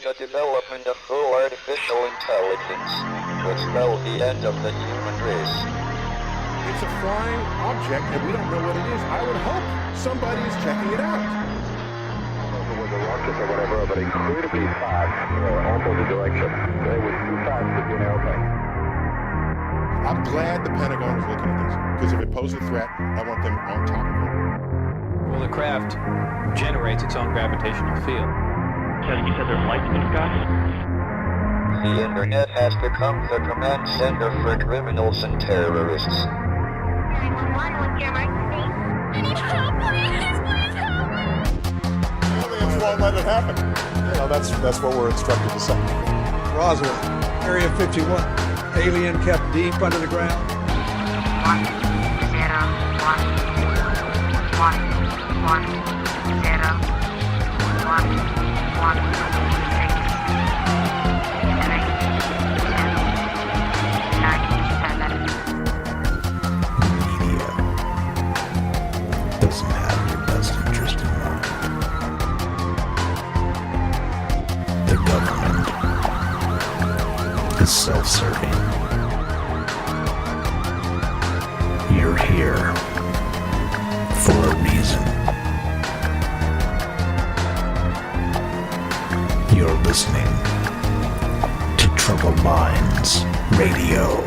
the development of full artificial intelligence could spell the end of the human race. It's a flying object, and we don't know what it is. I would hope somebody is checking it out. It was a rocket or whatever, but incredibly fast, opposite direction. It was too fast to be an airplane. I'm glad the Pentagon is looking at this, because if it poses a threat, I want them on top of it. Well, the craft generates its own gravitational field. You said there's lights in the sky? The internet has become the command center for criminals and terrorists. 911, what's your emergency? I need help, please help me! Aliens won't let it happen. You know, that's what we're instructed to say. Roswell, Area 51. Alien kept deep under the ground. 1 0 1 1 1 0 1 1 6 3 2 9 7. Media doesn't have your best interest in mind. The government is self-serving. You're here for a reason. You're listening to Troubled Minds Radio.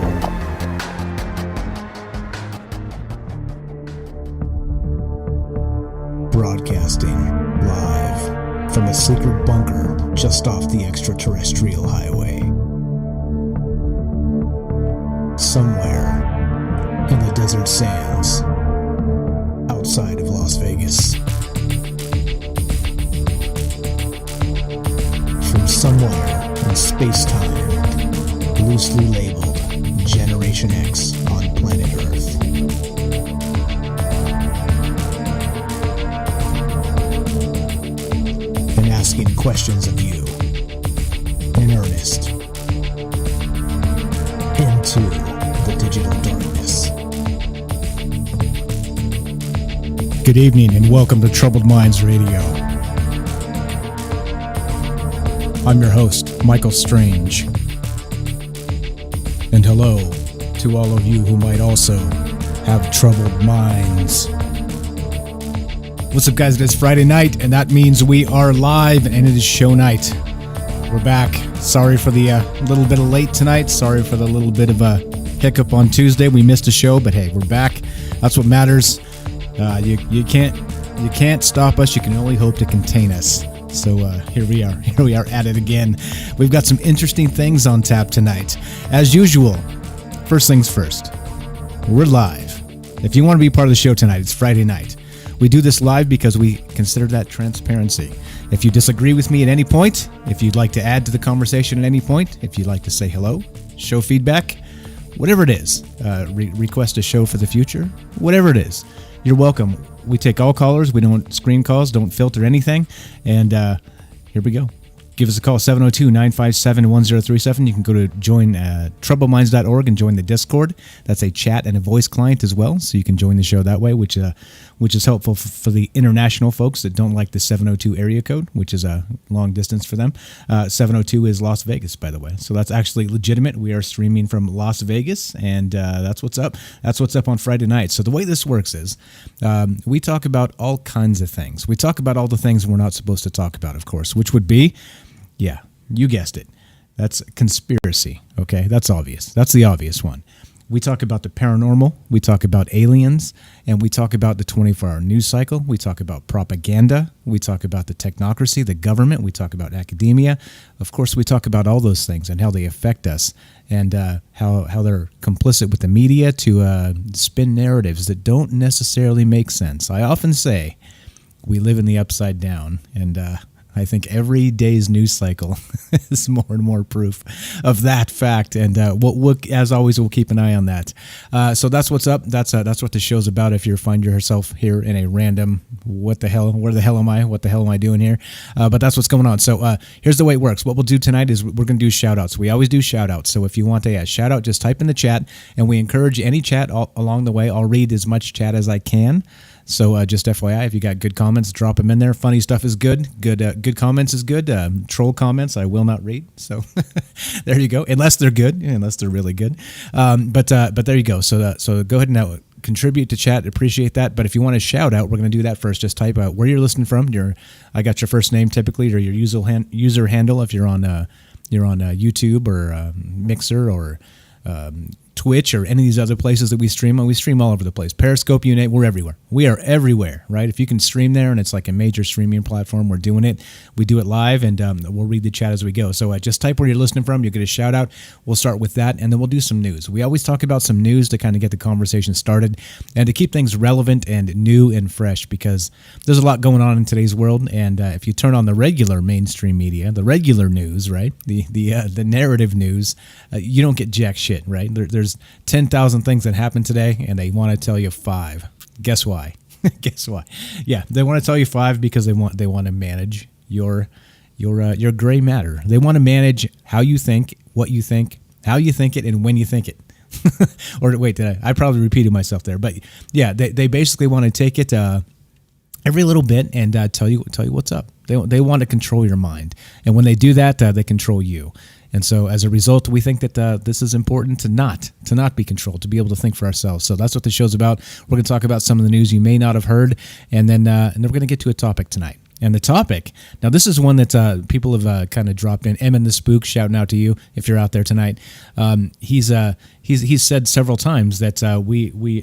Broadcasting live from a secret bunker just off the extraterrestrial highway. Somewhere in the desert sands outside of Las Vegas. From somewhere in space-time, loosely labeled Generation X on planet Earth. And asking questions of you in earnest into the digital darkness. Good evening and welcome to Troubled Minds Radio. I'm your host, Michael Strange. And hello to all of you who might also have troubled minds. What's up, guys? It is Friday night, and that means we are live, and it is show night. We're back. Sorry for the little bit of late tonight. Sorry for the little bit of a hiccup on Tuesday. We missed a show, but hey, we're back. That's what matters. You can't stop us. You can only hope to contain us. So here we are. Here we are at it again. We've got some interesting things on tap tonight. As usual, first things first, we're live. If you want to be part of the show tonight, it's Friday night. We do this live because we consider that transparency. If you disagree with me at any point, if you'd like to add to the conversation at any point, if you'd like to say hello, show feedback, whatever it is, request a show for the future, whatever it is, you're welcome. We take all callers. We don't screen calls, don't filter anything. And here we go. Give us a call, 702-957-1037. You can go to join troubleminds.org and join the Discord. That's a chat and a voice client as well, so you can join the show that way, which is helpful for the international folks that don't like the 702 area code, which is a long distance for them. 702 is Las Vegas, by the way. So that's actually legitimate. We are streaming from Las Vegas, and that's what's up. That's what's up on Friday night. So the way this works is we talk about all kinds of things. We talk about all the things we're not supposed to talk about, of course, which would be, yeah, you guessed it. That's conspiracy, okay? That's obvious. That's the obvious one. We talk about the paranormal, we talk about aliens, and we talk about the 24-hour news cycle. We talk about propaganda. We talk about the technocracy, the government. We talk about academia. Of course, we talk about all those things and how they affect us and how they're complicit with the media to spin narratives that don't necessarily make sense. I often say we live in the upside down, and I think every day's news cycle is more and more proof of that fact. And we'll, as always, we'll keep an eye on that. So that's what's up. That's what the show's about. If you find yourself here in a random, where the hell am I? What the hell am I doing here? But that's what's going on. So here's the way it works. What we'll do tonight is we're going to do shout outs. We always do shout outs. So if you want a shout out, just type in the chat, and we encourage any chat along the way. I'll read as much chat as I can. So just FYI, if you got good comments, drop them in there. Funny stuff is good. Good comments is good. Troll comments I will not read. So there you go. Unless they're good, unless they're really good. But there you go. So go ahead and now contribute to chat. Appreciate that. But if you want to shout out, we're going to do that first. Just type out where you're listening from. I got your first name typically, or your user handle if you're on YouTube or Mixer or Twitch or any of these other places that we stream on. We stream all over the place. Periscope, you name, we're everywhere. We are everywhere, right? If you can stream there and it's like a major streaming platform, we're doing it. We do it live, and we'll read the chat as we go. So just type where you're listening from. You'll get a shout out. We'll start with that, and then we'll do some news. We always talk about some news to kind of get the conversation started and to keep things relevant and new and fresh, because there's a lot going on in today's world. And if you turn on the regular mainstream media, the regular news, right, the narrative news, you don't get jack shit, right? There's 10,000 things that happened today, and they want to tell you 5. Guess why? Guess why? Yeah, they want to tell you 5 because they want to manage your gray matter. They want to manage how you think, what you think, how you think it, and when you think it. Or wait, I probably repeated myself there, but yeah, they basically want to take it every little bit and tell you what's up. They want to control your mind, and when they do that, they control you. And so as a result, we think that this is important to not be controlled, to be able to think for ourselves. So that's what the show's about. We're going to talk about some of the news you may not have heard, and then we're going to get to a topic tonight. And the topic, now this is one that people have kind of dropped in. Emin the Spook, shouting out to you if you're out there tonight. He's said several times that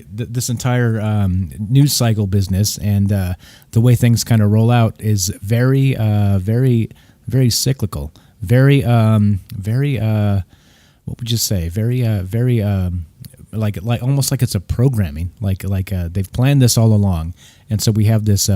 this entire news cycle business and the way things kind of roll out is very, very, very cyclical. Very, what would you say? Very, like almost like it's a programming. Like they've planned this all along, and so we have this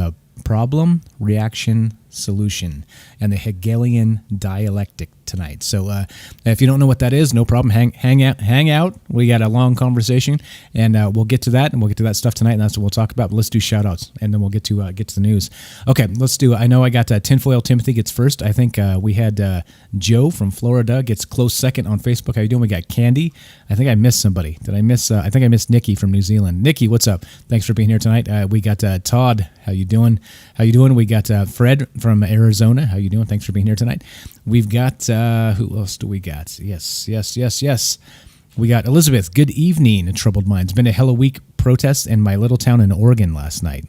problem, reaction, solution, and the Hegelian dialectic tonight. So if you don't know what that is, no problem. Hang out. We got a long conversation, and we'll get to that, and we'll get to that stuff tonight, and that's what we'll talk about. But let's do shout outs, and then we'll get to the news. Okay, let's do. I know I got Tinfoil Timothy gets first. I think we had Joe from Florida gets close second on Facebook. How you doing? We got Candy. I think I missed somebody. Did I miss? I think I missed Nikki from New Zealand. Nikki, what's up? Thanks for being here tonight. We got Todd. How you doing? We got Fred from Arizona. How you doing? Thanks for being here tonight. We've got, who else do we got? Yes. We got Elizabeth. Good evening, Troubled Minds. Been a hella week protest in my little town in Oregon last night.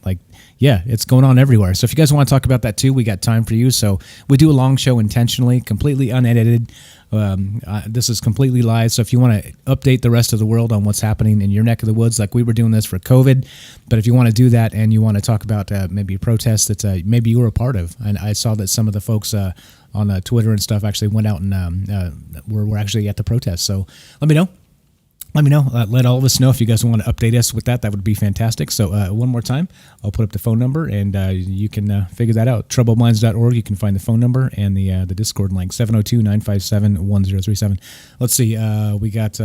Yeah, it's going on everywhere. So if you guys want to talk about that too, we got time for you. So we do a long show intentionally, completely unedited. This is completely live. So if you want to update the rest of the world on what's happening in your neck of the woods, like we were doing this for COVID, but if you want to do that and you want to talk about maybe protests that maybe you were a part of, and I saw that some of the folks on Twitter and stuff actually went out and were actually at the protest. So let me know. Let all of us know if you guys want to update us with that. That would be fantastic. So one more time, I'll put up the phone number, and you can figure that out. Troubledminds.org. You can find the phone number and the Discord link, 702-957-1037. Let's see. We got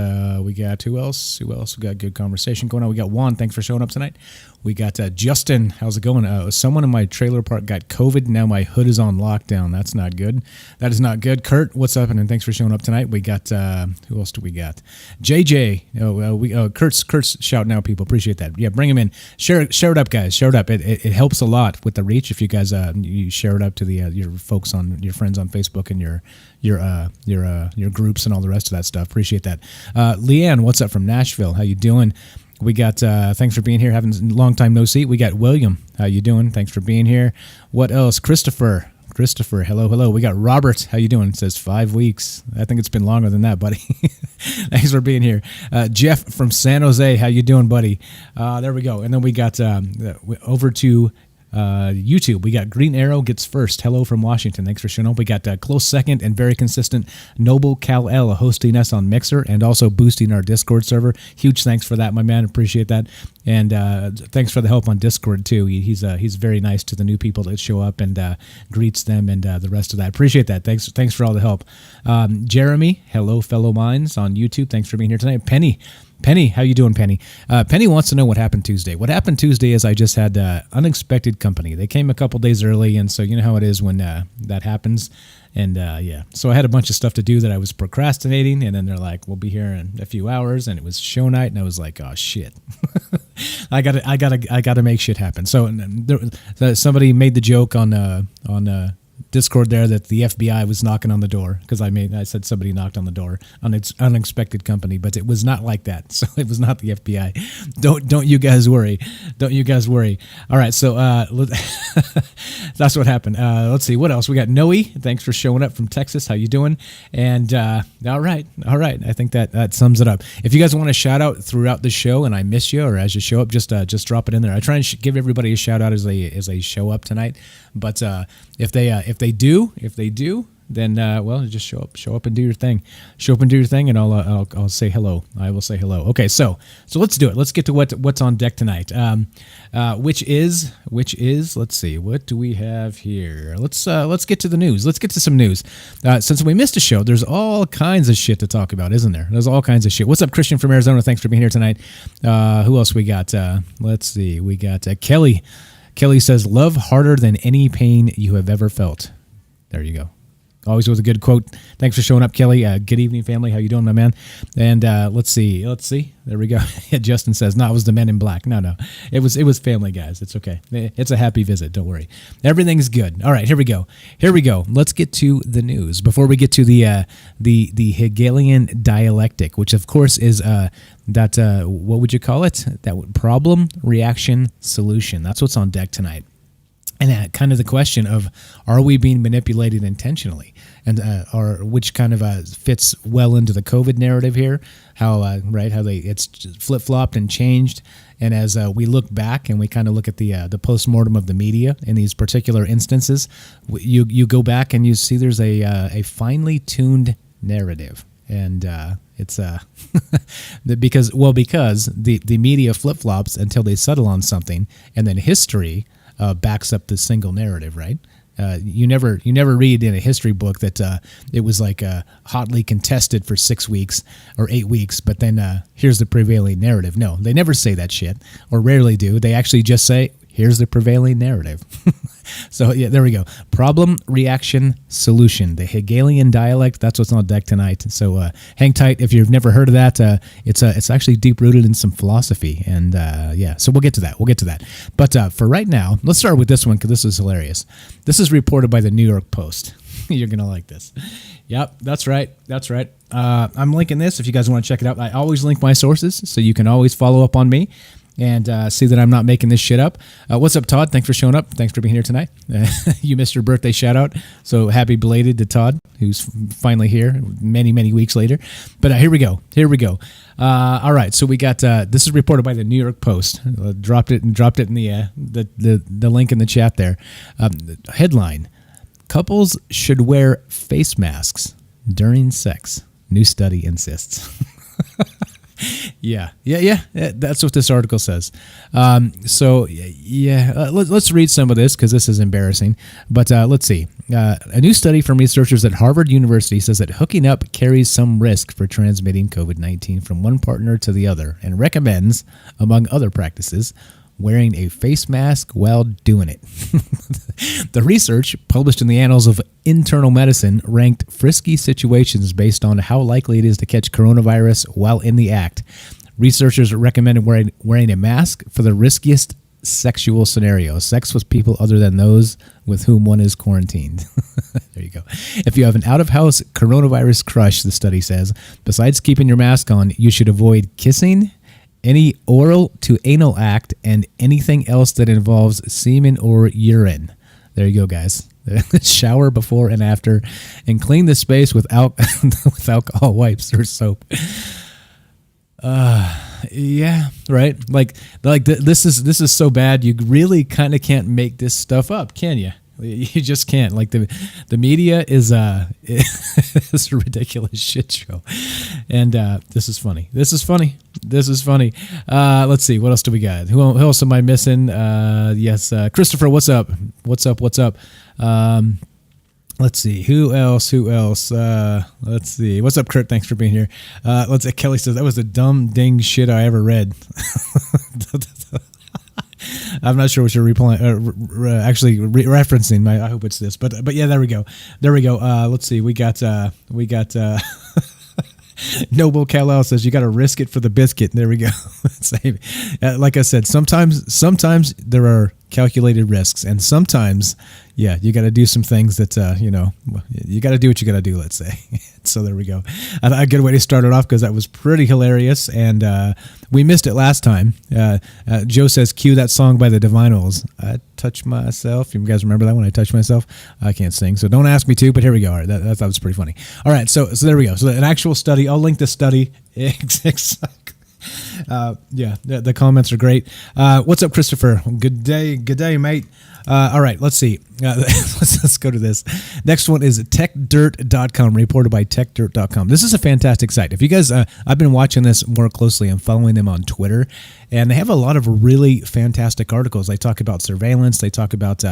who else? We got good conversation going on. We got Juan. Thanks for showing up tonight. We got Justin. How's it going? Someone in my trailer park got COVID. Now my hood is on lockdown. That's not good. That is not good. Kurt, what's up? And thanks for showing up tonight. We got who else do we got? JJ. Kurt's shouting out people. Appreciate that. Yeah, bring him in. Share it up, guys. Share it up. It helps a lot with the reach if you guys you share it up to the your folks on your friends on Facebook and your groups and all the rest of that stuff. Appreciate that. Leanne, what's up from Nashville? How you doing? We got, thanks for being here, having a long time no see. We got William. How you doing? Thanks for being here. What else? Christopher, hello. We got Robert. How you doing? It says 5 weeks. I think it's been longer than that, buddy. Thanks for being here. Jeff from San Jose. How you doing, buddy? There we go. And then we got over to YouTube. We got Green Arrow gets first. Hello from Washington. Thanks for showing up. We got close second and very consistent Noble Cal-El hosting us on Mixer and also boosting our Discord server. Huge thanks for that, my man. Appreciate that. And thanks for the help on Discord too. He's very nice to the new people that show up and greets them and the rest of that. Appreciate that. Thanks for all the help. Jeremy, hello fellow minds on YouTube. Thanks for being here tonight. Penny Penny, how you doing, Penny? Penny wants to know what happened Tuesday. What happened Tuesday is I just had unexpected company. They came a couple days early, and so you know how it is when that happens. And yeah, so I had a bunch of stuff to do that I was procrastinating, and then they're like, "We'll be here in a few hours," and it was show night, and I was like, "Oh shit, I gotta make shit happen." So somebody made the joke on Discord there that the FBI was knocking on the door because I said somebody knocked on the door on its unexpected company, but it was not like that. So it was not the FBI. Don't you guys worry. Don't you guys worry. All right, so that's what happened. Let's see what else we got. Noe, thanks for showing up from Texas. How you doing? And all right. I think that sums it up. If you guys want a shout out throughout the show and I miss you, or as you show up, just drop it in there. I try and give everybody a shout out as they show up tonight. But if they do, then well, just show up and do your thing. Show up and do your thing, and I'll say hello. I will say hello. Okay, so let's do it. Let's get to what's on deck tonight. Which is let's see, what do we have here? Let's get to the news. Let's get to some news. Since we missed a show, there's all kinds of shit to talk about, isn't there? There's all kinds of shit. What's up, Christian from Arizona? Thanks for being here tonight. Who else we got? Let's see. We got Kelly. Kelly says, "Love harder than any pain you have ever felt." There you go. Always with a good quote. Thanks for showing up, Kelly. Good evening, family. How you doing, my man? And let's see. There we go. Justin says, "No, it was the Men in Black." No. It was family, guys. It's okay. It's a happy visit. Don't worry. Everything's good. All right, here we go. Let's get to the news. Before we get to the Hegelian dialectic, which of course is that what would you call it? That problem, reaction, solution. That's what's on deck tonight. And kind of the question of, are we being manipulated intentionally? And or which kind of fits well into the COVID narrative here, how it's flip-flopped and changed. And as we look back and we kind of look at the postmortem of the media in these particular instances, you go back and you see there's a finely tuned narrative. And it's because the media flip-flops until they settle on something, and then history backs up the single narrative, right? You never read in a history book that it was like hotly contested for 6 weeks or 8 weeks, but then here's the prevailing narrative. No, they never say that shit, or rarely do. They actually just say, here's the prevailing narrative. So yeah, there we go. Problem, reaction, solution. The Hegelian dialect. That's what's on deck tonight. So hang tight. If you've never heard of that, it's actually deep rooted in some philosophy. And yeah, so we'll get to that. But for right now, let's start with this one because this is hilarious. This is reported by the New York Post. You're gonna like this. Yep, that's right. I'm linking this if you guys want to check it out. I always link my sources, so you can always follow up on me and see that I'm not making this shit up. What's up, Todd? Thanks for showing up. Thanks for being here tonight. You missed your birthday shout out, so happy belated to Todd, who's finally here many, many weeks later. But here we go. All right, so we got this is reported by the New York Post. Dropped it in the link in the chat there. Headline: Couples should wear face masks during sex. New study insists. Yeah. That's what this article says. Let's read some of this because this is embarrassing. But let's see. A new study from researchers at Harvard University says that hooking up carries some risk for transmitting COVID-19 from one partner to the other, and recommends, among other practices, wearing a face mask while doing it. The research, published in the Annals of Internal Medicine, ranked frisky situations based on how likely it is to catch coronavirus while in the act. Researchers recommended wearing a mask for the riskiest sexual scenarios, sex with people other than those with whom one is quarantined. There you go. If you have an out-of-house coronavirus crush, the study says, besides keeping your mask on, you should avoid kissing, any oral to anal act, and anything else that involves semen or urine. There you go, guys. Shower before and after, and clean the space with alcohol wipes or soap. Yeah, right. Like this is so bad. You really kind of can't make this stuff up, can you? You just can't. Like the media is it's a ridiculous shit show, and this is funny. Let's see, what else do we got? Who else am I missing? Yes, Christopher. What's up? Let's see. Who else? Let's see. What's up, Kurt? Thanks for being here. Kelly says, that was the dumb ding shit I ever read. I'm not sure what you're referencing. I hope it's this, but yeah, there we go. Let's see. We got Noble Kal-El says you got to risk it for the biscuit. There we go. Like I said, sometimes there are calculated risks, and sometimes, yeah, you got to do some things that you got to do what you got to do. Let's say. So there we go. A good way to start it off because that was pretty hilarious, and we missed it last time. Joe says, "Cue that song by the Divinyls." I touch myself. You guys remember that one? I touch myself. I can't sing, so don't ask me to. But here we go. All right, that was pretty funny. All right, so there we go. So an actual study. I'll link the study. The comments are great. What's up, Christopher? Good day, mate. All right, let's see. Let's go to this. Next one is techdirt.com, reported by techdirt.com. This is a fantastic site. If you guys, I've been watching this more closely. I'm following them on Twitter, and they have a lot of really fantastic articles. They talk about surveillance. They talk about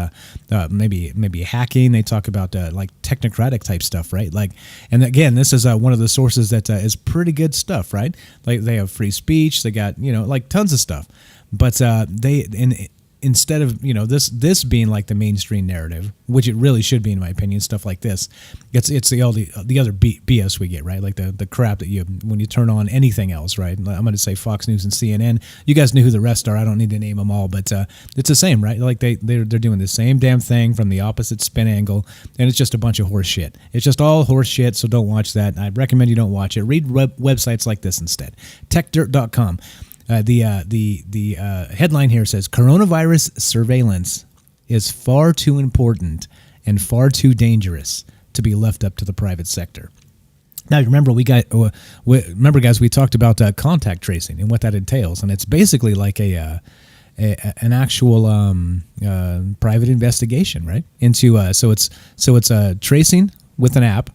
maybe hacking. They talk about like technocratic type stuff, right? Like, and again, this is one of the sources that is pretty good stuff, right? Like they have free speech. They got like tons of stuff, but instead of this being like the mainstream narrative, which it really should be in my opinion, stuff like this, it's the other BS we get, right? Like the crap that when you turn on anything else, right? I'm going to say Fox News and CNN. You guys know who the rest are. I don't need to name them all, but it's the same, right? Like they're doing the same damn thing from the opposite spin angle, and it's just a bunch of horse shit. It's just all horse shit. So don't watch that. I recommend you don't watch it. Read websites like this instead. Techdirt.com. The headline here says coronavirus surveillance is far too important and far too dangerous to be left up to the private sector. Now, remember, guys, we talked about contact tracing and what that entails, and it's basically like an actual private investigation, right? Into so it's tracing with an app.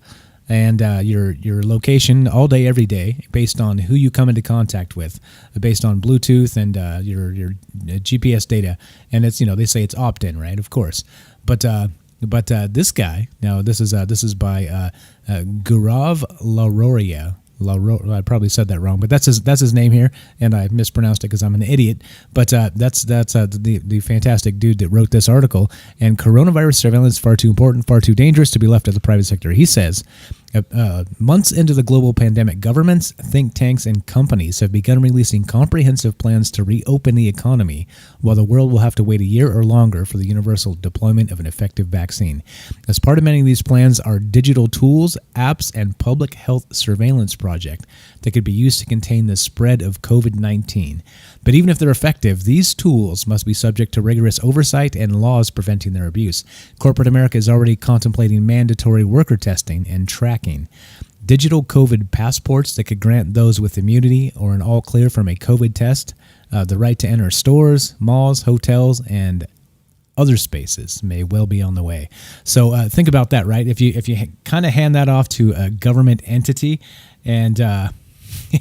And your location all day, every day, based on who you come into contact with, based on Bluetooth and your GPS data, and it's they say it's opt-in, right? Of course, but this guy, now this is by Gaurav Laroria. I probably said that wrong, but that's his name here, and I mispronounced it because I'm an idiot. But that's the fantastic dude that wrote this article. And coronavirus surveillance is far too important, far too dangerous to be left to the private sector. He says, months into the global pandemic, governments, think tanks, and companies have begun releasing comprehensive plans to reopen the economy, while the world will have to wait a year or longer for the universal deployment of an effective vaccine. As part of many of these plans are digital tools, apps, and public health surveillance project that could be used to contain the spread of COVID-19. But even if they're effective, these tools must be subject to rigorous oversight and laws preventing their abuse. Corporate America is already contemplating mandatory worker testing and tracking. Digital COVID passports that could grant those with immunity or an all clear from a COVID test the right to enter stores, malls, hotels, and other spaces may well be on the way. So think about that, right? If you kind of hand that off to a government entity, and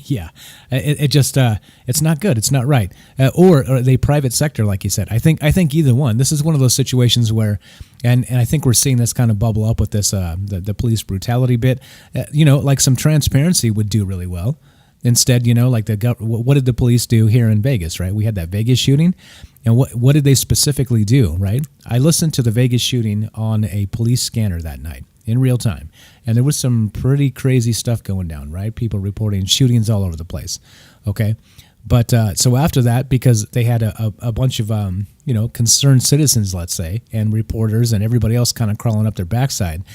yeah, it just it's not good. It's not right. Or the private sector, like you said. I think either one. This is one of those situations where, and I think we're seeing this kind of bubble up with this the police brutality bit. Like some transparency would do really well. Instead, like what did the police do here in Vegas, right? We had that Vegas shooting, and what did they specifically do, right? I listened to the Vegas shooting on a police scanner that night in real time, and there was some pretty crazy stuff going down, right? People reporting shootings all over the place, okay? But so after that, because they had a bunch of concerned citizens, let's say, and reporters and everybody else kind of crawling up their backside.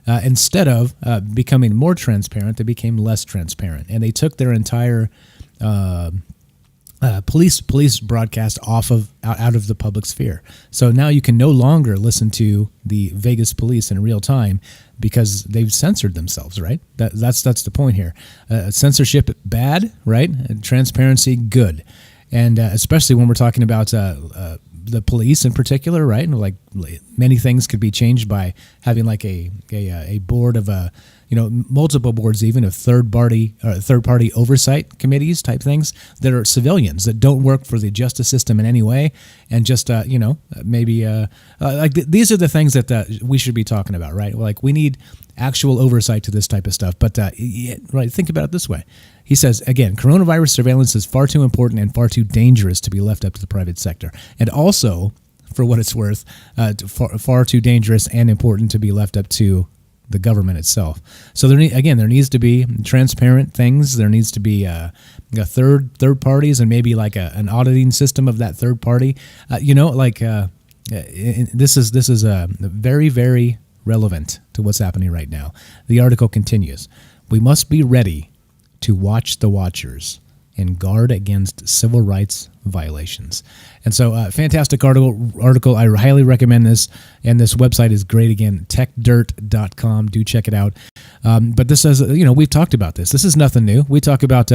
Instead of becoming more transparent, they became less transparent, and they took their entire police broadcast out of the public sphere. So now you can no longer listen to the Vegas police in real time because they've censored themselves, right? That's the point here. Censorship bad, right? Transparency good, and especially when we're talking about the police in particular, right? Like many things could be changed by having like a board of multiple boards, even of third party oversight committees type things that are civilians that don't work for the justice system in any way, and just maybe these are the things that we should be talking about, right? Like we need actual oversight to this type of stuff. But right, think about it this way. He says, again, coronavirus surveillance is far too important and far too dangerous to be left up to the private sector. And also, for what it's worth, far too dangerous and important to be left up to the government itself. So there needs to be transparent things. There needs to be a third parties, and maybe like an auditing system of that third party. This is very, very relevant to what's happening right now. The article continues. We must be ready to watch the watchers and guard against civil rights violations. And so fantastic article. I highly recommend this. And this website is great. Again, techdirt.com. Do check it out. But this is, we've talked about this. This is nothing new. We talk about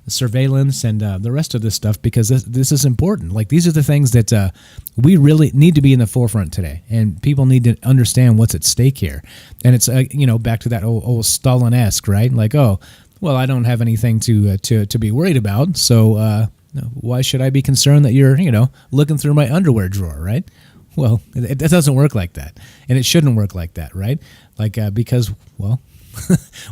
surveillance and the rest of this stuff because this is important. Like these are the things that we really need to be in the forefront today. And people need to understand what's at stake here. And it's, back to that old Stalin-esque, right? Like, oh, well, I don't have anything to be worried about, so why should I be concerned that you're, looking through my underwear drawer, right? Well, it doesn't work like that, and it shouldn't work like that, right? Like because, well,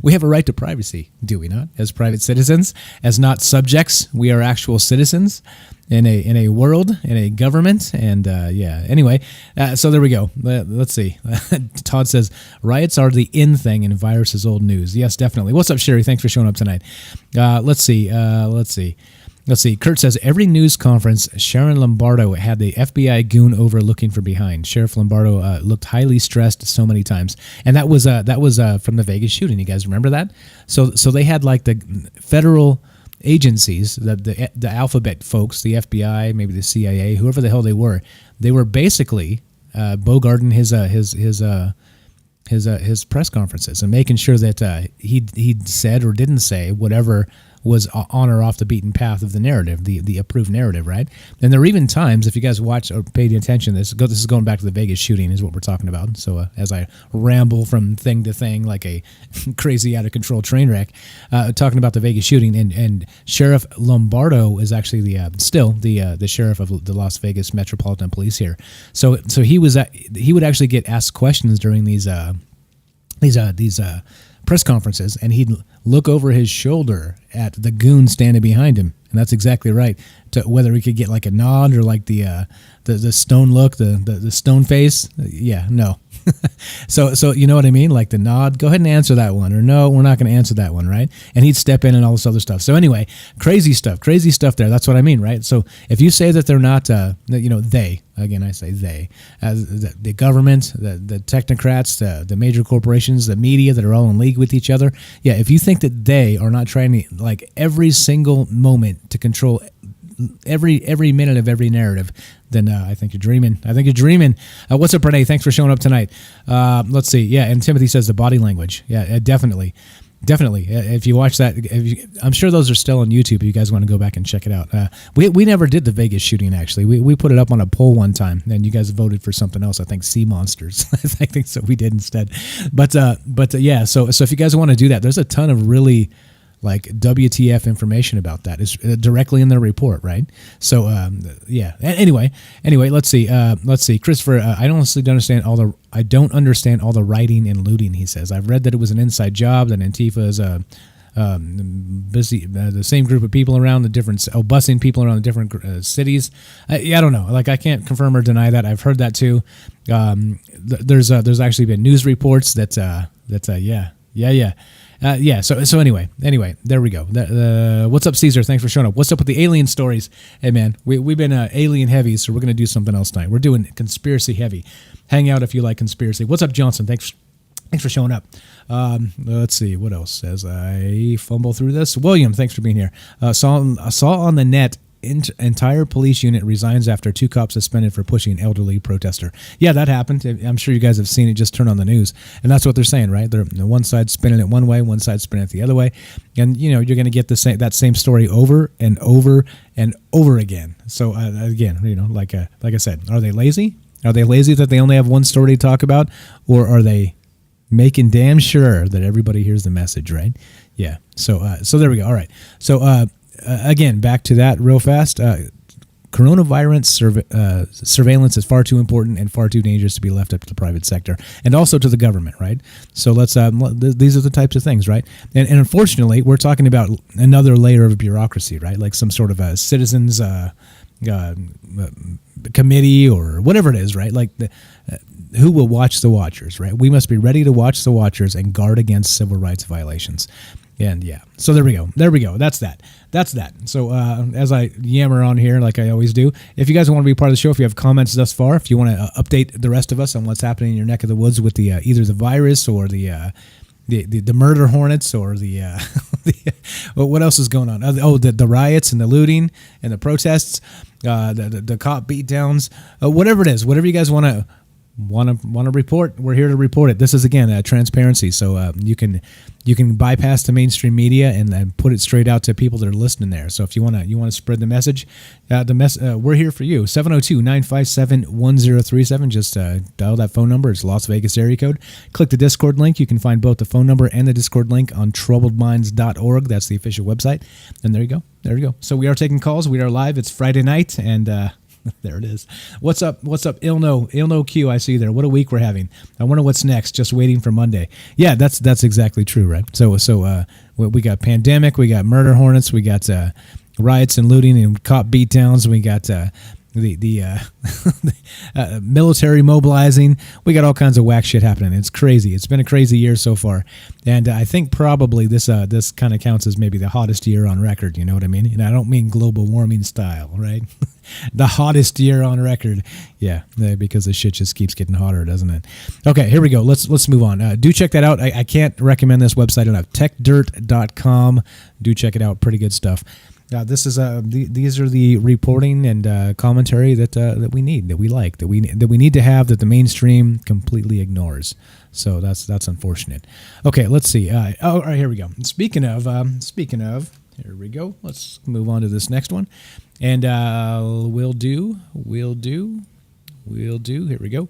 we have a right to privacy, do we not? As private citizens, as not subjects, we are actual citizens in a world, in a government, and Anyway, so there we go. Let's see. Todd says riots are the in thing, and virus is old news. Yes, definitely. What's up, Sherry? Thanks for showing up tonight. Let's see. Kurt says every news conference, Sharon Lombardo had the FBI goon over looking from behind. Sheriff Lombardo looked highly stressed so many times, and that was from the Vegas shooting. You guys remember that? So they had like the federal agencies, the alphabet folks, the FBI, maybe the CIA, whoever the hell they were basically bogarting his press conferences and making sure that he said or didn't say whatever was on or off the beaten path of the narrative, the approved narrative, right? And there were even times, if you guys watch or paid attention to this is going back to the Vegas shooting is what we're talking about. So as I ramble from thing to thing like a crazy out of control train wreck, talking about the Vegas shooting, and Sheriff Lombardo is actually the sheriff of the Las Vegas Metropolitan Police here. So he would actually get asked questions during these press conferences, and he'd look over his shoulder at the goon standing behind him, and that's exactly right. To whether he could get like a nod or like the stone look, the stone face, yeah, no. So you know what I mean? Like the nod, go ahead and answer that one, or no, we're not going to answer that one, right? And he'd step in and all this other stuff. So anyway, crazy stuff there. That's what I mean, right? So if you say that they're not, they, again, I say they, the government, the technocrats, the major corporations, the media that are all in league with each other, yeah, if you think that they are not trying to, like, every single moment to control every minute of every narrative, then I think you're dreaming. What's up, Renee? Thanks for showing up tonight. Let's see. Yeah, and Timothy says the body language. Yeah, definitely. If you watch that, I'm sure those are still on YouTube if you guys want to go back and check it out. We never did the Vegas shooting, actually. We put it up on a poll one time, and you guys voted for something else. I think sea monsters. I think so. We did instead. But yeah, so if you guys want to do that, there's a ton of really like WTF information about that. It's directly in their report, right? So yeah. Anyway, let's see. Christopher, I don't understand all the rioting and looting. He says I've read that it was an inside job, that Antifa is busy, the same group of people around the different, busing people around the different cities. I don't know. Like I can't confirm or deny that. I've heard that too. There's actually been news reports that yeah. So anyway, there we go. What's up, Caesar? Thanks for showing up. What's up with the alien stories? Hey man, we've been alien heavy, so we're gonna do something else tonight. We're doing conspiracy heavy. Hang out if you like conspiracy. What's up, Johnson? Thanks for showing up. Let's see what else as I fumble through this. William, thanks for being here. Saw on the net. Entire police unit resigns after 2 cops suspended for pushing elderly protester. Yeah, that happened. I'm sure you guys have seen it. Just turn on the news, and that's what they're saying, right? They're one side spinning it one way, one side spinning it the other way, and you're going to get that same story over and over and over again. So again, like I said, are they lazy? Are they lazy that they only have one story to talk about, or are they making damn sure that everybody hears the message, right? Yeah. So there we go. All right. So again, back to that real fast. Coronavirus surveillance is far too important and far too dangerous to be left up to the private sector and also to the government, right? So let's these are the types of things, right? And unfortunately, we're talking about another layer of bureaucracy, right? Like some sort of a citizens committee or whatever it is, right? Like who will watch the watchers, right? We must be ready to watch the watchers and guard against civil rights violations. And yeah, so there we go. That's that. So as I yammer on here, like I always do, if you guys want to be part of the show, if you have comments thus far, if you want to update the rest of us on what's happening in your neck of the woods with the either the virus or the murder hornets or well, what else is going on? The riots and the looting and the protests, the cop beatdowns, whatever it is, whatever you guys want to report, we're here to report it. This is again transparency, so you can bypass the mainstream media and put it straight out to people that are listening there. So if you want to spread the message, we're here for you. 702-957-1037. Just dial that phone number. It's Las Vegas area code. Click the Discord link. You can find both the phone number and the Discord link on troubledminds.org. That's the official website. And there you go. So we are taking calls. We are live. It's Friday night, and there it is. What's up, Ilno Q, I see there. What a week we're having. I wonder what's next. Just waiting for Monday. Yeah, that's exactly true, right? So we got pandemic, we got murder hornets, we got riots and looting and cop beatdowns, we got the military mobilizing. We got all kinds of whack shit happening. It's crazy. It's been a crazy year so far, and I think probably this kind of counts as maybe the hottest year on record. You know what I mean? And I don't mean global warming style, right? The hottest year on record. Yeah, because the shit just keeps getting hotter, doesn't it? Okay, here we go. Let's move on. Do check that out. I can't recommend this website enough. techdirt.com. Do check it out. Pretty good stuff. This is these are the reporting and commentary that we need, that we like, that we need to have, that the mainstream completely ignores. So that's unfortunate. Okay, let's see. All right, here we go. Speaking of, here we go. Let's move on to this next one, and we'll do. Here we go.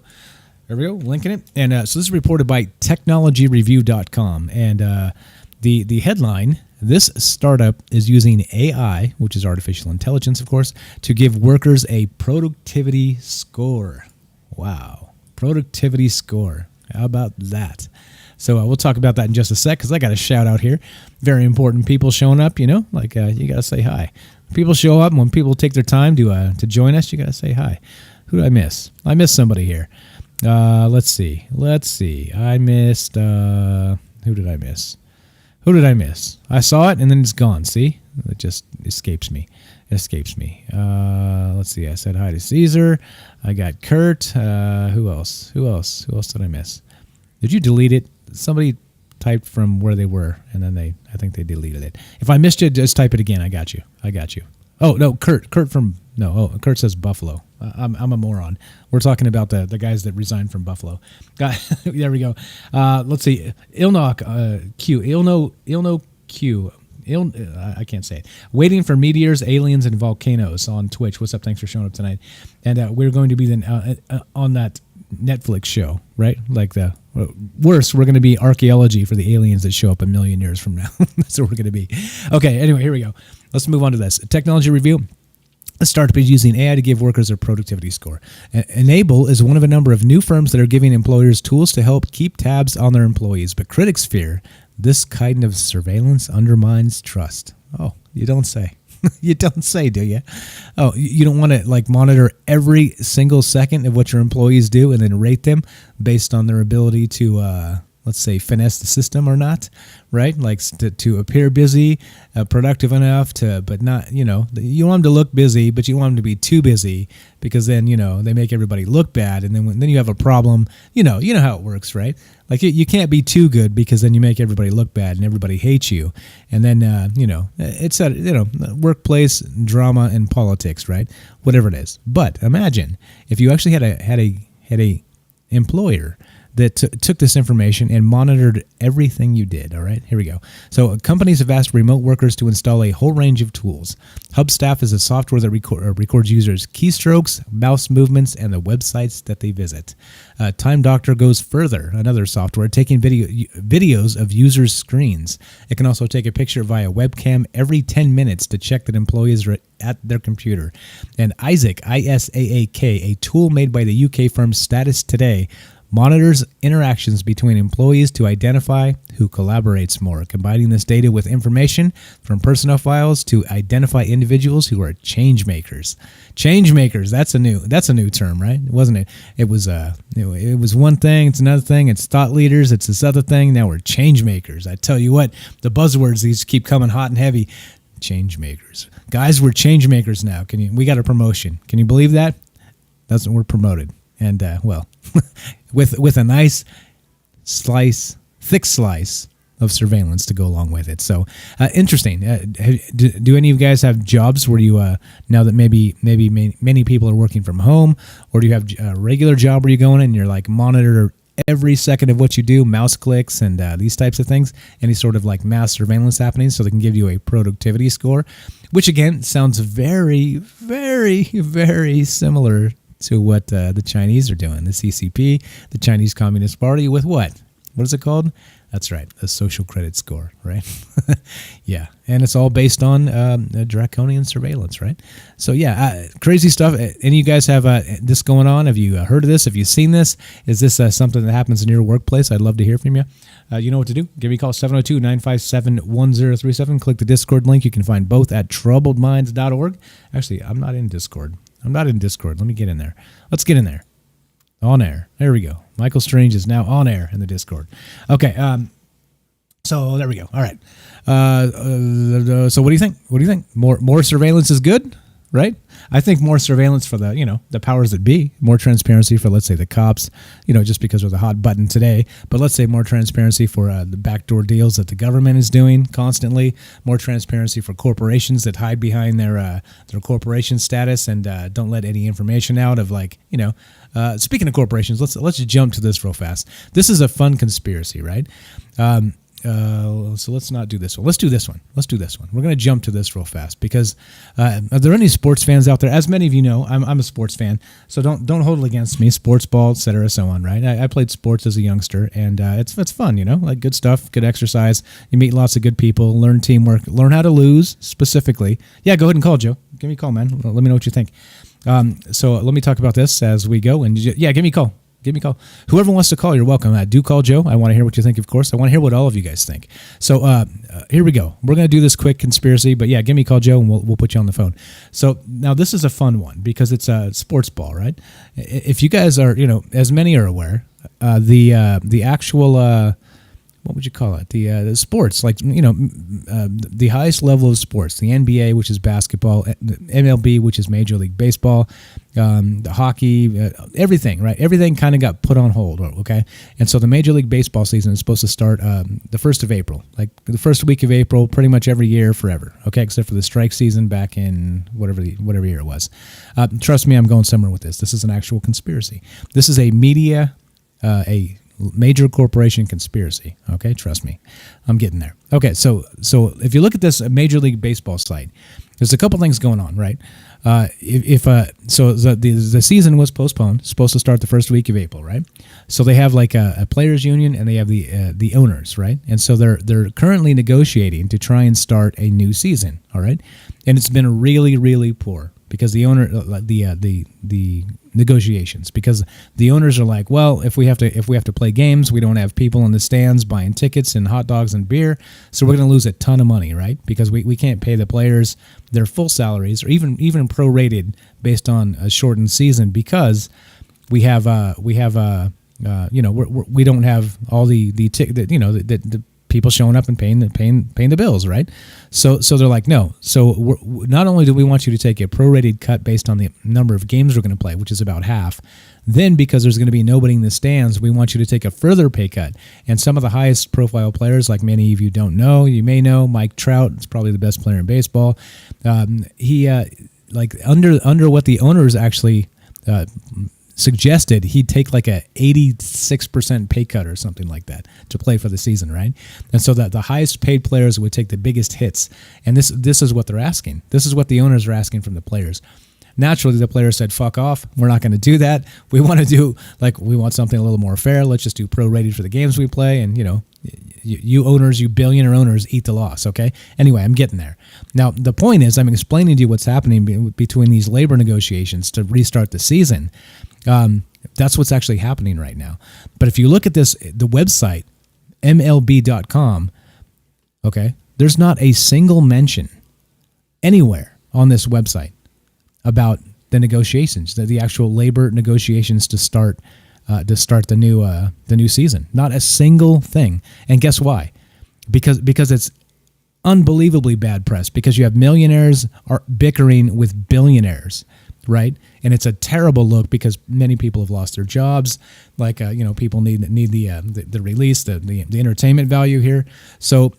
Linking it, and so this is reported by TechnologyReview.com, and the headline. This startup is using AI, which is artificial intelligence, of course, to give workers a productivity score. Wow. Productivity score. How about that? So we'll talk about that in just a sec, because I got a shout out here. Very important people showing up, you got to say hi. People show up, and when people take their time to join us, you got to say hi. Who did I miss? I missed somebody here. Let's see. I missed, who did I miss? I saw it and then it's gone. See? It just escapes me. Let's see. I said hi to Caesar. I got Kurt. Who else? Who else did I miss? Did you delete it? Somebody typed from where they were, and then I think they deleted it. If I missed you, just type it again. I got you. Oh, no, Kurt Kurt says Buffalo. I'm a moron. We're talking about the guys that resigned from Buffalo. There we go. Let's see. Ilno Q. I can't say it. Waiting for meteors, aliens, and volcanoes on Twitch. What's up? Thanks for showing up tonight. And we're going to be then on that Netflix show, right? Like worse, we're going to be archaeology for the aliens that show up a million years from now. That's what we're going to be. Okay, anyway, here we go. Let's move on to this. Technology review. A startup is using AI to give workers a productivity score. Enable is one of a number of new firms that are giving employers tools to help keep tabs on their employees, but critics fear this kind of surveillance undermines trust. Oh, you don't say. You don't say, do you? Oh, you don't want to monitor every single second of what your employees do and then rate them based on their ability to let's say, finesse the system or not, right? Like to appear busy, productive enough to, but not, you want them to look busy, but you want them to be too busy because then, they make everybody look bad. And then you have a problem, you know how it works, right? Like you can't be too good because then you make everybody look bad and everybody hates you. And then, it's workplace drama and politics, right? Whatever it is. But imagine if you actually had a employer that took this information and monitored everything you did. All right, here we go. So companies have asked remote workers to install a whole range of tools. Hubstaff is a software that records users' keystrokes, mouse movements, and the websites that they visit. Time Doctor goes further, another software, taking videos of users' screens. It can also take a picture via webcam every 10 minutes to check that employees are at their computer. And Isaac, ISAAK, a tool made by the UK firm Status Today, monitors interactions between employees to identify who collaborates more, combining this data with information from personnel files to identify individuals who are change makers. Change makers, that's a new term, right? Wasn't it? It was one thing, it's another thing, it's thought leaders, it's this other thing. Now we're change makers. I tell you what, the buzzwords, these keep coming hot and heavy. Change makers. Guys, we're change makers now. We got a promotion. Can you believe that? That's what we're promoted. And well, with a nice thick slice of surveillance to go along with it. So interesting. Do any of you guys have jobs where you now that maybe many people are working from home, or do you have a regular job where you go in and you're like monitor every second of what you do, mouse clicks and these types of things, any sort of like mass surveillance happening, so they can give you a productivity score, which again sounds very, very, very similar to what the Chinese are doing, the CCP, the Chinese Communist Party, with what? What is it called? That's right, the social credit score, right? Yeah, and it's all based on draconian surveillance, right? So yeah, crazy stuff. Any of you guys have this going on? Have you heard of this? Have you seen this? Is this something that happens in your workplace? I'd love to hear from you. You know what to do. Give me a call, 702-957-1037. Click the Discord link. You can find both at troubledminds.org. Actually, I'm not in Discord. Let me get in there. Let's get in there. On air. There we go. Michael Strange is now on air in the Discord. Okay. So there we go. All right. So what do you think? More surveillance is good, right? I think more surveillance for the powers that be, more transparency for, let's say, the cops, just because we're the hot button today, but let's say more transparency for the backdoor deals that the government is doing constantly, more transparency for corporations that hide behind their corporation status and don't let any information out of speaking of corporations, let's jump to this real fast. This is a fun conspiracy, right? So let's not do this one. Let's do this one. We're going to jump to this real fast because are there any sports fans out there? As many of you know, I'm a sports fan, so don't hold it against me. Sports ball, etc., so on. Right? I played sports as a youngster, and it's fun. Like good stuff, good exercise. You meet lots of good people, learn teamwork, learn how to lose specifically. Yeah, go ahead and call, Joe. Give me a call, man. Let me know what you think. So let me talk about this as we go, and yeah, give me a call. Whoever wants to call, you're welcome. Do call Joe. I want to hear what you think, of course. I want to hear what all of you guys think. So here we go. We're going to do this quick conspiracy, but yeah, give me a call, Joe, and we'll put you on the phone. So now this is a fun one because it's a sports ball, right? If you guys are, as many are aware, the actual what would you call it? The sports, the highest level of sports, the NBA, which is basketball, MLB, which is Major League Baseball, the hockey, everything, right? Everything kind of got put on hold, okay? And so the Major League Baseball season is supposed to start the 1st of April, like the first week of April, pretty much every year forever, okay? Except for the strike season back in whatever year it was. Trust me, I'm going somewhere with this. This is an actual conspiracy. This is a major corporation conspiracy. Okay, trust me, I'm getting there. Okay, so if you look at this Major League Baseball site, there's a couple things going on, right? So the season was postponed, supposed to start the first week of April, right? So they have like a players union and they have the owners, right? And so they're currently negotiating to try and start a new season, all right? And it's been really, really poor because the negotiations, because the owners are like, well, if we have to play games, we don't have people in the stands buying tickets and hot dogs and beer, so we're going to lose a ton of money, right? Because we can't pay the players their full salaries or even prorated based on a shortened season because we don't have all the people showing up and paying the bills, right? So they're like, no. So not only do we want you to take a prorated cut based on the number of games we're going to play, which is about half, then because there's going to be nobody in the stands, we want you to take a further pay cut. And some of the highest profile players, like many of you don't know, you may know, Mike Trout is probably the best player in baseball. He under what the owners actually suggested he'd take like a 86% pay cut or something like that to play for the season, right? And so that the highest paid players would take the biggest hits. And this is what they're asking. This is what the owners are asking from the players. Naturally, the players said, fuck off. We're not going to do that. We want to do, we want something a little more fair. Let's just do prorated for the games we play. And, you owners, you billionaire owners, eat the loss, okay? Anyway, I'm getting there. Now, the point is, I'm explaining to you what's happening between these labor negotiations to restart the season. That's what's actually happening right now. But if you look at the website, MLB.com, okay, there's not a single mention anywhere on this website about the negotiations, the actual labor negotiations to start the new season. Not a single thing. And guess why? Because it's unbelievably bad press, because you have millionaires are bickering with billionaires, right? And it's a terrible look because many people have lost their jobs. People need the release, the entertainment value here. So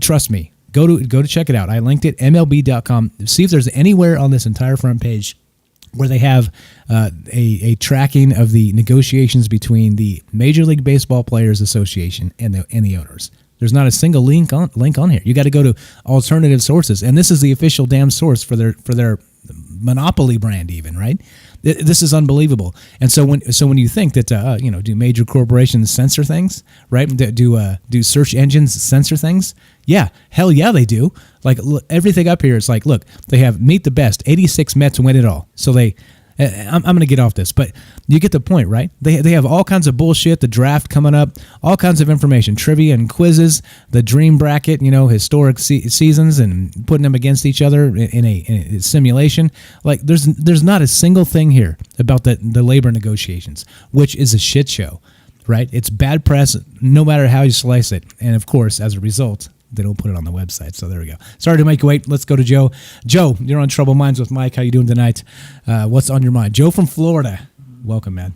trust me. Go to check it out. I linked it, MLB.com. See if there's anywhere on this entire front page where they have a tracking of the negotiations between the Major League Baseball Players Association and the owners. There's not a single link on here. You got to go to alternative sources, and this is the official damn source for their monopoly brand, even, right? This is unbelievable. And so when you think that do major corporations censor things, right? Do search engines censor things? Yeah, hell yeah, they do. Look, everything up here is look, they have meet the best. 86 Mets win it all. So I'm going to get off this, but you get the point, right? They have all kinds of bullshit, the draft coming up, all kinds of information, trivia and quizzes, the dream bracket, historic seasons and putting them against each other in a simulation. There's not a single thing here about the labor negotiations, which is a shit show, right? It's bad press no matter how you slice it. And of course, as a result, they don't put it on the website. So there we go. Sorry to make you wait. Let's go to Joe. Joe, you're on Troubled Minds with Mike. How you doing tonight? What's on your mind? Joe from Florida. Welcome, man.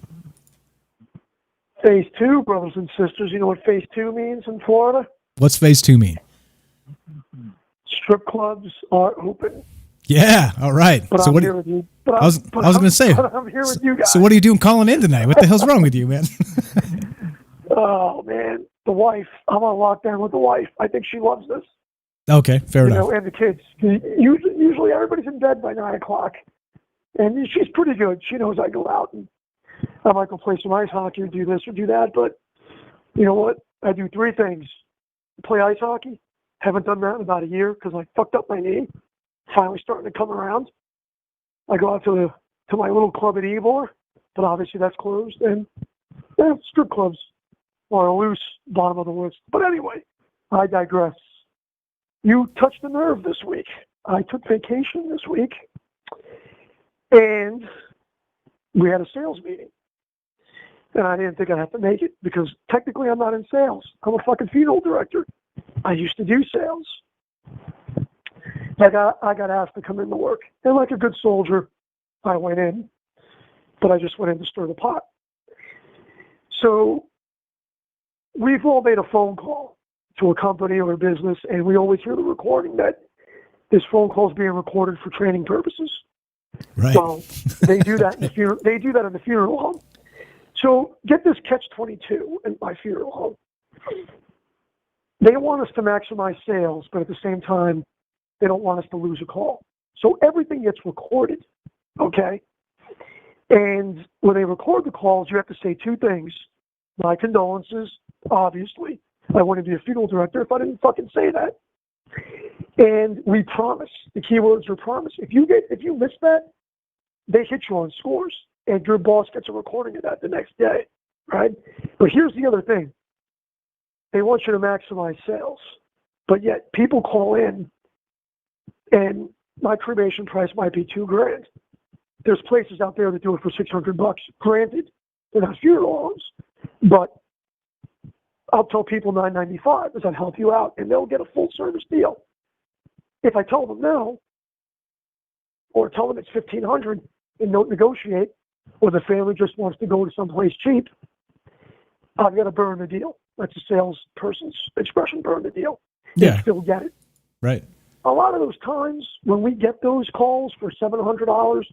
Phase 2, brothers and sisters. You know what Phase 2 means in Florida? What's Phase 2 mean? Strip clubs are open. Yeah, all right. But so I'm what here with you. But I was going to say. But I'm here with you guys. So what are you doing calling in tonight? What the hell's wrong with you, man? Oh, man. The wife. I'm on lockdown with the wife. I think she loves this. Okay, fair enough. And the kids. Usually everybody's in bed by 9 o'clock. And she's pretty good. She knows I go out and I might go play some ice hockey or do this or do that. But you know what? I do 3 things. Play ice hockey. Haven't done that in about a year because I fucked up my knee. Finally starting to come around. I go out to my little club at Ybor, but obviously that's closed. And strip clubs are a loose bottom of the list. But anyway, I digress. You touched the nerve this week. I took vacation this week, and we had a sales meeting. And I didn't think I'd have to make it because technically I'm not in sales. I'm a fucking funeral director. I used to do sales. I got asked to come in to work. And like a good soldier, I went in, but I just went in to stir the pot. So we've all made a phone call to a company or a business, and we always hear the recording that this phone call is being recorded for training purposes. Right. So they do that in the funeral home. So get this catch-22 in my funeral home. They want us to maximize sales, but at the same time, they don't want us to lose a call. So everything gets recorded, okay? And when they record the calls, you have to say 2 things. My condolences, obviously. I wouldn't be a funeral director if I didn't fucking say that. And we promise. The key words are promise. If you miss that, they hit you on scores, and your boss gets a recording of that the next day, right? But here's the other thing. They want you to maximize sales, but yet people call in, and my cremation price might be $2,000. There's places out there that do it for $600. Granted, they're not funeral homes, but I'll tell people $995. Does that help you out? And they'll get a full service deal. If I tell them no, or tell them it's $1,500 and don't negotiate, or the family just wants to go to someplace cheap, I've got to burn the deal. That's a salesperson's expression, burn the deal. Yeah. They still get it. Right. A lot of those times when we get those calls for $700,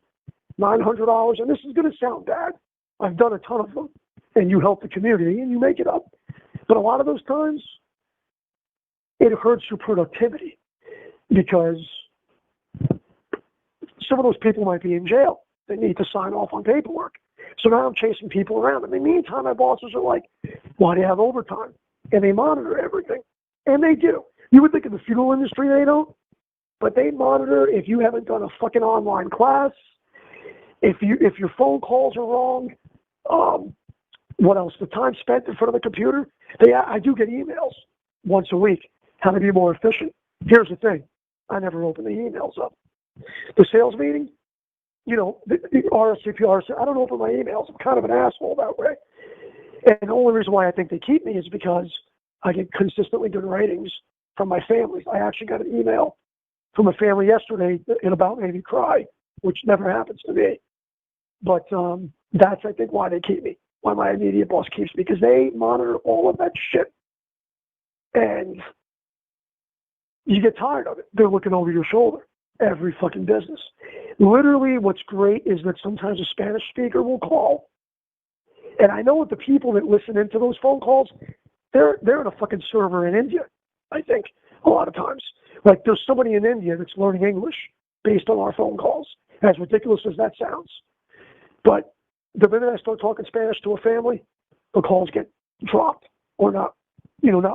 $900, and this is going to sound bad. I've done a ton of them, and you help the community, and you make it up. But a lot of those times, it hurts your productivity because some of those people might be in jail. They need to sign off on paperwork. So now I'm chasing people around. In the meantime, my bosses are like, why do you have overtime? And they monitor everything. And they do. You would think in the funeral industry they don't, but they monitor if you haven't done a fucking online class, if your phone calls are wrong, what else? The time spent in front of the computer. I do get emails once a week. How to be more efficient. Here's the thing. I never open the emails up. The sales meeting, the RSCP, I don't open my emails. I'm kind of an asshole that way. And the only reason why I think they keep me is because I get consistently good ratings from my families. I actually got an email from a family yesterday that about made me cry, which never happens to me. But that's, I think, why they keep me, why my immediate boss keeps me, because they monitor all of that shit. And you get tired of it. They're looking over your shoulder, every fucking business. Literally, what's great is that sometimes a Spanish speaker will call. And I know what the people that listen into those phone calls, they're in a fucking server in India, I think, a lot of times. Like, there's somebody in India that's learning English based on our phone calls, as ridiculous as that sounds. But the minute I start talking Spanish to a family, the calls get dropped or not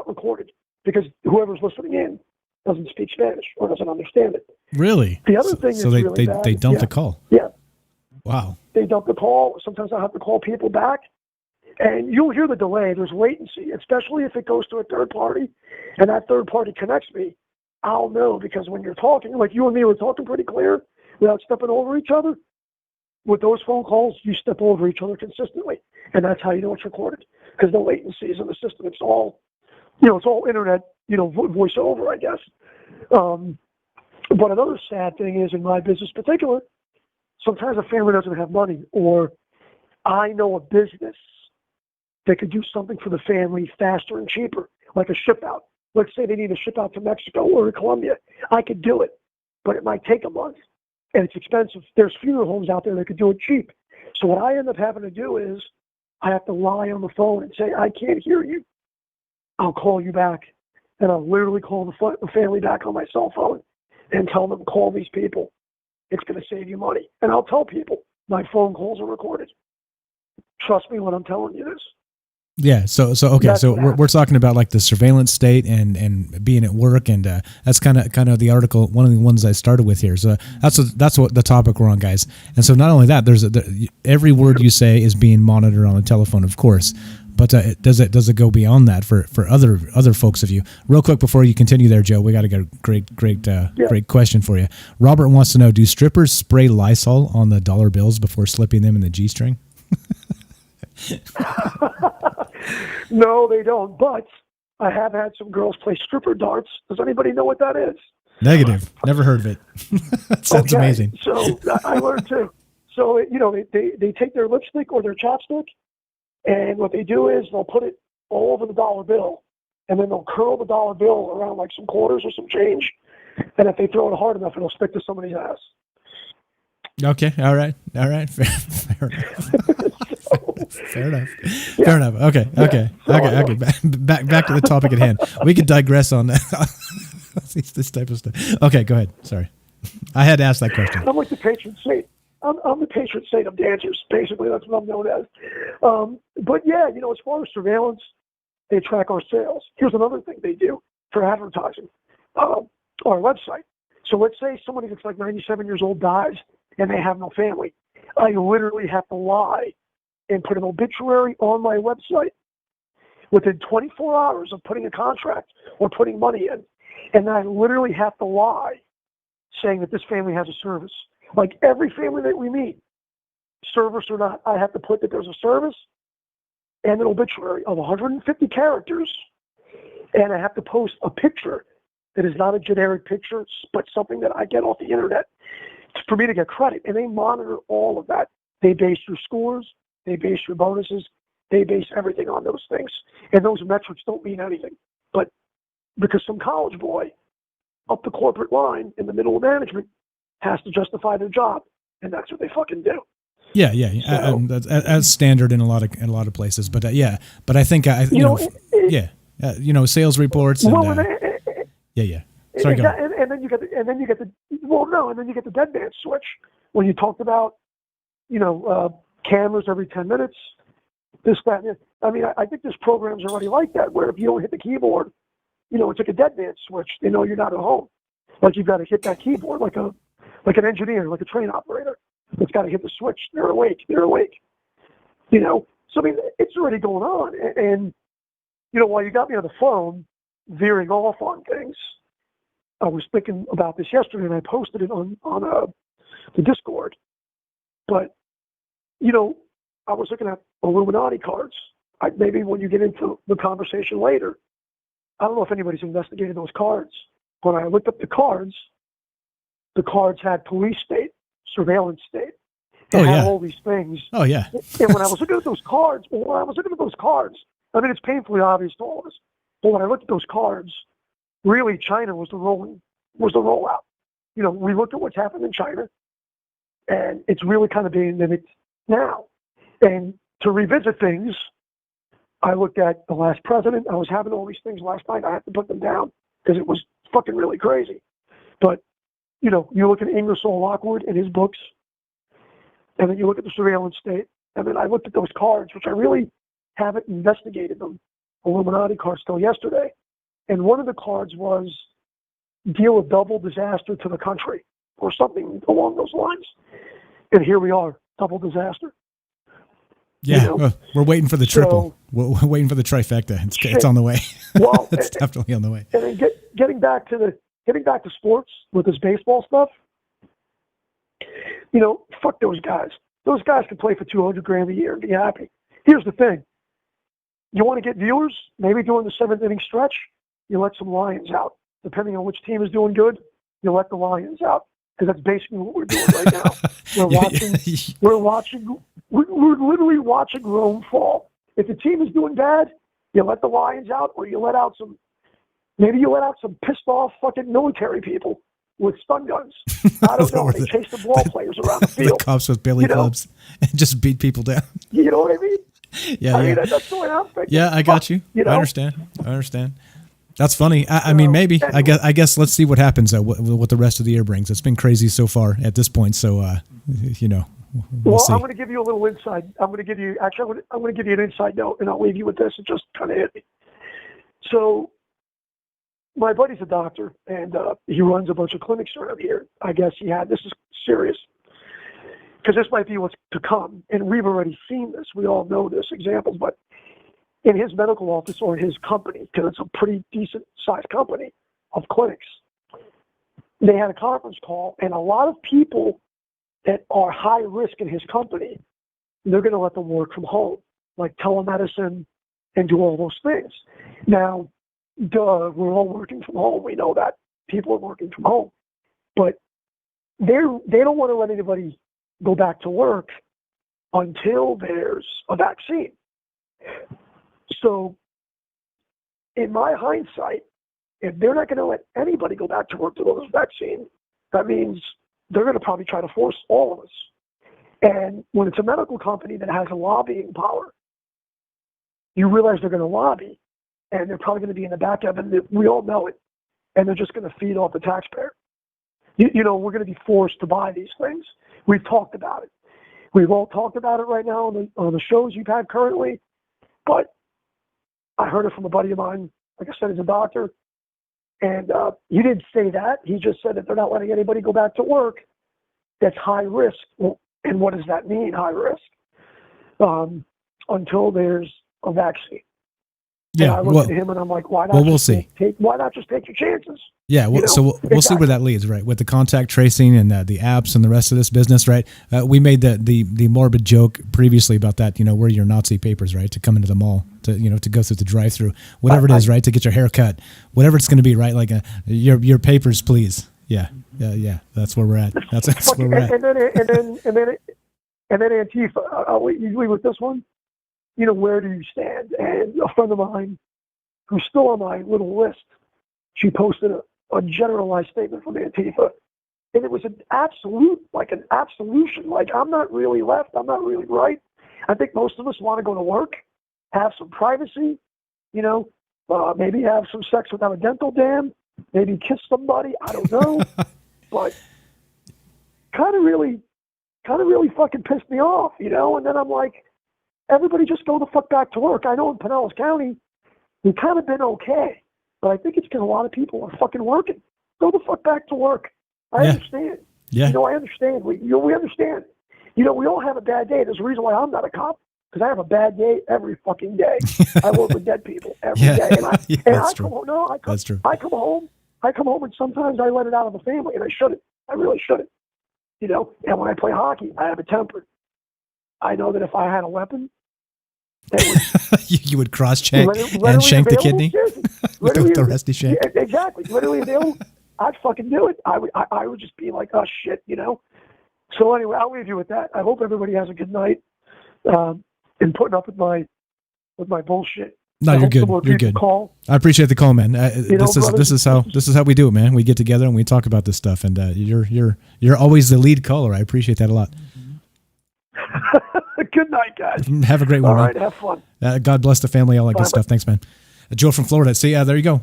recorded because whoever's listening in doesn't speak Spanish or doesn't understand it. Really? The other thing so that's they, really they, bad, they dump the call. Yeah. Wow. They dump the call. Sometimes I have to call people back. And you'll hear the delay. There's latency, especially if it goes to a third party and that third party connects me. I'll know because when you're talking, like you and me were talking pretty clear without stepping over each other, with those phone calls, you step over each other consistently. And that's how you know it's recorded because the latency is in the system. It's all, it's all internet, voice over, I guess. But another sad thing is in my business in particular, sometimes a family doesn't have money or I know a business that could do something for the family faster and cheaper, like a ship out. Let's say they need a ship out to Mexico or Colombia. I could do it, but it might take a month, and it's expensive. There's funeral homes out there that could do it cheap. So what I end up having to do is I have to lie on the phone and say, I can't hear you. I'll call you back. And I'll literally call the family back on my cell phone and tell them, call these people. It's going to save you money. And I'll tell people my phone calls are recorded. Trust me when I'm telling you this. Yeah. So okay. That's so we're talking about like the surveillance state and being at work, and that's kind of the article. One of the ones I started with here. So that's what the topic we're on, guys. And so not only that, every word you say is being monitored on the telephone, of course. But does it go beyond that for other folks of you? Real quick before you continue there, Joe, we got to get a great question for you. Robert wants to know: do strippers spray Lysol on the dollar bills before slipping them in the G-string? No, they don't. But I have had some girls play stripper darts. Does anybody know what that is? Negative. Never heard of it. That sounds amazing. So I learned too. So they take their lipstick or their chapstick, and what they do is they'll put it all over the dollar bill, and then they'll curl the dollar bill around like some quarters or some change, and if they throw it hard enough, it'll stick to somebody's ass. Okay. All right. Fair enough. Yeah. Fair enough. Okay. Back to the topic at hand. We could digress on this type of stuff. Okay, go ahead. Sorry, I had to ask that question. I'm like the patron saint. I'm the patron saint of dancers. Basically, that's what I'm known as. But yeah, as far as surveillance, they track our sales. Here's another thing they do for advertising. Our website. So let's say somebody that's like 97 years old dies and they have no family. I literally have to lie and put an obituary on my website within 24 hours of putting a contract or putting money in. And I literally have to lie saying that this family has a service. Like every family that we meet, service or not, I have to put that there's a service and an obituary of 150 characters. And I have to post a picture that is not a generic picture, but something that I get off the internet for me to get credit. And they monitor all of that. They base your scores. They base your bonuses. They base everything on those things. And those metrics don't mean anything. But because some college boy up the corporate line in the middle of management has to justify their job, and that's what they fucking do. Yeah, yeah, So, as standard in a lot of places. But but I think sales reports and well, yeah. Sorry, go on. and then you get the dead man switch when you talked about cameras every 10 minutes, this, that, and I mean, I think there's programs already like that where if you don't hit the keyboard, it's like a dead man switch. They know you're not at home. Like you've got to hit that keyboard like an engineer, like a train operator. It's got to hit the switch. They're awake. So I mean, it's already going on. And while you got me on the phone, veering off on things, I was thinking about this yesterday, and I posted it on the Discord. But I was looking at Illuminati cards. Maybe when you get into the conversation later, I don't know if anybody's investigated those cards. When I looked up the cards had police state, surveillance state. It had all these things. Oh, yeah. And when I was looking at those cards, I mean, it's painfully obvious to all of us. But when I looked at those cards, really China was the rollout. We looked at what's happened in China, and it's really kind of being mimicked now. And to revisit things, I looked at the last president. I was having all these things last night. I had to put them down because it was fucking really crazy. But, you look at Ingersoll Lockwood and his books, and then you look at the surveillance state, and then I looked at those cards, which I really haven't investigated them, Illuminati cards, till yesterday. And one of the cards was deal a double disaster to the country or something along those lines. And here we are, double disaster. Yeah, we're waiting for the triple. We're waiting for the trifecta. It's on the way. Well, it's definitely on the way. And then getting back to sports with this baseball stuff. Fuck those guys. Those guys can play for $200,000 a year and be happy. Here's the thing: you want to get viewers? Maybe during the 7th inning stretch, you let some Lions out. Depending on which team is doing good, you let the Lions out, because that's basically what we're doing right now. We're literally watching Rome fall. If the team is doing bad, you let the Lions out, or you let out some pissed off fucking military people with stun guns. I don't know. They chase the ball players around the field. The cops with billy clubs and just beat people down. You know what I mean? Yeah, I mean, that's the way I'm thinking. Yeah, I got you. I understand. That's funny. I mean, maybe. I guess. Let's see what happens. What the rest of the year brings. It's been crazy so far at this point. So, we'll see. I'm going to give you a little insight. I'm going to give you an inside note, and I'll leave you with this. It just kind of hit me. So, my buddy's a doctor, and he runs a bunch of clinics around here. I guess this is serious, because this might be what's to come, and we've already seen this. We all know this examples, but in his medical office or his company, because it's a pretty decent-sized company of clinics, they had a conference call, and a lot of people that are high risk in his company, they're going to let them work from home, like telemedicine and do all those things. Now, we're all working from home. We know that. People are working from home. But they don't want to let anybody go back to work until there's a vaccine. So, in my hindsight, if they're not going to let anybody go back to work till there's a vaccine, that means they're going to probably try to force all of us. And when it's a medical company that has a lobbying power, you realize they're going to lobby, and they're probably going to be in the back end, and we all know it, and they're just going to feed off the taxpayer. We're going to be forced to buy these things. We've talked about it. We've all talked about it right now on the shows you've had currently, but I heard it from a buddy of mine, like I said, he's a doctor, and he didn't say that. He just said that they're not letting anybody go back to work that's high risk. Well, and what does that mean, high risk? Until there's a vaccine. Yeah, and I looked at him and I'm like, why not? Well, we'll see. Why not just take your chances? Yeah, so we'll see where that leads, right? With the contact tracing and the apps and the rest of this business, right? We made the morbid joke previously about that. Where your Nazi papers, right, to come into the mall, to go through the drive-through, whatever it is, right, to get your hair cut, whatever it's going to be, right? Like your papers, please. Yeah. That's where we're at. That's where we're at. And then Antifa. I'll leave you with this one. Where do you stand? And a friend of mine, who's still on my little list, she posted a generalized statement from Antifa, and it was an absolution. Like, I'm not really left, I'm not really right. I think most of us want to go to work, have some privacy, maybe have some sex without a dental dam, maybe kiss somebody, I don't know. But kind of really fucking pissed me off, and then I'm like, everybody just go the fuck back to work. I know in Pinellas County, we've kind of been okay, but I think it's because a lot of people are fucking working. Go the fuck back to work. I understand. Yeah. I understand. We understand. We all have a bad day. There's a reason why I'm not a cop, because I have a bad day every fucking day. I work with dead people every day. And that's I true. come home. No, I come, That's true. I come home, and sometimes I let it out on the family, and I shouldn't. I really shouldn't. And when I play hockey, I have a temper. I know that if I had a weapon, you would cross-check and shank the kidney with the rusty shank. Yeah, exactly. Literally available. I'd fucking do it. I would just be like, oh, shit, So anyway, I'll leave you with that. I hope everybody has a good night in putting up with my bullshit. No, you're good. You're good. Call. I appreciate the call, man. This is how we do it, man. We get together and we talk about this stuff, and you're always the lead caller. I appreciate that a lot. Good night, guys. Have a great one. All right, man. have fun. God bless the family, all that Bye. good stuff. Thanks, man. Joe from Florida. See, there you go.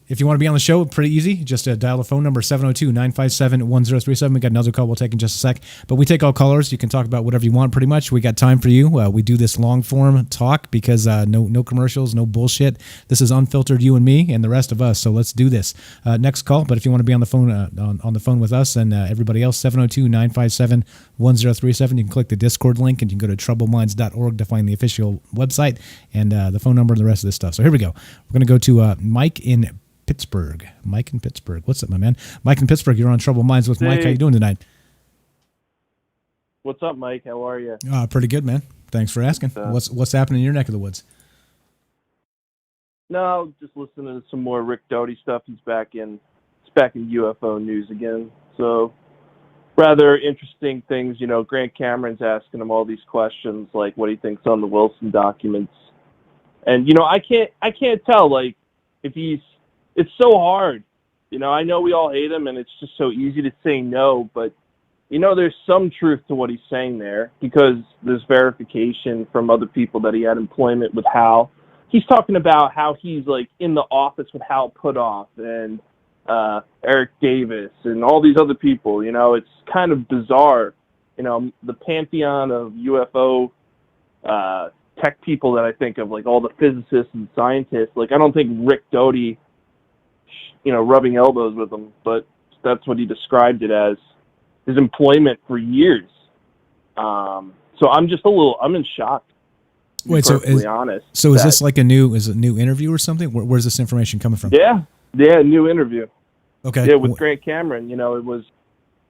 If you want to be on the show, pretty easy. Just dial the phone number 702-957-1037. We got another call we'll take in just a sec. But we take all callers. You can talk about whatever you want pretty much. We got time for you. We do this long form talk because no commercials, no bullshit. This is unfiltered, you and me and the rest of us. So let's do this. Next call. But if you want to be on the phone on the phone with us and everybody else, 702-957-1037. You can click the Discord link and you can go to troubleminds.org to find the official website and the phone number and the rest of this stuff. So here we go. We're going to go to Mike in Pittsburgh. What's up, my man? Mike in Pittsburgh, you're on Trouble Minds with Mike. How you doing tonight? What's up, Mike? How are you? Pretty good, man. Thanks for asking. What's happening in your neck of the woods? No, just listening to some more Rick Doty stuff. He's back in UFO news again. So rather interesting things. Grant Cameron's asking him all these questions, like what he thinks on the Wilson documents. And, I can't tell, like, it's so hard. I know we all hate him and it's just so easy to say no, but, there's some truth to what he's saying there because there's verification from other people that he had employment with Hal. He's talking about how he's, like, in the office with Hal Putoff and Eric Davis and all these other people. It's kind of bizarre. The pantheon of UFO tech people that I think of, like all the physicists and scientists, like I don't think Rick Doty, rubbing elbows with them, but that's what he described it as, his employment for years. So I'm in shock. Wait, honest. So is this like a new interview or something? Where's this information coming from? Yeah, new interview. Okay. Yeah, with Grant Cameron. It was,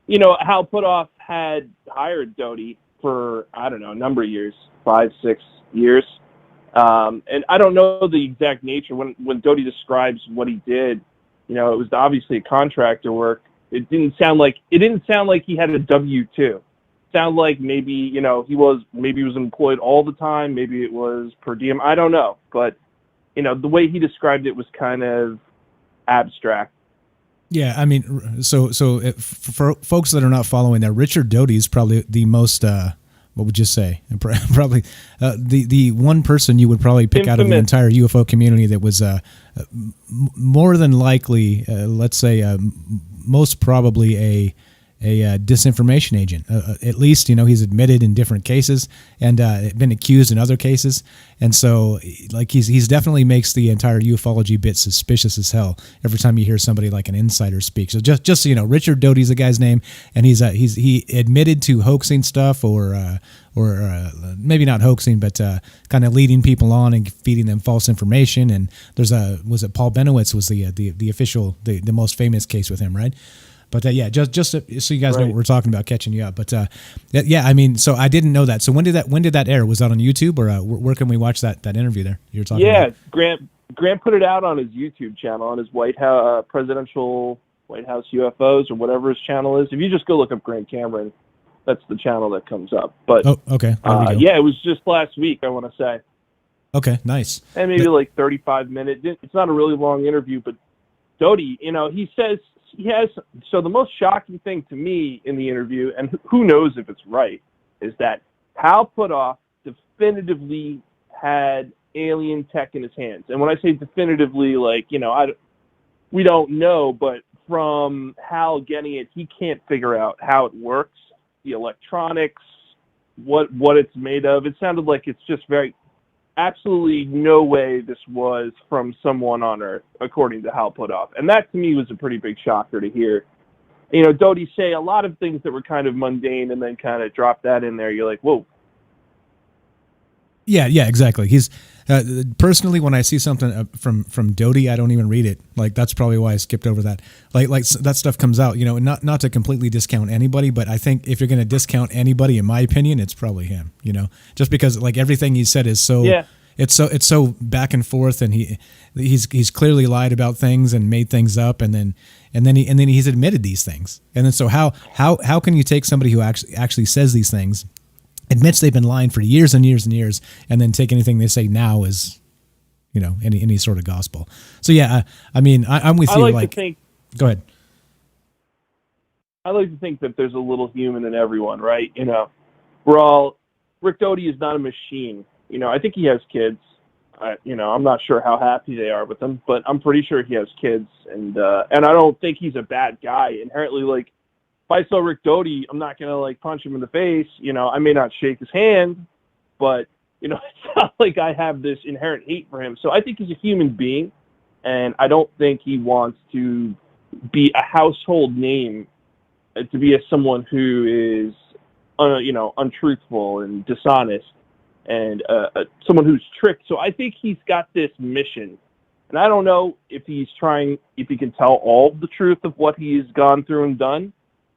Hal Putoff had hired Doty for, I don't know, a number of years, 5-6 years. And I don't know the exact nature. When Doty describes what he did, it was obviously contractor work. It didn't sound like he had a W-2. Sound like maybe, he was employed all the time. Maybe it was per diem. I don't know. But, the way he described it was kind of abstract. Yeah, I mean, so for folks that are not following that, Richard Doty is probably the most, what would you say? Probably the one person you would probably pick out of the entire UFO community that was more than likely, let's say, most probably a disinformation agent. At least, he's admitted in different cases and been accused in other cases. And so, like, he's definitely makes the entire ufology bit suspicious as hell every time you hear somebody like an insider speak. So just so you know, Richard Doty's the guy's name, and he admitted to hoaxing stuff or maybe not hoaxing, but kind of leading people on and feeding them false information. And was it Paul Benowitz was the official, the most famous case with him, right? But just so you guys know what we're talking about, catching you up. But I mean, so I didn't know that. So when did that air? Was that on YouTube or where can we watch that interview there you're talking about? Yeah, Grant put it out on his YouTube channel, on his White House UFOs or whatever his channel is. If you just go look up Grant Cameron, that's the channel that comes up. But okay, it was just last week, I want to say. Okay, nice. And maybe like 35 minutes. It's not a really long interview, but Doty, he says he has. So the most shocking thing to me in the interview, and who knows if it's right, is that Hal Puthoff definitively had alien tech in his hands. And when I say definitively, like, we don't know, but from Hal getting it, he can't figure out how it works, the electronics, what it's made of. It sounded like it's just absolutely no way this was from someone on Earth, according to Hal Puthoff. And that, to me, was a pretty big shocker to hear. Doty say a lot of things that were kind of mundane and then kind of drop that in there. You're like, whoa. Yeah, exactly. He's personally, when I see something from Doty, I don't even read it. Like, that's probably why I skipped over that. Like that stuff comes out, not to completely discount anybody, but I think if you're going to discount anybody, in my opinion, it's probably him. Just because like everything he said is so. Yeah. It's so back and forth, and he's clearly lied about things and made things up, and then he's admitted these things. And then so how can you take somebody who actually says these things, admits they've been lying for years and years and years, and then take anything they say now as, any sort of gospel? So yeah, I'm with you. Go ahead. I like to think that there's a little human in everyone, right? Rick Doty is not a machine. I think he has kids. I'm not sure how happy they are with him, but I'm pretty sure he has kids, and I don't think he's a bad guy inherently. Like, if I saw Rick Doty, I'm not gonna like punch him in the face. I may not shake his hand, but it's not like I have this inherent hate for him. So I think he's a human being, and I don't think he wants to be a household name, to be someone who is, untruthful and dishonest, and someone who's tricked. So I think he's got this mission, and I don't know if he can tell all the truth of what he's gone through and done.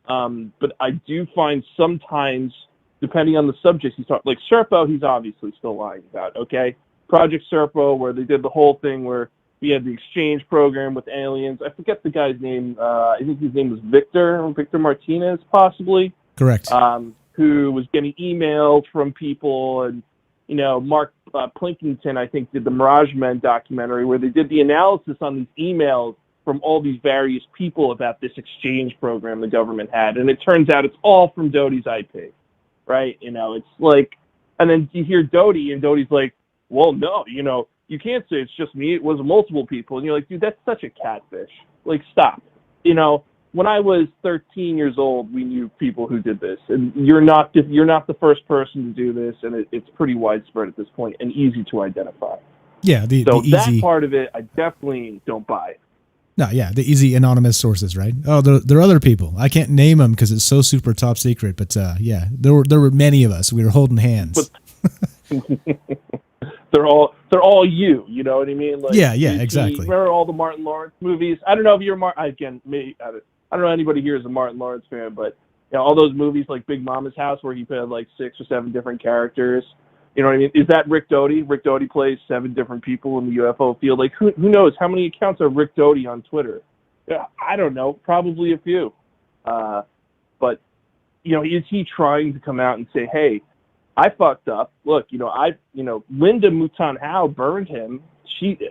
But I do find sometimes, depending on the subject he's talking, like Serpo, he's obviously still lying about, okay? Project Serpo, where they did the whole thing where we had the exchange program with aliens. I forget the guy's name. I think his name was Victor Martinez, possibly. Correct. Who was getting emails from people, and, Mark Plinkington, I think, did the Mirage Men documentary where they did the analysis on these emails from all these various people about this exchange program the government had. And it turns out it's all from Doty's IP, right? It's like, and then you hear Doty, and Doty's like, well, no, you can't say it's just me. It was multiple people. And you're like, dude, that's such a catfish. Like, stop. When I was 13 years old, we knew people who did this. And you're not the first person to do this, and it's pretty widespread at this point and easy to identify. Yeah, that part of it, I definitely don't buy. No, yeah, the easy anonymous sources, right? Oh, there are other people. I can't name them because it's so super top secret. But yeah, there were many of us. We were holding hands. They're all you. You know what I mean? Like, yeah, exactly. Remember all the Martin Lawrence movies? I don't know if you're I don't know anybody here is a Martin Lawrence fan, but all those movies like Big Mama's House where he played like 6 or 7 different characters. You know what I mean? Is that Rick Doty? Rick Doty plays 7 different people in the UFO field. Like, who knows? How many accounts are Rick Doty on Twitter? I don't know. Probably a few. But, is he trying to come out and say, hey, I fucked up. Look, Linda Mouton Howe burned him.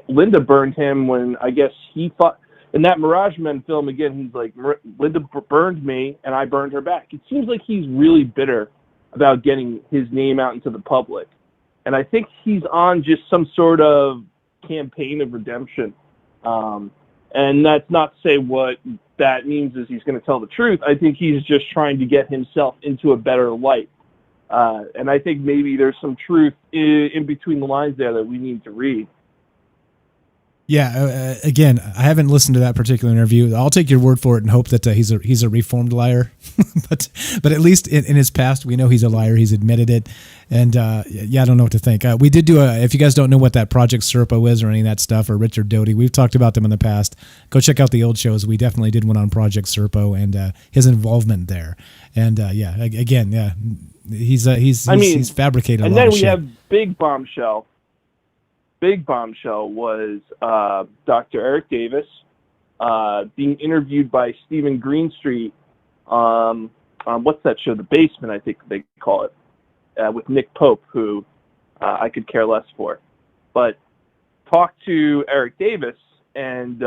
Linda burned him when I guess he fought. In that Mirage Men film, again, he's like, Linda burned me and I burned her back. It seems like he's really bitter about getting his name out into the public. And I think he's on just some sort of campaign of redemption. And that's not to say what that means is he's going to tell the truth. I think he's just trying to get himself into a better light. And I think maybe there's some truth in between the lines there that we need to read. Yeah, again, I haven't listened to that particular interview. I'll take your word for it and hope that he's a reformed liar. but at least in his past, we know he's a liar. He's admitted it. And I don't know what to think. We did do if you guys don't know what that Project Serpo is or any of that stuff, or Richard Doty, we've talked about them in the past. Go check out the old shows. We definitely did one on Project Serpo and his involvement there. And he's fabricated a lot of shit. And then we have Big Bombshell. Big bombshell was Dr. Eric Davis being interviewed by Stephen Greenstreet on what's that show? The Basement, I think they call it, with Nick Pope, who I could care less for. But talked to Eric Davis, and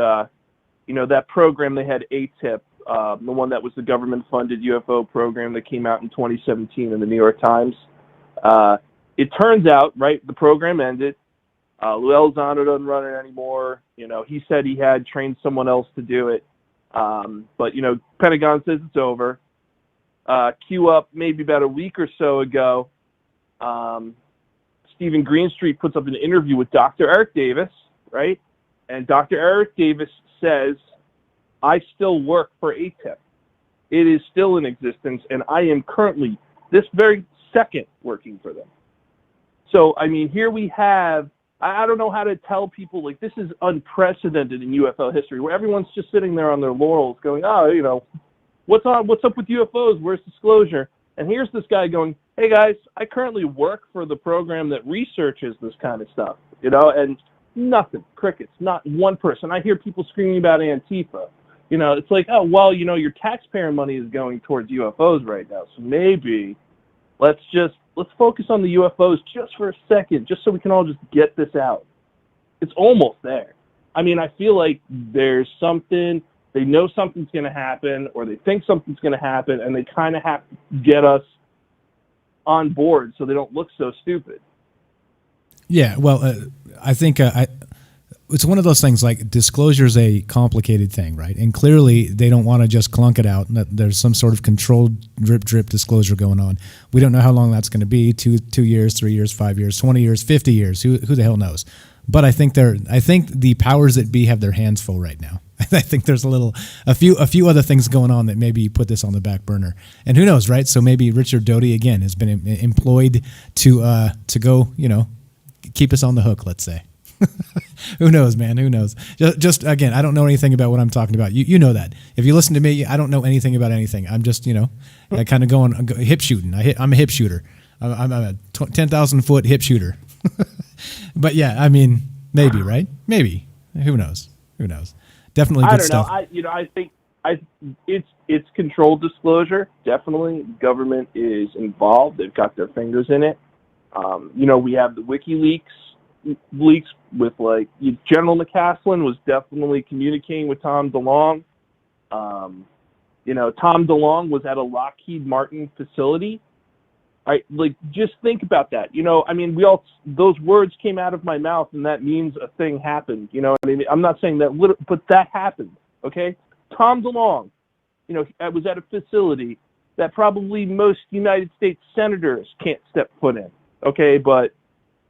that program they had, ATIP, the one that was the government-funded UFO program that came out in 2017 in the New York Times. It turns out, right, the program ended. Lou Elizondo doesn't run it anymore. He said he had trained someone else to do it. But, Pentagon says it's over. Cue up maybe about a week or so ago, Stephen Greenstreet puts up an interview with Dr. Eric Davis, right? And Dr. Eric Davis says, I still work for ATIP. It is still in existence, and I am currently, this very second, working for them. So, here we have, I don't know how to tell people, like, this is unprecedented in UFO history, where everyone's just sitting there on their laurels going, what's up with UFOs? Where's disclosure? And here's this guy going, hey, guys, I currently work for the program that researches this kind of stuff, and nothing, crickets, not one person. I hear people screaming about Antifa. It's like, oh, well, your taxpayer money is going towards UFOs right now, so maybe let's focus on the UFOs just for a second, just so we can all just get this out. It's almost there. I feel like there's something, they know something's going to happen, or they think something's going to happen, and they kind of have to get us on board so they don't look so stupid. Yeah, well, I think it's one of those things, like, disclosure is a complicated thing, right? And clearly they don't want to just clunk it out. There's some sort of controlled drip disclosure going on. We don't know how long that's going to be, 2 years, 3 years, 5 years, 20 years, 50 years. Who the hell knows? But I think the powers that be have their hands full right now. I think there's a few other things going on that maybe put this on the back burner. And who knows, right? So maybe Richard Doty again has been employed to go, keep us on the hook, let's say. Who knows, man? Who knows? Just again, I don't know anything about what I'm talking about. You know that. If you listen to me, I don't know anything about anything. I'm just, I kind of going hip shooting. I'm a hip shooter. I'm a 10,000 foot hip shooter. But yeah, maybe, right? Maybe. Who knows? Definitely good stuff. I don't know. I think it's controlled disclosure. Definitely, government is involved. They've got their fingers in it. We have the WikiLeaks leaks with, like, General McCaslin was definitely communicating with Tom DeLonge. Tom DeLonge was at a Lockheed Martin facility. Just think about that. Those words came out of my mouth, and that means a thing happened. I'm not saying that, but that happened. Okay, Tom DeLonge, was at a facility that probably most United States senators can't step foot in. Okay, but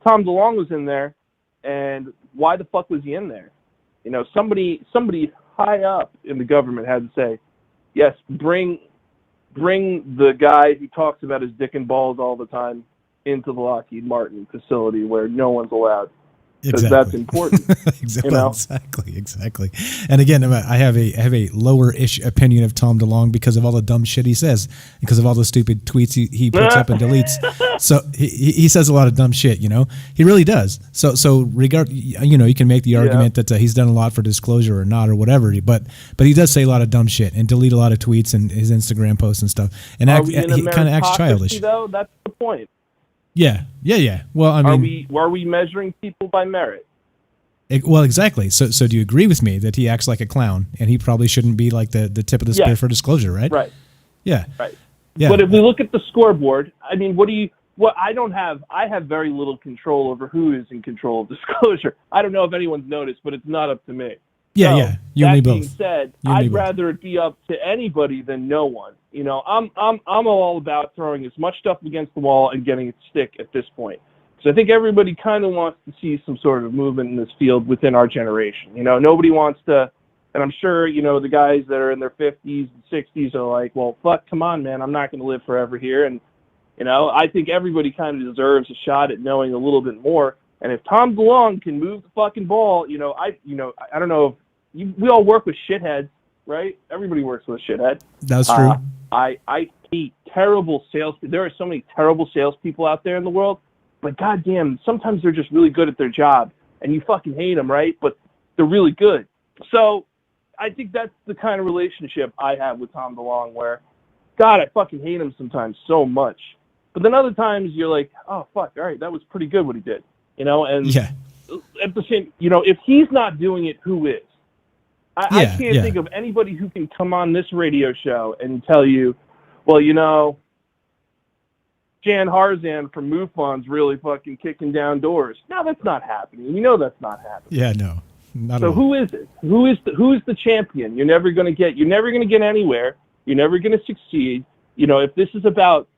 Tom DeLonge was in there, and why the fuck was he in there? Somebody high up in the government had to say, yes, bring the guy who talks about his dick and balls all the time into the Lockheed Martin facility where no one's allowed. Because that's important. Exactly. And again, I have a lower-ish opinion of Tom DeLonge because of all the dumb shit he says, because of all the stupid tweets he puts up and deletes. So he says a lot of dumb shit, He really does. So you can make the argument that he's done a lot for disclosure or not or whatever, but he does say a lot of dumb shit and delete a lot of tweets and his Instagram posts and stuff. And he kind of acts childish. Though? That's the point. Yeah. Well, are we measuring people by merit? Well, exactly. So do you agree with me that he acts like a clown and he probably shouldn't be like the tip of the spear for disclosure, right? Right. Yeah. Right. Yeah. But if we look at the scoreboard, I have very little control over who is in control of disclosure. I don't know if anyone's noticed, but it's not up to me. Yeah. You and me both. That being said, I'd rather it be up to anybody than no one. I'm all about throwing as much stuff against the wall and getting it to stick at this point. So I think everybody kind of wants to see some sort of movement in this field within our generation. Nobody wants to, and I'm sure, the guys that are in their 50s and 60s are like, well, fuck, come on, man, I'm not going to live forever here. And, I think everybody kind of deserves a shot at knowing a little bit more. And if Tom DeLonge can move the fucking ball, I don't know if we all work with shitheads, right? Everybody works with a shithead. That's true. I hate terrible salespeople. There are so many terrible salespeople out there in the world, but goddamn, sometimes they're just really good at their job, and you fucking hate them, right? But they're really good. So I think that's the kind of relationship I have with Tom DeLonge, where, God, I fucking hate him sometimes so much. But then other times you're like, oh, fuck, all right, that was pretty good what he did. And at the same, if he's not doing it, who is? I can't think of anybody who can come on this radio show and tell you, well, Jan Harzan from MUFON's really fucking kicking down doors. No, that's not happening. You know that's not happening. Yeah, no. Not so at all. who is it? Who is the champion? You're never going to get anywhere. You're never going to succeed. If this is about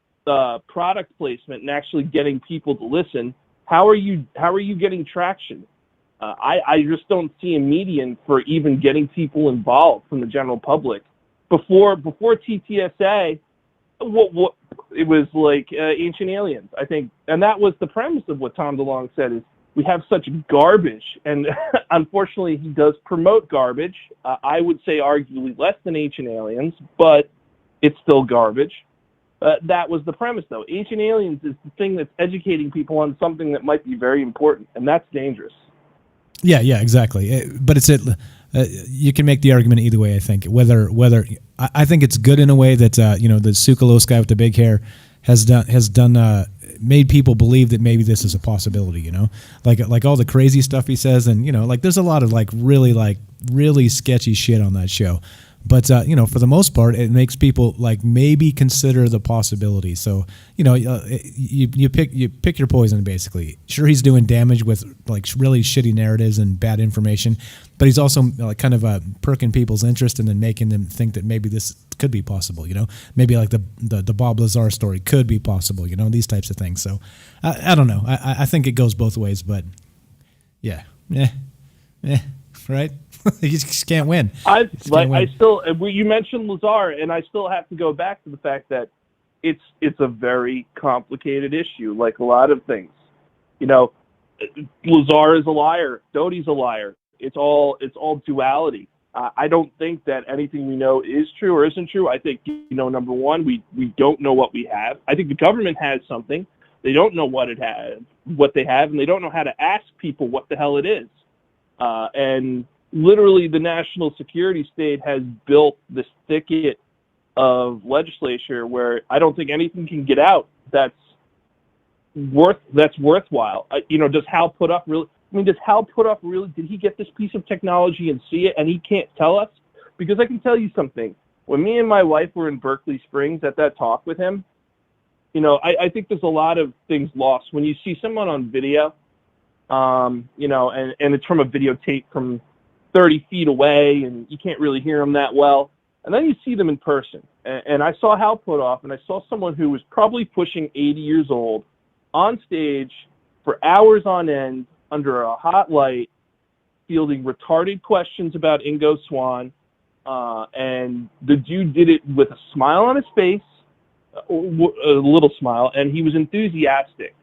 product placement and actually getting people to listen, how are you getting traction? I just don't see a median for even getting people involved from the general public. Before TTSA, what it was like Ancient Aliens, I think, and that was the premise of what Tom DeLonge said is we have such garbage, and unfortunately he does promote garbage. I would say arguably less than Ancient Aliens, but it's still garbage. That was the premise, though. Ancient Aliens is the thing that's educating people on something that might be very important, and that's dangerous. Yeah, exactly. But you can make the argument either way. I think whether I think it's good in a way that the Tsoukalos guy with the big hair has done made people believe that maybe this is a possibility. Like all the crazy stuff he says, and there's a lot of really sketchy shit on that show. But for the most part, it makes people maybe consider the possibility. So you pick your poison basically. Sure, he's doing damage with really shitty narratives and bad information, but he's also kind of perking people's interest and then making them think that maybe this could be possible. Maybe the Bob Lazar story could be possible. These types of things. So I don't know. I think it goes both ways, but yeah, right. You just can't win. You mentioned Lazar, and I still have to go back to the fact that it's a very complicated issue, like a lot of things. Lazar is a liar. Doty's a liar. It's all duality. I don't think that anything we know is true or isn't true. I think number one, we don't know what we have. I think the government has something. They don't know what they have, and they don't know how to ask people what the hell it is. And literally, the national security state has built this thicket of legislature where I don't think anything can get out that's worthwhile. Does Hal put up really? Does Hal put up really? Did he get this piece of technology and see it, and he can't tell us? Because I can tell you something. When me and my wife were in Berkeley Springs at that talk with him, I think there's a lot of things lost when you see someone on video, and it's from a videotape from 30 feet away, and you can't really hear them that well. And then you see them in person. And I saw Hal Puthoff, and I saw someone who was probably pushing 80 years old on stage for hours on end under a hot light, fielding retarded questions about Ingo Swann. And the dude did it with a smile on his face, a little smile, and he was enthusiastic.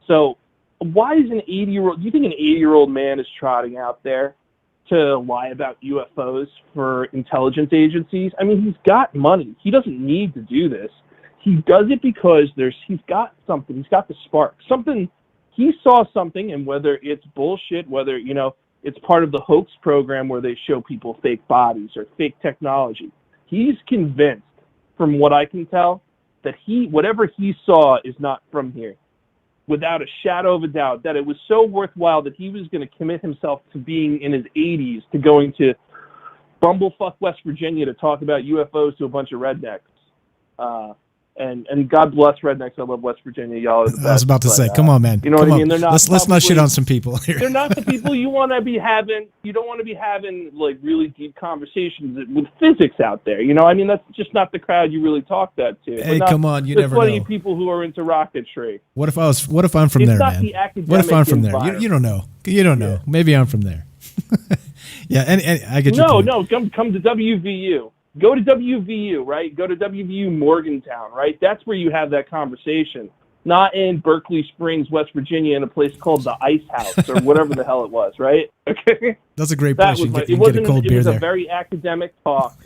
So why is an 80-year-old, do you think an 80-year-old man is trotting out there to lie about UFOs for intelligence agencies? He's got money. He doesn't need to do this. He does it because he's got something. He's got the spark. Something, he saw something, and whether it's bullshit, whether, it's part of the hoax program where they show people fake bodies or fake technology, he's convinced, from what I can tell, that whatever he saw is not from here. Without a shadow of a doubt, that it was so worthwhile that he was going to commit himself to being in his 80s, to going to bumblefuck West Virginia to talk about UFOs to a bunch of rednecks. And God bless rednecks. I love West Virginia. Y'all are the best. I was about to say, come on, man. You know what I mean? They're not. Let's not shit on some people here. They're not the people you want to be having. You don't want to be having really deep conversations with physics out there. That's just not the crowd you really talk that to. Hey, come on, you never know. There's plenty of people who are into rocketry. What if I'm from there, man? What if I'm from there? You don't know. You don't know. Maybe I'm from there. Yeah, and I get your point. No, come to WVU. Go to WVU, right? Go to WVU Morgantown, right? That's where you have that conversation. Not in Berkeley Springs, West Virginia, in a place called the Ice House or whatever the hell it was, right? Okay. That's a great place. You can get a cold beer there. It was a very academic talk.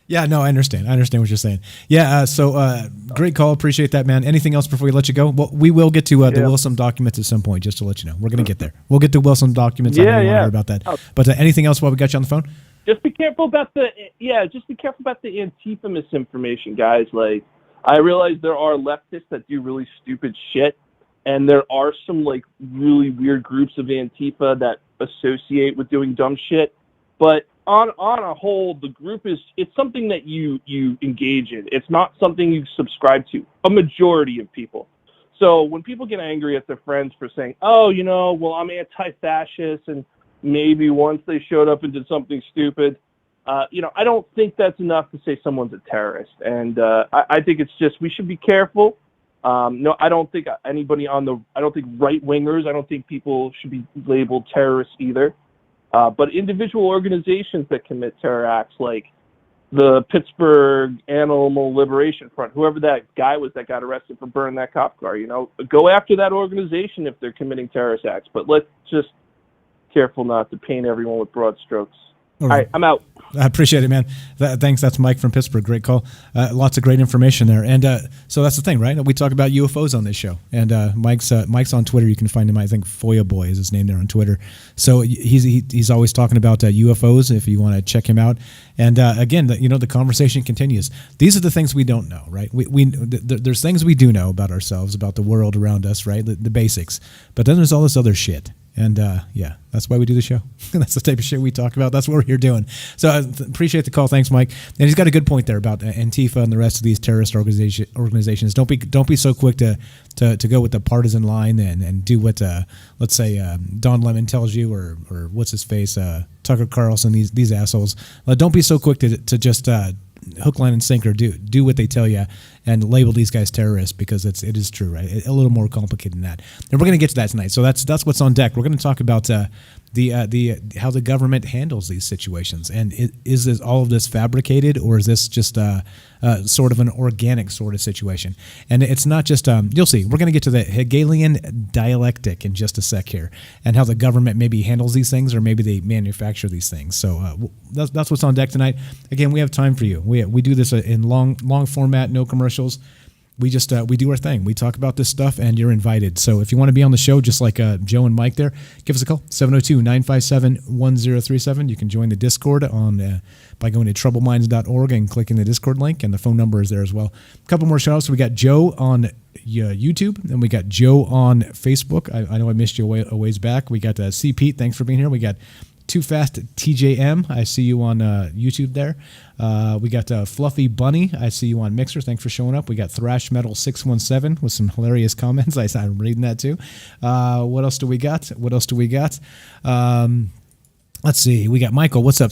Yeah, no, I understand. I understand what you're saying. Yeah, so great call. Appreciate that, man. Anything else before we let you go? Well, we will get to the Wilson documents at some point, just to let you know. We're going to get there. We'll get to Wilson documents. I don't want to hear about that. But anything else while we got you on the phone? Just be careful about the Antifa misinformation, guys. I realize there are leftists that do really stupid shit, and there are some really weird groups of Antifa that associate with doing dumb shit. But on a whole, the group it's something that you engage in. It's not something you subscribe to. A majority of people. So when people get angry at their friends for saying, oh, well, I'm anti-fascist, and maybe once they showed up and did something stupid, I don't think that's enough to say someone's a terrorist. And I think it's just we should be careful. No, I don't think anybody I don't think right-wingers, I don't think people should be labeled terrorists either. But individual organizations that commit terror acts, like the Pittsburgh Animal Liberation Front, whoever that guy was that got arrested for burning that cop car, go after that organization if they're committing terrorist acts. But let's just careful not to paint everyone with broad strokes. All right, I'm out. I appreciate it, man. Thanks. That's Mike from Pittsburgh. Great call. Lots of great information there. And so that's the thing, right? We talk about UFOs on this show. And Mike's on Twitter. You can find him, I think, Foya Boy is his name there on Twitter. So he's always talking about UFOs if you want to check him out. And again, the conversation continues. These are the things we don't know, right? There's things we do know about ourselves, about the world around us, right? The basics. But then there's all this other shit. And that's why we do the show. That's the type of shit we talk about. That's what we're here doing. So I appreciate the call. Thanks, Mike. And he's got a good point there about Antifa and the rest of these terrorist organizations. Don't be so quick to go with the partisan line and do what let's say Don Lemon tells you or what's his face Tucker Carlson. These assholes. Don't be so quick to just hook, line, and sinker. Do what they tell you and label these guys terrorists, because it is true, right? A little more complicated than that. And we're going to get to that tonight. So that's what's on deck. We're going to talk about the how the government handles these situations, and is this all of this fabricated, or is this just sort of an organic sort of situation? And it's not just you'll see. We're going to get to the Hegelian dialectic in just a sec here, and how the government maybe handles these things, or maybe they manufacture these things. So that's what's on deck tonight. Again, we have time for you. We do this in long format, no commercials. We just we do our thing. We talk about this stuff, and you're invited. So if you want to be on the show, just like Joe and Mike there, give us a call, 702-957-1037. You can join the Discord by going to troubleminds.org and clicking the Discord link, and the phone number is there as well. A couple more shout outs. We got Joe on YouTube, and we got Joe on Facebook. I know I missed you a ways back. We got C. Pete. Thanks for being here. We got Too Fast TJM. I see you on YouTube there. We got Fluffy Bunny. I see you on Mixer. Thanks for showing up. We got Thrash Metal 617 with some hilarious comments. I'm reading that too. What else do we got? Let's see. We got Michael. What's up?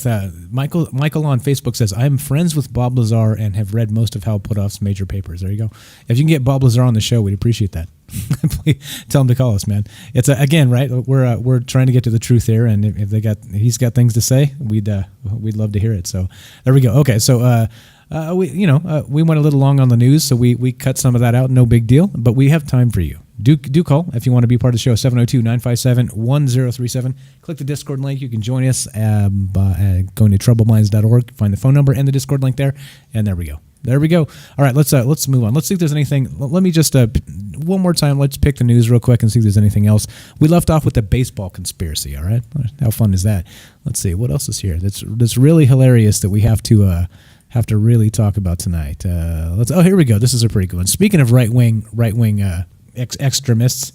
Michael on Facebook says, I'm friends with Bob Lazar and have read most of Hal Puthoff's major papers. There you go. If you can get Bob Lazar on the show, we'd appreciate that. Please tell him to call us, man. It's again, right? We're trying to get to the truth here, and if he's got things to say, we'd love to hear it. So there we go. Okay, so we went a little long on the news, so we cut some of that out. No big deal, but we have time for you. Do call if you want to be part of the show, 702-957-1037. Click the Discord link. You can join us by going to troubleminds.org. Find the phone number and the Discord link there, and there we go. All right, let's move on. Let's see if there's anything. Let me just one more time. Let's pick the news real quick and see if there's anything else. We left off with the baseball conspiracy. All right, how fun is that? Let's see what else is here. That's really hilarious that we have to really talk about tonight. Here we go. This is a pretty good one. Speaking of right wing extremists,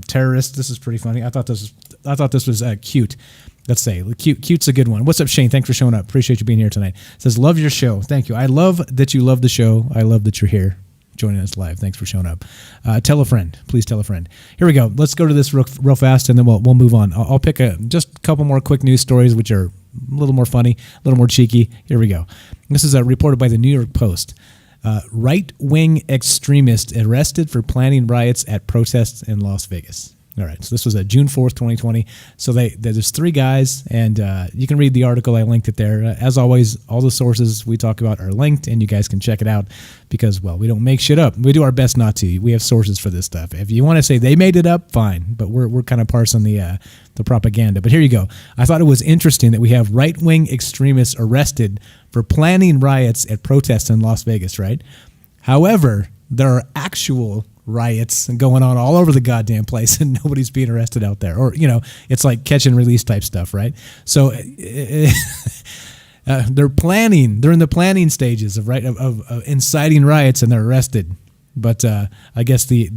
terrorists. This is pretty funny. I thought this was cute. Let's say cute's a good one. What's up, Shane? Thanks for showing up. Appreciate you being here tonight. It says, love your show. Thank you. I love that you love the show. I love that you're here joining us live. Thanks for showing up. Tell a friend. Please tell a friend. Here we go. Let's go to this real fast, and then we'll move on. I'll pick just a couple more quick news stories, which are a little more funny, a little more cheeky. Here we go. This is reported by the New York Post. Right-wing extremist arrested for planning riots at protests in Las Vegas. All right, so this was June 4th, 2020. So there's three guys, and you can read the article. I linked it there. As always, all the sources we talk about are linked, and you guys can check it out because, well, we don't make shit up. We do our best not to. We have sources for this stuff. If you want to say they made it up, fine, but we're kind of parsing the propaganda. But here you go. I thought it was interesting that we have right-wing extremists arrested for planning riots at protests in Las Vegas, right? However, there are actual riots going on all over the goddamn place, and nobody's being arrested out there. Or, it's like catch and release type stuff, right? So they're in the planning stages of inciting riots, and they're arrested. But I guess the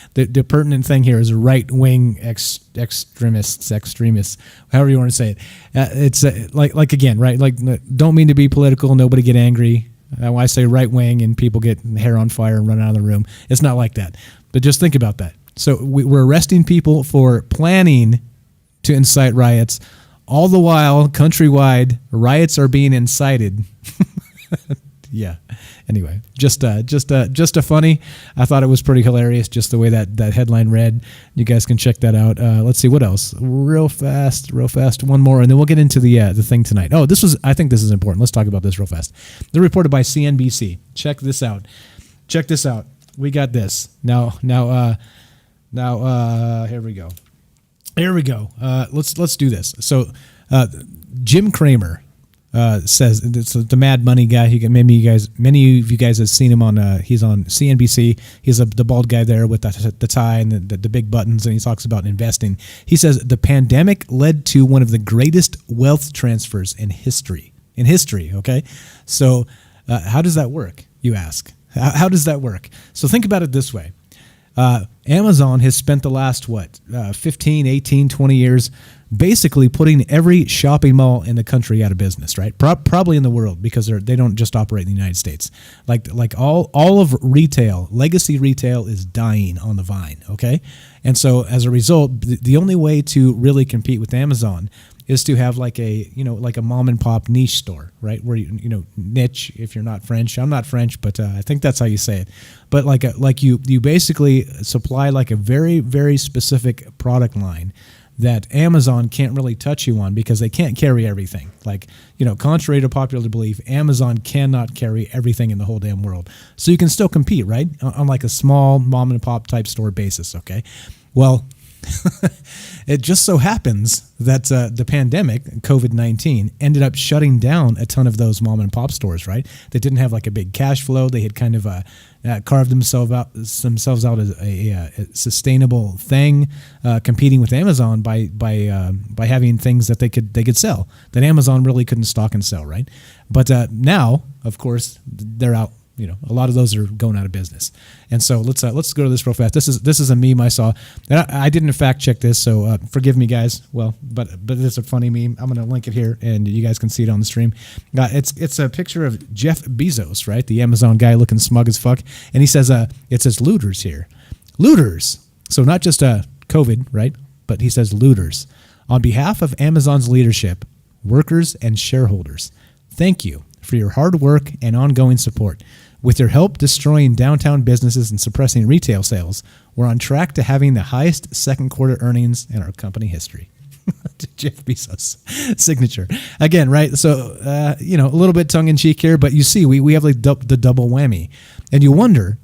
the pertinent thing here is right wing extremists, however you want to say it. It's like again, right? Like, don't mean to be political. Nobody get angry. When I say right wing and people get hair on fire and run out of the room, it's not like that. But just think about that. So we're arresting people for planning to incite riots. All the while, countrywide, riots are being incited. Yeah. Anyway, just a funny. I thought it was pretty hilarious, just the way that headline read. You guys can check that out. Let's see what else. Real fast. One more, and then we'll get into the thing tonight. Oh, I think this is important. Let's talk about this real fast. They're reported by CNBC. Check this out. We got this now. Here we go. Let's do this. So, Jim Cramer says it's the Mad Money guy. Many of you guys have seen him on. He's on CNBC. He's the bald guy there with the tie and the big buttons, and he talks about investing. He says the pandemic led to one of the greatest wealth transfers in history. Okay, so how does that work? You ask. How does that work? So think about it this way. Amazon has spent the last 15, 18, 20 years basically putting every shopping mall in the country out of business, right? Probably in the world, because they don't just operate in the United States. Like all of retail, legacy retail is dying on the vine, okay? And so as a result, the only way to really compete with Amazon is to have like a mom and pop niche store, right? Where niche, if you're not French. I'm not French, but I think that's how you say it. But like you basically supply like a very, very specific product line that Amazon can't really touch you on, because they can't carry everything. Contrary to popular belief, Amazon cannot carry everything in the whole damn world. So you can still compete, right? On like a small mom and pop type store basis, okay? Well, it just so happens that the pandemic, COVID-19, ended up shutting down a ton of those mom and pop stores, right? They didn't have like a big cash flow. They had kind of carved themselves out as a sustainable thing, competing with Amazon by having things that they could sell that Amazon really couldn't stock and sell, right? But now, of course, they're out. A lot of those are going out of business. And so let's go to this real fast. This is a meme I saw. And I didn't fact check this, so forgive me, guys. Well, but it's a funny meme. I'm going to link it here, and you guys can see it on the stream. It's a picture of Jeff Bezos, right? The Amazon guy looking smug as fuck. And he says, it says looters here. Looters. So not just COVID, right? But he says looters. On behalf of Amazon's leadership, workers, and shareholders, thank you for your hard work and ongoing support. With your help destroying downtown businesses and suppressing retail sales, we're on track to having the highest second quarter earnings in our company history. Jeff Bezos signature again, right? So a little bit tongue in cheek here, but you see, we have like the double whammy, and you wonder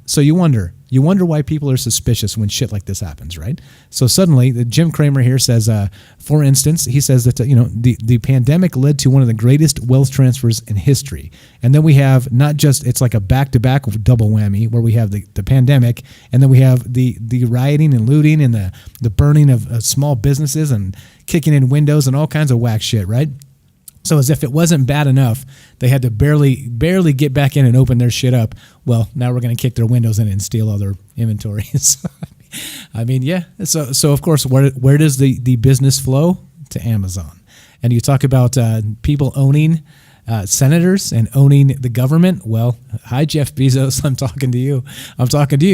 why people are suspicious when shit like this happens, right? So suddenly, Jim Cramer here says, for instance, he says that the pandemic led to one of the greatest wealth transfers in history, and then we have not just, it's like a back-to-back double whammy where we have the pandemic, and then we have the rioting and looting and the burning of small businesses and kicking in windows and all kinds of whack shit, right? So as if it wasn't bad enough, they had to barely get back in and open their shit up. Well, now we're going to kick their windows in and steal all their inventories. I mean, yeah. So of course, where does the business flow? To Amazon. And you talk about people owning senators and owning the government. Well, hi, Jeff Bezos. I'm talking to you.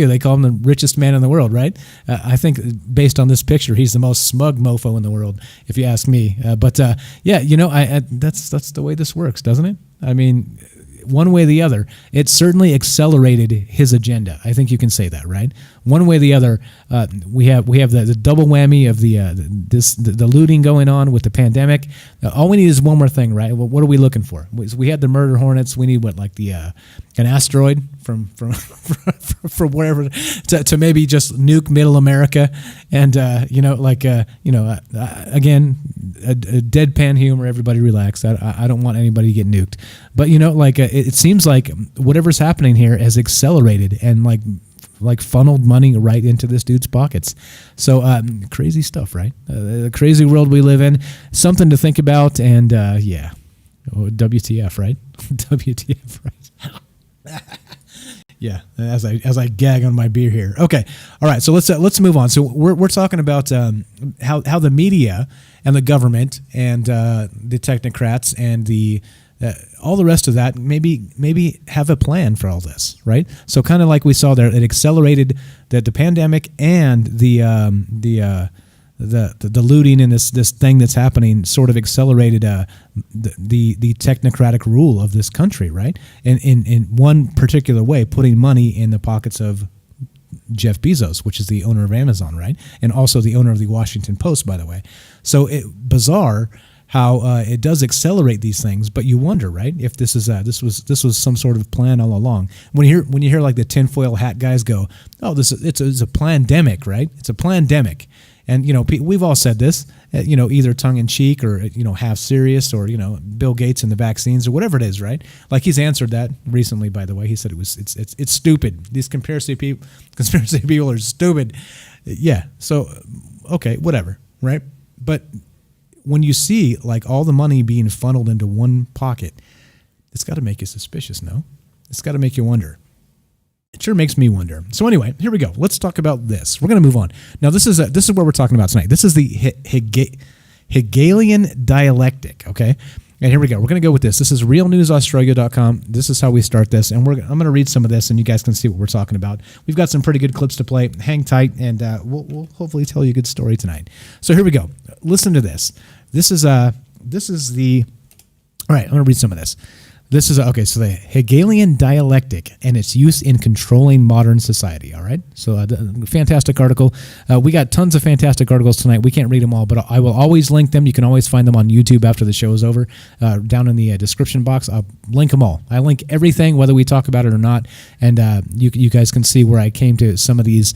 They call him the richest man in the world, right? I think based on this picture, he's the most smug mofo in the world, if you ask me. But that's the way this works, doesn't it? I mean, one way or the other, it certainly accelerated his agenda. I think you can say that, right? One way or the other, we have the double whammy of the looting going on with the pandemic. All we need is one more thing, right? Well, what are we looking for? We had the murder hornets. We need an asteroid from wherever to maybe just nuke middle America, and again, a deadpan humor. Everybody relax. I don't want anybody to get nuked, but it seems like whatever's happening here has accelerated and like funneled money right into this dude's pockets. So crazy stuff, right? The crazy world we live in. Something to think about, and WTF, right? WTF, right? Yeah, as I gag on my beer here. Okay, all right. So let's move on. So we're talking about how the media and the government and the technocrats and the all the rest of that maybe have a plan for all this, right? So kind of like we saw there, it accelerated the pandemic and the looting and this thing that's happening sort of accelerated the technocratic rule of this country, right? And in one particular way, putting money in the pockets of Jeff Bezos, which is the owner of Amazon, right? And also the owner of the Washington Post, by the way. So bizarre how it does accelerate these things, but you wonder, right, if this was some sort of plan all along. When you hear like the tinfoil hat guys go, oh, it's a plandemic, right? It's a plandemic. And, we've all said this, either tongue in cheek or, half serious, or, Bill Gates and the vaccines or whatever it is, right? Like he's answered that recently, by the way. He said it's stupid. These conspiracy people are stupid. Yeah. So, okay, whatever. Right. But when you see like all the money being funneled into one pocket, it's got to make you suspicious. No, it's got to make you wonder. It sure makes me wonder. So anyway, here we go. Let's talk about this. We're going to move on. Now, this is what we're talking about tonight. This is the Hegelian dialectic, okay? And here we go. We're going to go with this. This is realnewsaustralia.com. This is how we start this. And I'm going to read some of this, and you guys can see what we're talking about. We've got some pretty good clips to play. Hang tight, and we'll hopefully tell you a good story tonight. So here we go. Listen to this. This is the... All right, I'm going to read some of this. This is, okay, so the Hegelian dialectic and its use in controlling modern society, all right? So fantastic article. We got tons of fantastic articles tonight. We can't read them all, but I will always link them. You can always find them on YouTube after the show is over. Down in the description box, I'll link them all. I link everything, whether we talk about it or not, and you guys can see where I came to some of these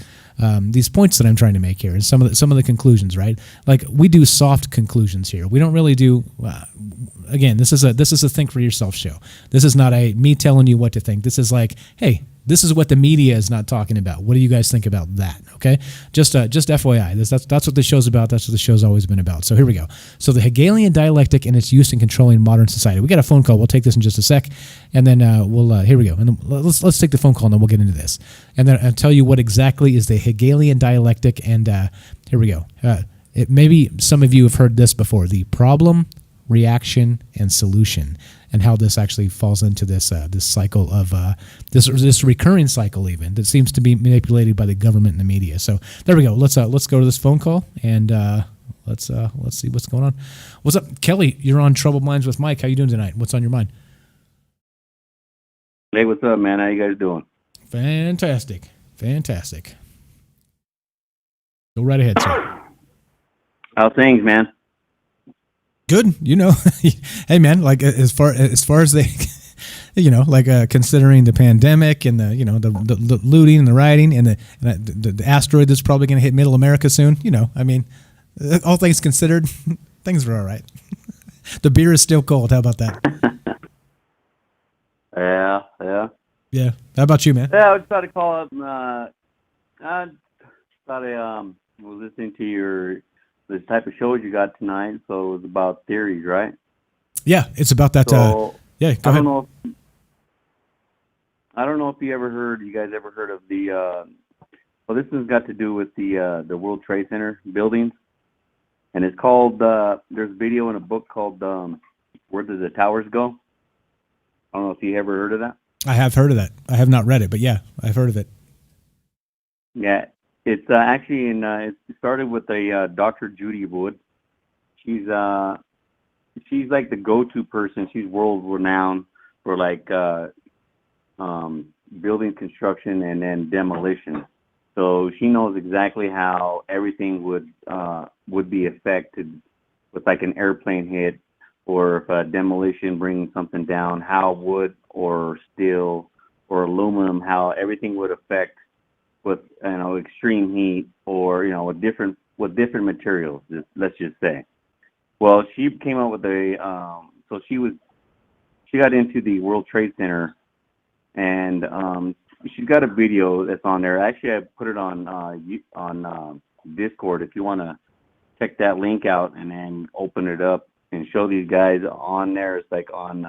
points that I'm trying to make here, and some of the conclusions, right? Like we do soft conclusions here. We don't really do. Again, this is a think for yourself show. This is not a me telling you what to think. This is like, hey, this is what the media is not talking about. What do you guys think about that? Okay, just FYI. That's what the show's about. That's what the show's always been about. So here we go. So the Hegelian dialectic and its use in controlling modern society. We got a phone call. We'll take this in just a sec, and then here we go. And then let's take the phone call, and then we'll get into this, and then I'll tell you what exactly is the Hegelian dialectic. And here we go. Maybe some of you have heard this before: the problem, reaction, and solution, and how this actually falls into this cycle of this recurring cycle even that seems to be manipulated by the government and the media. So there we go. Let's go to this phone call, and let's see what's going on. What's up, Kelly? You're on Troubled Minds with Mike. How you doing tonight? What's on your mind? Hey, what's up, man? How you guys doing? Fantastic. Go right ahead, sir. How things, man? Good, hey man, like as far as they, considering the pandemic and the looting and the rioting and the asteroid that's probably going to hit Middle America soon. All things considered, things are all right. The beer is still cold. How about that? Yeah. How about you, man? Yeah, I was trying to call up. I thought I was listening to the type of shows you got tonight, so it was about theories, right? Yeah, it's about that. So, yeah, go ahead. I don't know if you guys ever heard of the. Well, this has got to do with the World Trade Center buildings, and it's called. There's a video in a book called "Where Did the Towers Go?" I don't know if you ever heard of that. I have heard of that. I have not read it, but yeah, I've heard of it. Yeah. It's actually it started with a Dr. Judy Wood. She's like the go-to person. She's world renowned for like building construction and then demolition. So she knows exactly how everything would be affected with like an airplane hit, or if a demolition brings something down, how wood or steel or aluminum, how everything would affect with extreme heat, or with different materials. Let's just say. Well, she came up with so she got into the World Trade Center, and she's got a video that's on there. Actually, I put it on Discord. If you want to check that link out and then open it up and show these guys on there. It's like on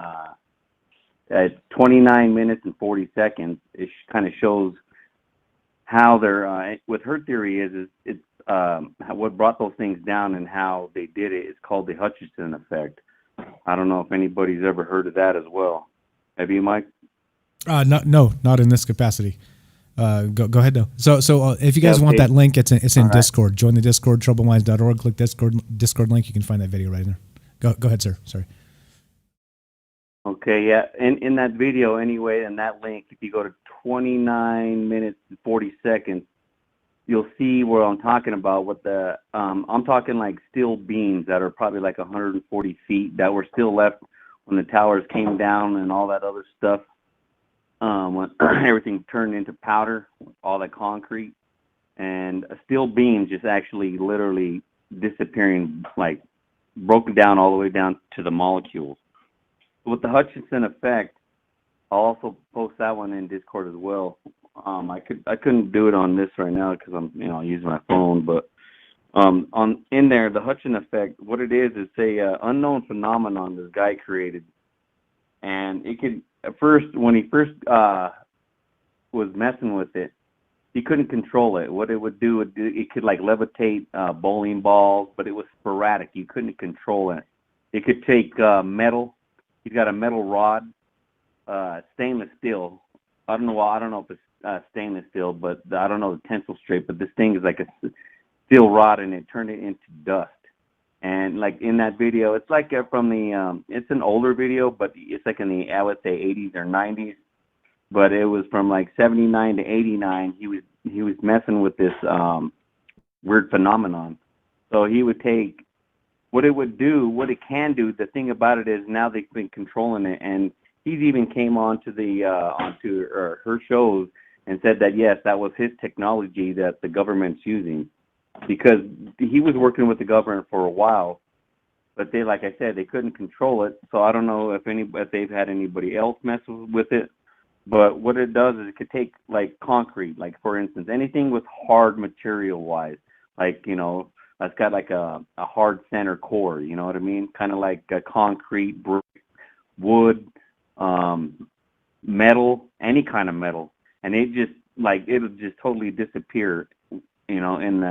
at 29 minutes and 40 seconds, it kind of shows how they're. What her theory is it's what brought those things down and how they did it is called the Hutchinson effect. I don't know if anybody's ever heard of that as well. Have you, Mike? No, not in this capacity. Go ahead though. So if you guys want that link, it's in All Discord. Join the Discord, troubleminds.org. Click Discord link. You can find that video right there. Go ahead, sir. Sorry. Okay, yeah. In that video, anyway, in that link, if you go to 29 minutes and 40 seconds, you'll see where I'm talking about what I'm talking like steel beams that are probably like 140 feet that were still left when the towers came down and all that other stuff. When everything turned into powder, all that concrete, and a steel beam just actually literally disappearing, like broken down all the way down to the molecules. With the Hutchinson effect, I'll also post that one in Discord as well. I couldn't do it on this right now because I'm using my phone, but in there the Hutchinson effect, what it is a unknown phenomenon this guy created, and it could at first when he first was messing with it, he couldn't control it. What it would do, it could like levitate bowling balls, but it was sporadic. You couldn't control it. It could take metal. He's got a metal rod, stainless steel. I don't know if it's stainless steel, but I don't know the tensile strength. But this thing is like a steel rod, and it turned it into dust. And like in that video, it's like from the it's an older video, but it's like in the I would say 80s or 90s. But it was from like 79 to 89. He was messing with this weird phenomenon. So he would take what it would do, what it can do. The thing about it is now they've been controlling it, and he's even came onto her shows and said that yes, that was his technology that the government's using, because he was working with the government for a while, but they, like I said, they couldn't control it. So I don't know if they've had anybody else mess with it. But what it does is it could take like concrete, like for instance, anything with hard material wise, like, that's got like a hard center core, you know what I mean? Kind of like a concrete, brick, wood, metal, any kind of metal. And it'll just totally disappear, in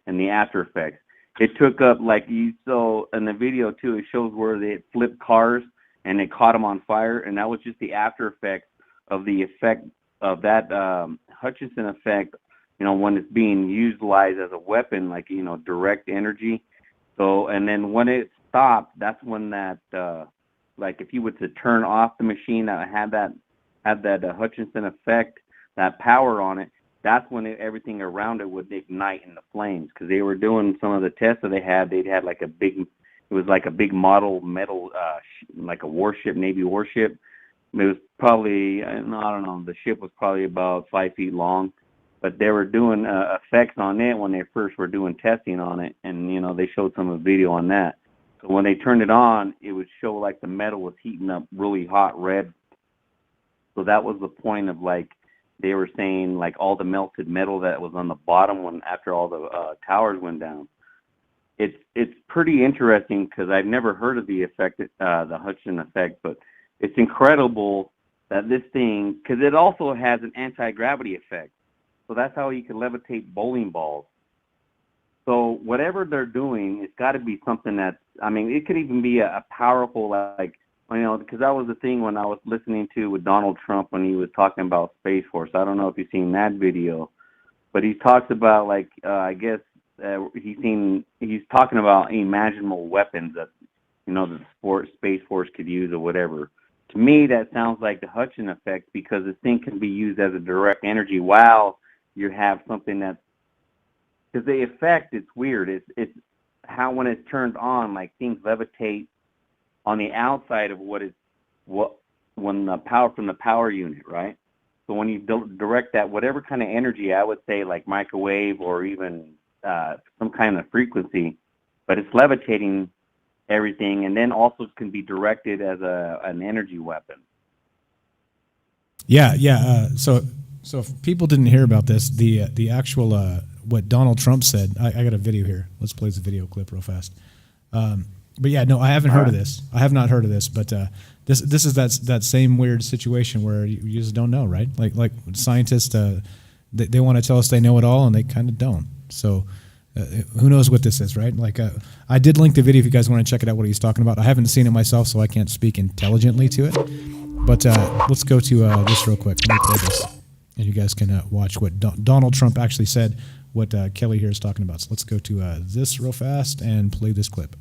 the after effects. It took up, like you saw in the video too, it shows where they flipped cars and it caught them on fire. And that was just the after effects of the effect of that Hutchinson effect, when it's being utilized as a weapon, like, direct energy. So, and then when it stopped, that's when that, like if you were to turn off the machine that had that Hutchinson effect, that power on it, that's when everything around it would ignite in the flames. Because they were doing some of the tests that they'd had like it was like a big model metal, like a warship, Navy warship. It was probably, I don't know, the ship was probably about 5 feet long, but they were doing effects on it when they first were doing testing on it, and, they showed some of the video on that. So when they turned it on, it would show like the metal was heating up really hot red. So that was the point of, like, they were saying, like, all the melted metal that was on the bottom after all the towers went down. It's pretty interesting because I've never heard of the effect, the Hutchinson effect, but it's incredible that this thing, because it also has an anti-gravity effect. So that's how you can levitate bowling balls. So whatever they're doing, it's got to be something that's, it could even be a powerful, like, because that was the thing when I was listening to with Donald Trump when he was talking about Space Force. I don't know if you've seen that video, but he talks about, like, I guess he's talking about imaginable weapons that, the Space Force could use or whatever. To me, that sounds like the Hutchinson effect, because this thing can be used as a direct energy while you have something that's, because the effect, it's weird. It's how when it's turned on, like things levitate on the outside of when the power from the power unit, right? So when you direct that, whatever kind of energy, I would say like microwave or even some kind of frequency, but it's levitating everything, and then also can be directed as an energy weapon. Yeah. So if people didn't hear about this, the actual what Donald Trump said, I got a video here. Let's play the video clip real fast. But yeah, no, I haven't heard of this. I have not heard of this, but this is that same weird situation where you just don't know, right? Like scientists, they want to tell us they know it all, and they kind of don't. So who knows what this is, right? Like I did link the video if you guys want to check it out, what he's talking about. I haven't seen it myself, so I can't speak intelligently to it. But let's go to this real quick. Let me play this, and you guys can watch what Donald Trump actually said, what Kelly here is talking about. So let's go to this real fast and play this clip.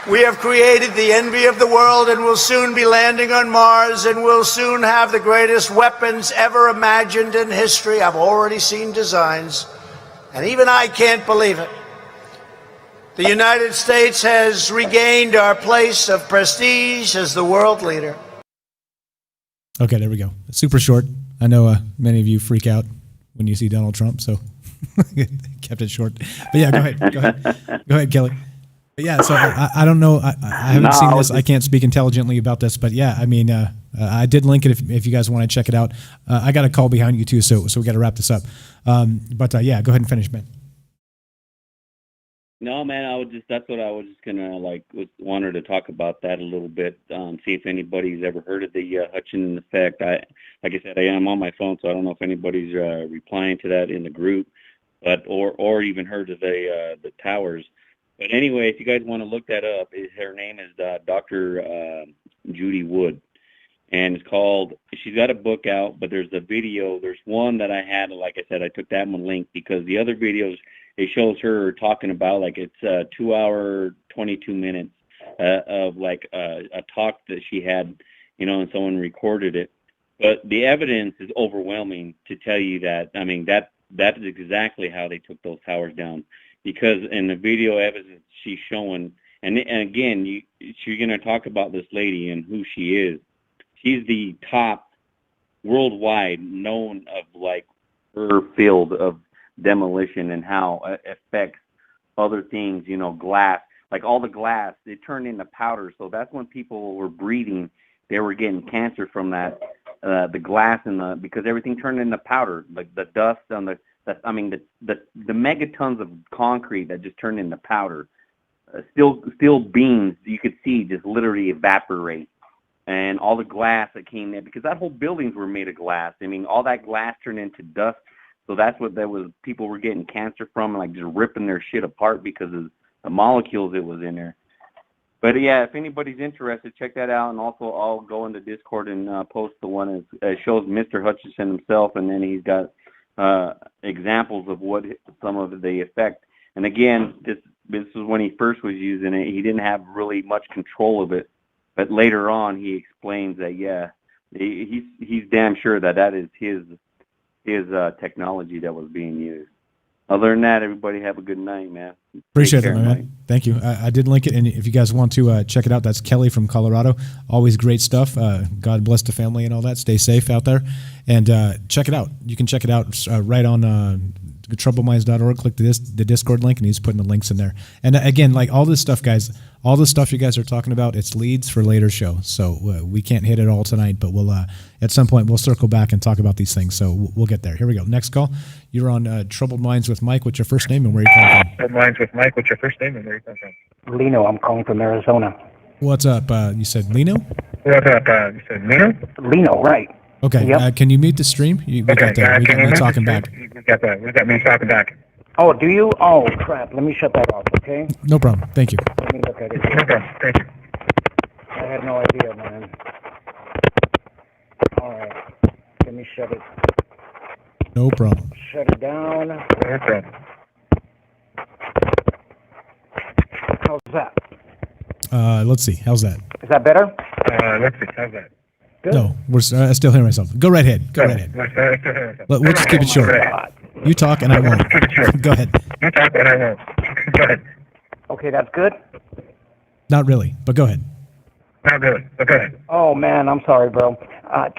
We have created the envy of the world and will soon be landing on Mars and will soon have the greatest weapons ever imagined in history. I've already seen designs, and even I can't believe it. The United States has regained our place of prestige as the world leader. Okay, there we go. Super short. I know many of you freak out when you see Donald Trump, so kept it short. But yeah, go ahead. Go ahead, Kelly. But yeah, so I don't know. I haven't seen this. I can't speak intelligently about this. But yeah, I mean, I did link it if you guys want to check it out. I got a call behind you too, so we got to wrap this up. But yeah, go ahead and finish, man. No, man, that's what I was just gonna wanted to talk about that a little bit. See if anybody's ever heard of the Hutchinson effect. Like I said, I am on my phone, so I don't know if anybody's replying to that in the group, but or even heard of the towers. But anyway, if you guys want to look that up, her name is Dr. Judy Wood, and it's called. She's got a book out, but there's a video. There's one that I had. Like I said, I took that one linked because the other videos, it shows her talking about it's 2 hour 22 minutes of a talk that she had, and someone recorded it. But the evidence is overwhelming to tell you that. I mean, that is exactly how they took those towers down. Because in the video evidence she's showing, and again, you're going to talk about this lady and who she is. She's the top worldwide known of her field of demolition and how it affects other things, glass. Like all the glass, it turned into powder. So that's when people were breathing, they were getting cancer from that, the glass because everything turned into powder, like the dust on the megatons of concrete that just turned into powder. Steel beams you could see just literally evaporate, and all the glass that came in, because that whole buildings were made of glass. I mean, all that glass turned into dust. So that's what that was. People were getting cancer from, just ripping their shit apart because of the molecules it was in there. But yeah, if anybody's interested, check that out. And also, I'll go into Discord and post the one that shows Mr. Hutchinson himself, and then he's got examples of what some of the effect. And again, this is when he first was using it. He didn't have really much control of it, but later on he explains that he's damn sure that is his technology that was being used. Other than that, everybody have a good night, man. Appreciate it, man. Thank you. I did link it, and if you guys want to check it out, that's Kelly from Colorado. Always great stuff. God bless the family and all that. Stay safe out there, and check it out. You can check it out right on troubleminds.org. Click the Discord link, and he's putting the links in there. And again, all this stuff, guys, all the stuff you guys are talking about, it's leads for later show. So we can't hit it all tonight, but we'll at some point we'll circle back and talk about these things. So we'll get there. Here we go. Next call. You're on Troubled Minds with Mike. What's your first name and where you calling from? Troubled Minds with Mike. What's your first name and where you calling from? Lino. I'm calling from Arizona. What's up? You said Lino? What's up? You said Lino? Lino, right. Okay. Yep. Can you mute the stream? We got me talking back. We got me talking back. Oh, do you? Oh, crap. Let me shut that off, okay? No problem. Thank you. Let me look at it. No problem. Thank you. I had no idea, man. All right. Let me shut it. No problem. Shut it down. No problem. How's that? Let's see. How's that? Is that better? Let's see. How's that? Good. No, I still hear myself. Go right ahead. Go right ahead. We'll just keep it short. You talk and I won't. Go ahead. You talk and I won't. Go ahead. Okay, that's good? Not really, but go ahead. Not really, but go ahead. Oh, man, I'm sorry, bro.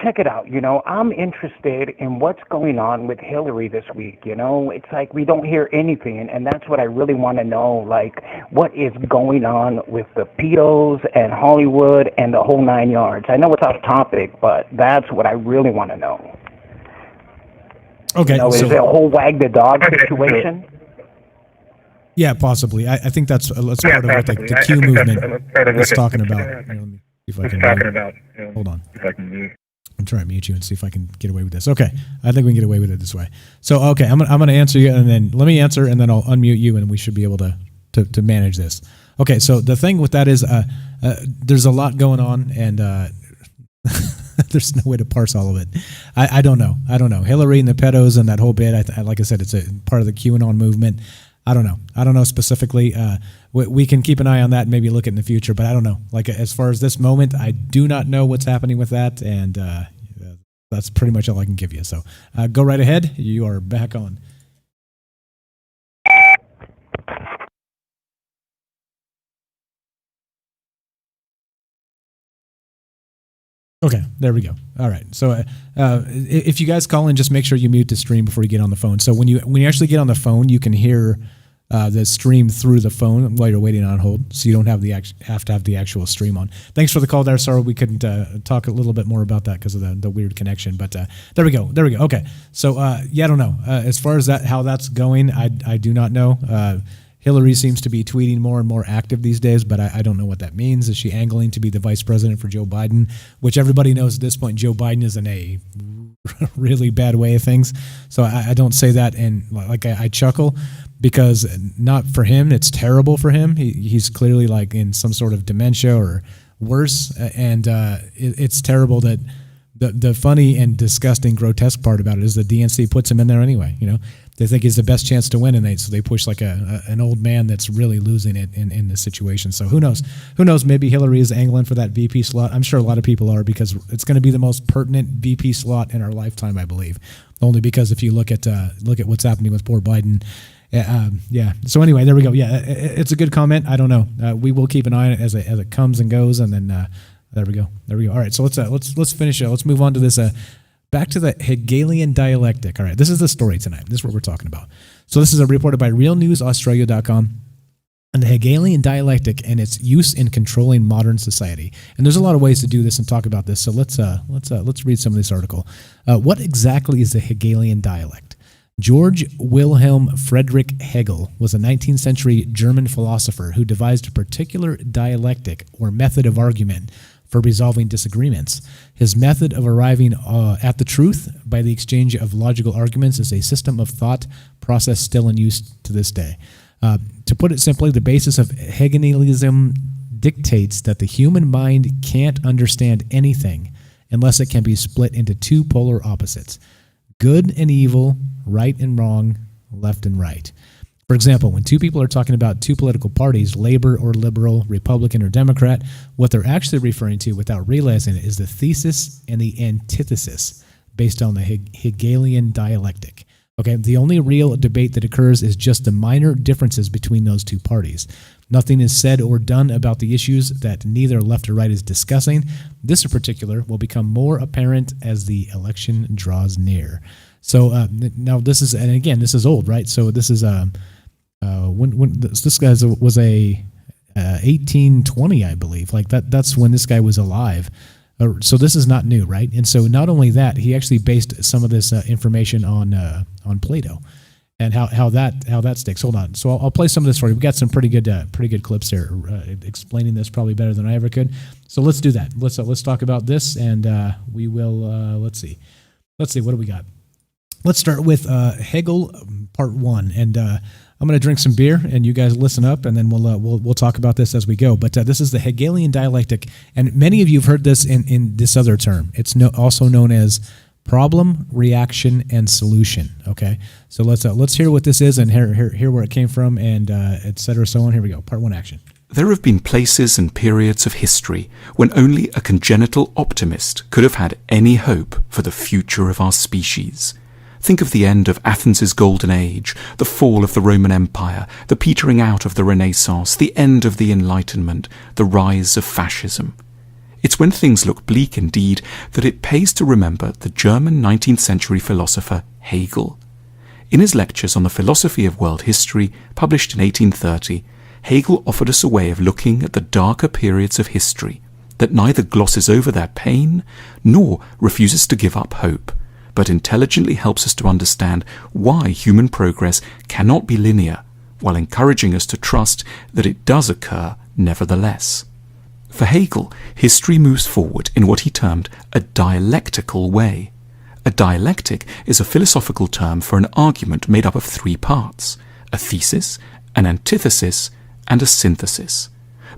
Check it out. I'm interested in what's going on with Hillary this week. It's like we don't hear anything, and that's what I really want to know. What is going on with the pedos and Hollywood and the whole 9 yards? I know it's off topic, but that's what I really want to know. Okay, You know, is so it a whole wag the dog situation? yeah, possibly. I think that's part of what the Q movement is talking about. Let me see if I can. Hold on. If I can mute. I'm trying to mute you and see if I can get away with this. Okay, I think we can get away with it this way. So, okay, I'm gonna answer you, and then let me answer, and then I'll unmute you, and we should be able to manage this. Okay, so the thing with that is there's a lot going on, and there's no way to parse all of it. I don't know. Hillary and the pedos and that whole bit, like I said, it's a part of the QAnon movement. I don't know specifically. We can keep an eye on that and maybe look at it in the future, but I don't know. Like, as far as this moment, I do not know what's happening with that, and that's pretty much all I can give you. So go right ahead. You are back on. Okay, there we go. All right. So if you guys call in, just make sure you mute the stream before you get on the phone. So when you actually get on the phone, you can hear the stream through the phone while you're waiting on hold, so you don't have to have the actual stream on. Thanks for the call there. Sorry we couldn't talk a little bit more about that because of the weird connection, but there we go. Okay. So yeah, I don't know. As far as how that's going, I do not know. Hillary seems to be tweeting more and more active these days, but I don't know what that means. Is she angling to be the vice president for Joe Biden? Which everybody knows at this point, Joe Biden is in a really bad way of things. So I don't say that, and like I chuckle because not for him, it's terrible for him. He's clearly like in some sort of dementia or worse, and it's terrible that the funny and disgusting, grotesque part about it is the DNC puts him in there anyway. You know, they think he's the best chance to win, and so they push like an old man that's really losing it in this situation. So who knows? Maybe Hillary is angling for that VP slot. I'm sure a lot of people are, because it's going to be the most pertinent VP slot in our lifetime, I believe. Only because if you look at what's happening with poor Biden. Yeah. So anyway, there we go. Yeah, it's a good comment. I don't know. We will keep an eye on it as it comes and goes, and then there we go. All right. So let's finish it. Let's move on to this. Back to the Hegelian dialectic. All right. This is the story tonight. This is what we're talking about. So this is reported by realnewsaustralia.com. And the Hegelian dialectic and its use in controlling modern society. And there's a lot of ways to do this and talk about this. So let's read some of this article. What exactly is the Hegelian dialect? George Wilhelm Friedrich Hegel was a 19th century German philosopher who devised a particular dialectic or method of argument for resolving disagreements. His method of arriving at the truth by the exchange of logical arguments is a system of thought process still in use to this day. To put it simply, the basis of Hegelianism dictates that the human mind can't understand anything unless it can be split into two polar opposites: good and evil, right and wrong, left and right. For example, when two people are talking about two political parties, Labor or Liberal, Republican or Democrat, what they're actually referring to without realizing it is the thesis and the antithesis based on the Hegelian dialectic. Okay, the only real debate that occurs is just the minor differences between those two parties. Nothing is said or done about the issues that neither left or right is discussing. This in particular will become more apparent as the election draws near. So now this is, and again, this is old, right? So this is when this guy was a 1820, I believe. Like that's when this guy was alive. So this is not new, right? And so not only that, he actually based some of this information on Plato and how that sticks. Hold on. So I'll play some of this for you. We got some pretty good clips here explaining this probably better than I ever could. So let's do that. Let's talk about this, and we will. Let's see. What do we got? Let's start with Hegel Part 1, and I'm going to drink some beer, and you guys listen up, and then we'll talk about this as we go. But this is the Hegelian dialectic, and many of you have heard this in this other term. It's also known as problem, reaction, and solution. Okay, so let's hear what this is and hear where it came from, and et cetera, so on. Here we go. Part 1, action. There have been places and periods of history when only a congenital optimist could have had any hope for the future of our species. Think of the end of Athens' golden age, the fall of the Roman Empire, the petering out of the Renaissance, the end of the Enlightenment, the rise of fascism. It's when things look bleak indeed that it pays to remember the German 19th century philosopher Hegel. In his lectures on the philosophy of world history, published in 1830, Hegel offered us a way of looking at the darker periods of history that neither glosses over their pain nor refuses to give up hope, but intelligently helps us to understand why human progress cannot be linear, while encouraging us to trust that it does occur nevertheless. For Hegel, history moves forward in what he termed a dialectical way. A dialectic is a philosophical term for an argument made up of three parts: a thesis, an antithesis, and a synthesis.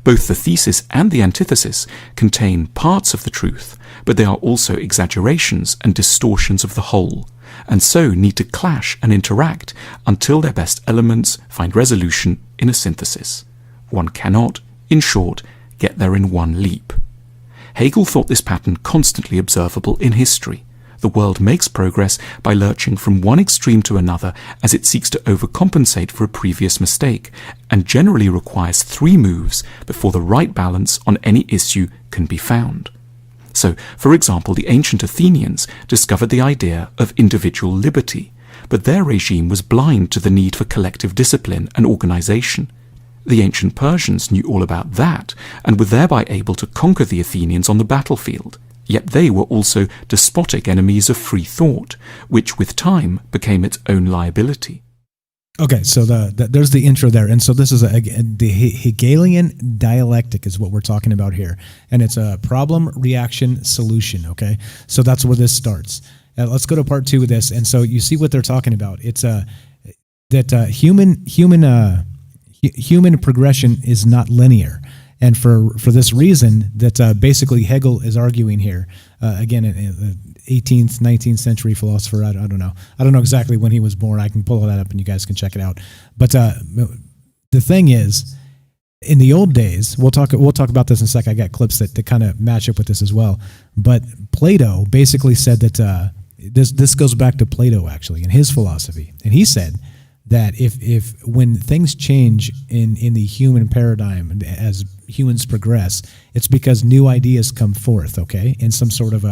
Both the thesis and the antithesis contain parts of the truth, but they are also exaggerations and distortions of the whole, and so need to clash and interact until their best elements find resolution in a synthesis. One cannot, in short, get there in one leap. Hegel thought this pattern constantly observable in history. The world makes progress by lurching from one extreme to another as it seeks to overcompensate for a previous mistake, and generally requires 3 moves before the right balance on any issue can be found. So, for example, the ancient Athenians discovered the idea of individual liberty, but their regime was blind to the need for collective discipline and organization. The ancient Persians knew all about that, and were thereby able to conquer the Athenians on the battlefield. Yet they were also despotic enemies of free thought, which with time became its own liability. Okay, so there's the intro there, and so this is the Hegelian dialectic is what we're talking about here, and it's a problem, reaction, solution. Okay, so that's where this starts. Let's go to part 2 of this, and so you see what they're talking about. It's that human progression is not linear. And for this reason, that basically Hegel is arguing here, again, an 18th, 19th century philosopher. I don't know. I don't know exactly when he was born. I can pull that up and you guys can check it out. But the thing is, in the old days, we'll talk about this in a sec. I got clips that kind of match up with this as well. But Plato basically said that this goes back to Plato actually in his philosophy, and he said that if when things change in the human paradigm as humans progress, it's because new ideas come forth, okay? In some sort of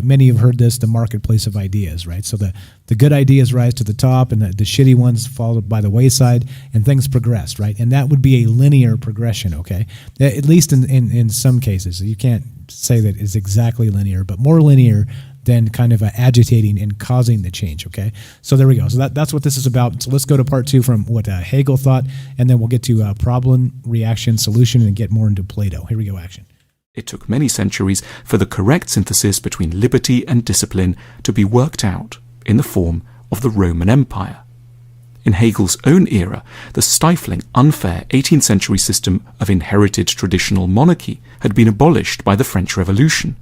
many have heard this, the marketplace of ideas, right? So the good ideas rise to the top and the shitty ones fall by the wayside and things progress, right? And that would be a linear progression, okay? At least in some cases. You can't say that it's exactly linear, but more linear than kind of agitating and causing the change, okay? So there we go. So that's what this is about. So let's go to part 2 from what Hegel thought, and then we'll get to problem, reaction, solution, and get more into Plato. Here we go, action. It took many centuries for the correct synthesis between liberty and discipline to be worked out in the form of the Roman Empire. In Hegel's own era, the stifling, unfair 18th century system of inherited traditional monarchy had been abolished by the French Revolution.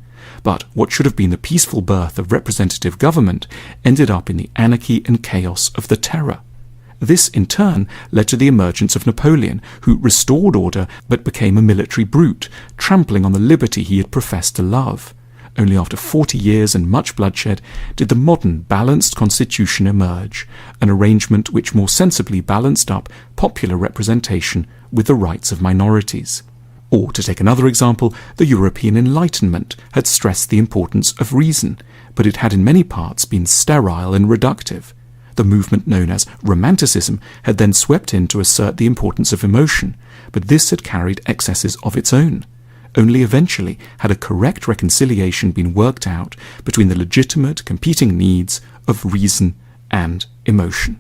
But what should have been the peaceful birth of representative government ended up in the anarchy and chaos of the Terror. This, in turn, led to the emergence of Napoleon, who restored order but became a military brute, trampling on the liberty he had professed to love. Only after 40 years and much bloodshed did the modern balanced constitution emerge, an arrangement which more sensibly balanced up popular representation with the rights of minorities. Or, to take another example, the European Enlightenment had stressed the importance of reason, but it had in many parts been sterile and reductive. The movement known as Romanticism had then swept in to assert the importance of emotion, but this had carried excesses of its own. Only eventually had a correct reconciliation been worked out between the legitimate competing needs of reason and emotion.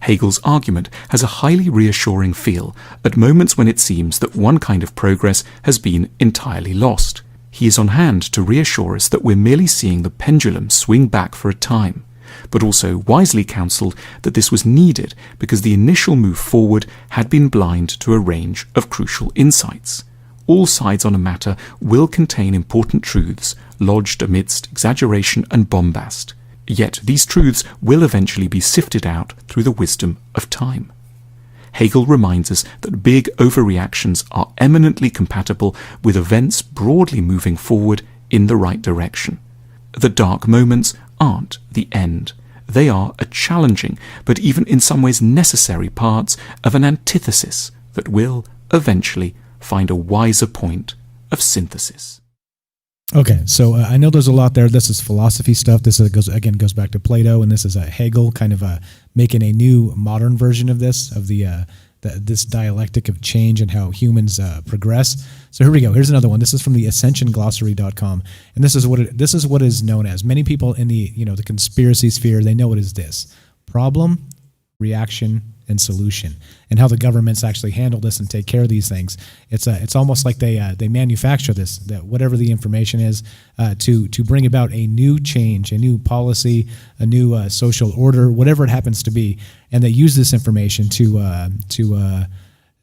Hegel's argument has a highly reassuring feel at moments when it seems that one kind of progress has been entirely lost. He is on hand to reassure us that we're merely seeing the pendulum swing back for a time, but also wisely counselled that this was needed because the initial move forward had been blind to a range of crucial insights. All sides on a matter will contain important truths lodged amidst exaggeration and bombast. Yet these truths will eventually be sifted out through the wisdom of time. Hegel reminds us that big overreactions are eminently compatible with events broadly moving forward in the right direction. The dark moments aren't the end. They are a challenging, but even in some ways necessary parts of an antithesis that will eventually find a wiser point of synthesis. Okay, so I know there's a lot there. This is philosophy stuff. This goes back to Plato, and this is Hegel kind of making a new modern version of this, of the this dialectic of change and how humans progress. So here we go. Here's another one. This is from the ascensionglossary.com, and this is what is known as. Many people in the the conspiracy sphere, they know it as this: problem, reaction, and solution, and how the governments actually handle this and take care of these things. It's almost like they manufacture this, that whatever the information is, to bring about a new change, a new policy, a new social order, whatever it happens to be, and they use this information to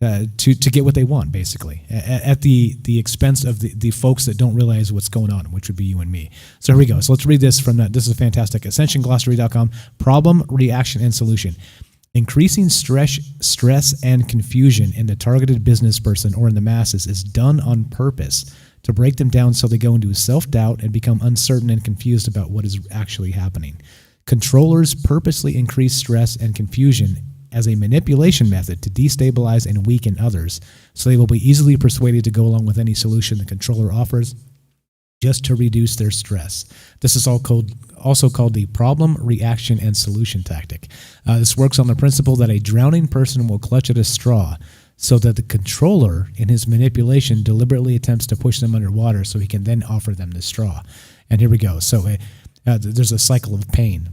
get what they want, basically, at the expense of the folks that don't realize what's going on, which would be you and me. So here we go. So let's read this from this is fantastic. AscensionGlossary.com. Problem, reaction, and solution. Increasing stress and confusion in the targeted business person or in the masses is done on purpose to break them down so they go into self-doubt and become uncertain and confused about what is actually happening. Controllers purposely increase stress and confusion as a manipulation method to destabilize and weaken others, so they will be easily persuaded to go along with any solution the controller offers just to reduce their stress. This is also called the problem, reaction, and solution tactic. This works on the principle that a drowning person will clutch at a straw, so that the controller, in his manipulation, deliberately attempts to push them underwater so he can then offer them the straw. And here we go. So there's a cycle of pain.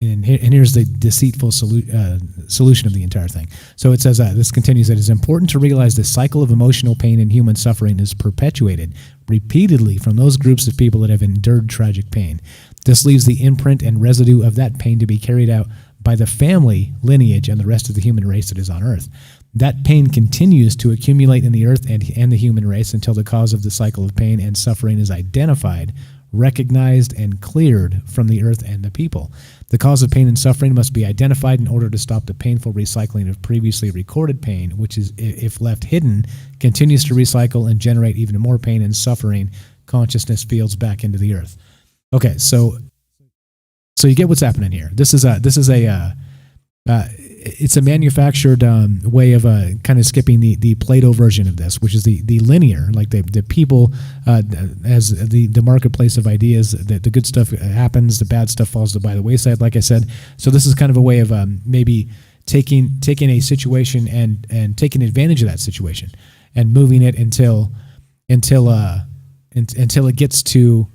And here's the deceitful solution of the entire thing. So it says, this continues, it is important to realize the cycle of emotional pain and human suffering is perpetuated repeatedly from those groups of people that have endured tragic pain. This leaves the imprint and residue of that pain to be carried out by the family, lineage, and the rest of the human race that is on Earth. That pain continues to accumulate in the Earth and the human race until the cause of the cycle of pain and suffering is identified, recognized, and cleared from the Earth and the people. The cause of pain and suffering must be identified in order to stop the painful recycling of previously recorded pain, which is, if left hidden, continues to recycle and generate even more pain and suffering consciousness fields back into the Earth. Okay, so you get what's happening here. It's a manufactured way of kind of skipping the Plato version of this, which is the linear, like the people as the marketplace of ideas. The good stuff happens, the bad stuff falls by the wayside, like I said. So this is kind of a way of maybe taking a situation and taking advantage of that situation and moving it until it gets to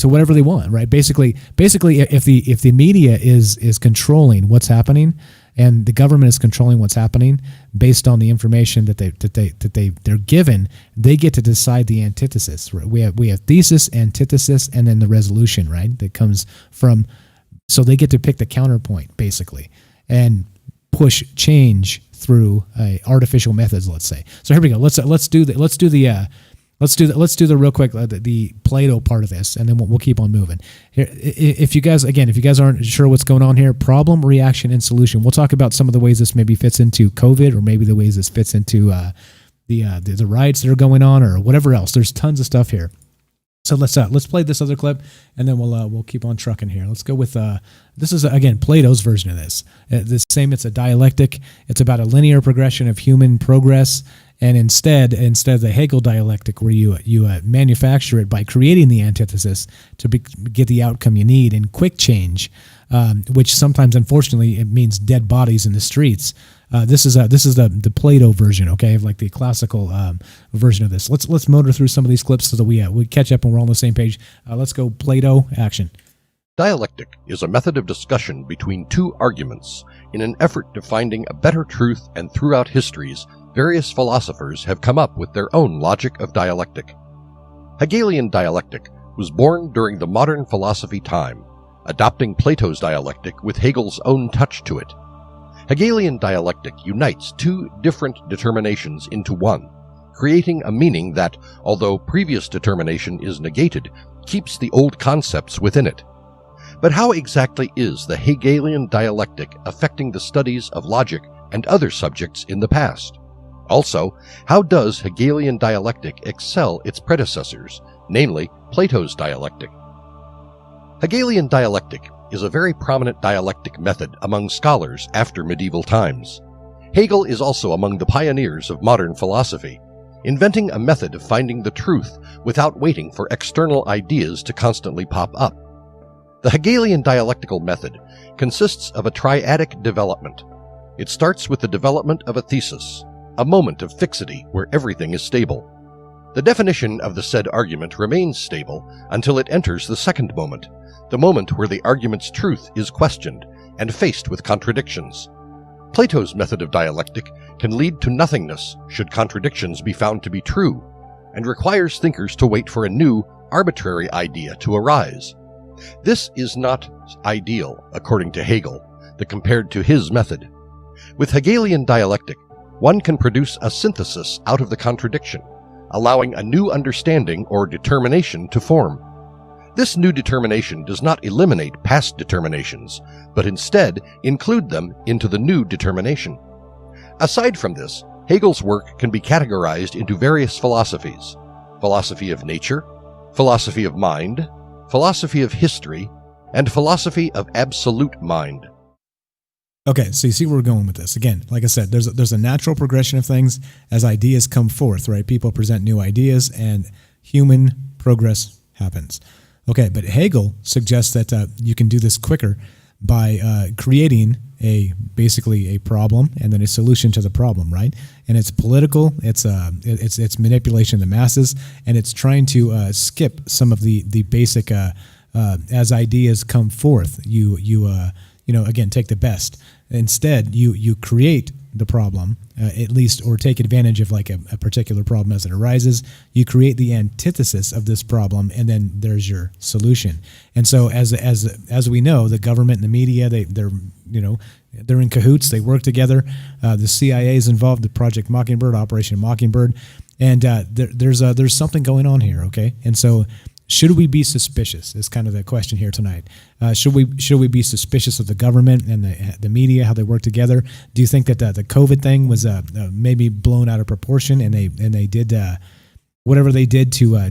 whatever they want, right? Basically, if the media is controlling what's happening, and the government is controlling what's happening based on the information that they're given, they get to decide the antithesis. Right? We have thesis, antithesis, and then the resolution, right? That comes from. So they get to pick the counterpoint, basically, and push change through artificial methods. Let's say. So here we go. Let's do the real quick the Plato part of this, and then we'll keep on moving. Here, if you guys aren't sure what's going on here, problem, reaction, and solution. We'll talk about some of the ways this maybe fits into COVID, or maybe the ways this fits into the riots that are going on, or whatever else. There's tons of stuff here. So let's play this other clip, and then we'll keep on trucking here. Let's go with this is again Plato's version of this. It's a dialectic. It's about a linear progression of human progress. And instead of the Hegel dialectic, where you manufacture it by creating the antithesis to get the outcome you need in quick change, which sometimes, unfortunately, it means dead bodies in the streets. This is the Plato version, okay, of like the classical version of this. Let's motor through some of these clips so that we catch up and we're all on the same page. Let's go, Plato, action. Dialectic is a method of discussion between two arguments in an effort to finding a better truth, and throughout histories, various philosophers have come up with their own logic of dialectic. Hegelian dialectic was born during the modern philosophy time, adopting Plato's dialectic with Hegel's own touch to it. Hegelian dialectic unites two different determinations into one, creating a meaning that, although previous determination is negated, keeps the old concepts within it. But how exactly is the Hegelian dialectic affecting the studies of logic and other subjects in the past? Also, how does Hegelian dialectic excel its predecessors, namely Plato's dialectic? Hegelian dialectic is a very prominent dialectic method among scholars after medieval times. Hegel is also among the pioneers of modern philosophy, inventing a method of finding the truth without waiting for external ideas to constantly pop up. The Hegelian dialectical method consists of a triadic development. It starts with the development of a thesis, a moment of fixity where everything is stable. The definition of the said argument remains stable until it enters the second moment, the moment where the argument's truth is questioned and faced with contradictions. Plato's method of dialectic can lead to nothingness should contradictions be found to be true, and requires thinkers to wait for a new, arbitrary idea to arise. This is not ideal, according to Hegel, compared to his method. With Hegelian dialectic, one can produce a synthesis out of the contradiction, allowing a new understanding or determination to form. This new determination does not eliminate past determinations, but instead include them into the new determination. Aside from this, Hegel's work can be categorized into various philosophies: philosophy of nature, philosophy of mind, philosophy of history, and philosophy of absolute mind. Okay, so you see where we're going with this. Again, like I said, there's a natural progression of things as ideas come forth, right? People present new ideas and human progress happens. Okay, but Hegel suggests that you can do this quicker by creating basically a problem and then a solution to the problem, right? And it's political, it's manipulation of the masses, and it's trying to skip some of the basic as ideas come forth. You again, take the best. Instead, you create the problem, at least, or take advantage of like a particular problem as it arises. You create the antithesis of this problem, and then there's your solution. And so, as we know, the government and the media, they're in cahoots. They work together. The CIA is involved. The Project Mockingbird, Operation Mockingbird, and there's something going on here. Okay, and so. Should we be suspicious? Is kind of the question here tonight. Should we be suspicious of the government and the media, how they work together? Do you think that the COVID thing was maybe blown out of proportion, and they did whatever they did to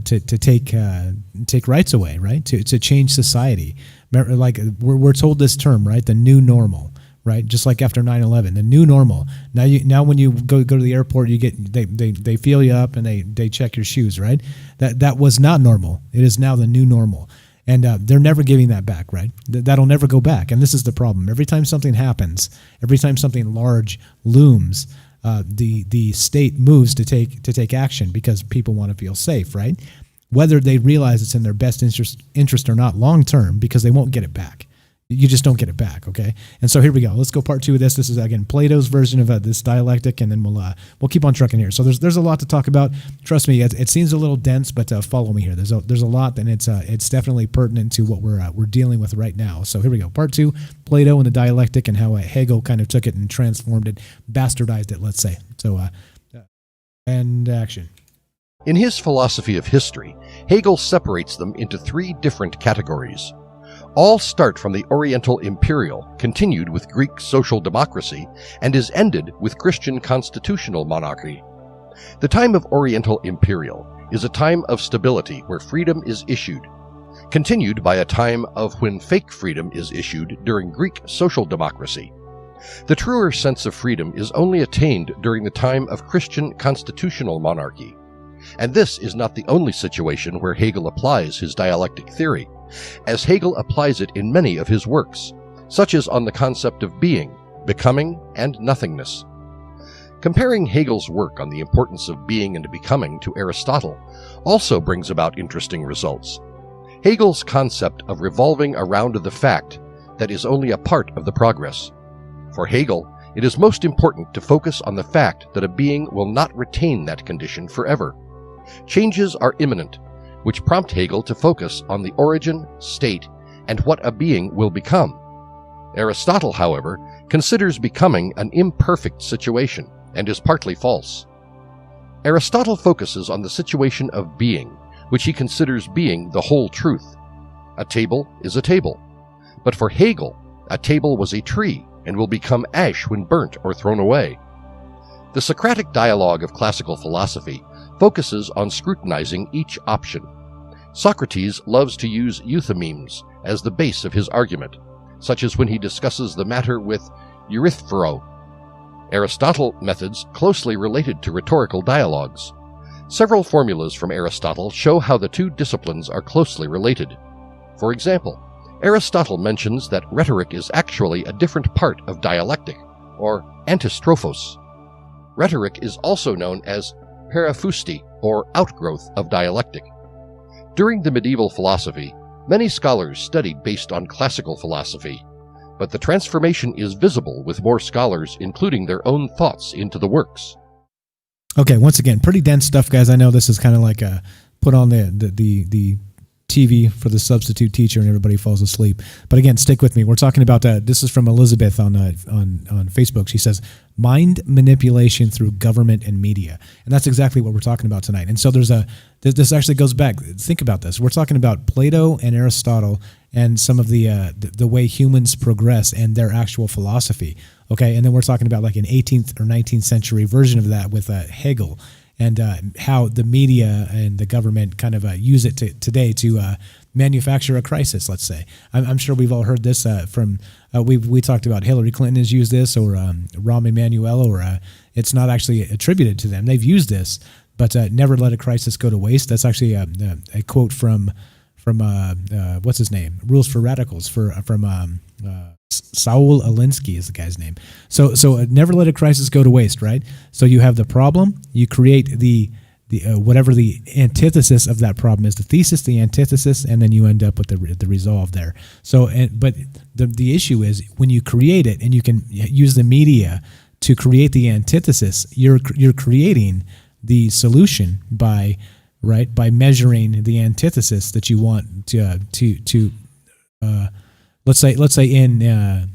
take rights away, right? To change society. Like we're told this term, right? The new normal. Right, just like after 9/11, the new normal. Now when you go to the airport, you get they feel you up and they check your shoes. Right, that was not normal. It is now the new normal, and they're never giving that back. Right, that'll never go back. And this is the problem. Every time something happens, every time something large looms, the state moves to take action because people want to feel safe. Right, whether they realize it's in their best interest or not long term, because they won't get it back. You just don't get it back, okay? And so here we go. Let's go part 2 of this. This is, again, Plato's version of this dialectic, and then we'll keep on trucking here. So there's a lot to talk about. Trust me, it seems a little dense, but follow me here. There's a lot, and it's definitely pertinent to what we're dealing with right now. So here we go. Part 2, Plato and the dialectic, and how Hegel kind of took it and transformed it, bastardized it, let's say. So, and action. In his philosophy of history, Hegel separates them into 3 different categories. All start from the Oriental imperial, continued with Greek social democracy, and is ended with Christian constitutional monarchy. The time of Oriental imperial is a time of stability where freedom is issued, continued by a time of when fake freedom is issued during Greek social democracy. The truer sense of freedom is only attained during the time of Christian constitutional monarchy. And this is not the only situation where Hegel applies his dialectic theory, as Hegel applies it in many of his works, such as on the concept of being, becoming, and nothingness. Comparing Hegel's work on the importance of being and becoming to Aristotle also brings about interesting results. Hegel's concept of revolving around the fact that is only a part of the progress. For Hegel, it is most important to focus on the fact that a being will not retain that condition forever. Changes are imminent, which prompt Hegel to focus on the origin, state, and what a being will become. Aristotle, however, considers becoming an imperfect situation and is partly false. Aristotle focuses on the situation of being, which he considers being the whole truth. A table is a table. But for Hegel, a table was a tree and will become ash when burnt or thrown away. The Socratic dialogue of classical philosophy focuses on scrutinizing each option. Socrates loves to use euthymemes as the base of his argument, such as when he discusses the matter with Euthyphro. Aristotle methods closely related to rhetorical dialogues. Several formulas from Aristotle show how the two disciplines are closely related. For example, Aristotle mentions that rhetoric is actually a different part of dialectic, or antistrophos. Rhetoric is also known as periphusti, or outgrowth of dialectic. During the medieval philosophy, many scholars studied based on classical philosophy, but the transformation is visible with more scholars including their own thoughts into the works. Okay, once again, pretty dense stuff, guys. I know this is kind of like a put on the TV for the substitute teacher and everybody falls asleep. But again, stick with me. We're talking about this is from Elizabeth on Facebook. She says mind manipulation through government and media, and that's exactly what we're talking about tonight. And so this actually goes back. Think about this. We're talking about Plato and Aristotle and some of the way humans progress and their actual philosophy. Okay, and then we're talking about like an 18th or 19th century version of that with Hegel. And how the media and the government kind of use it today to manufacture a crisis, let's say. I'm sure we've all heard this from, we talked about Hillary Clinton has used this, or Rahm Emanuel, or it's not actually attributed to them. They've used this, but never let a crisis go to waste. That's actually a quote from what's his name? Rules for Radicals, from Saul Alinsky is the guy's name. So never let a crisis go to waste, right? So you have the problem, you create the whatever the antithesis of that problem is, the thesis, the antithesis, and then you end up with the resolve there. So, but the issue is when you create it and you can use the media to create the antithesis, you're creating the solution by measuring the antithesis that you want to let's say in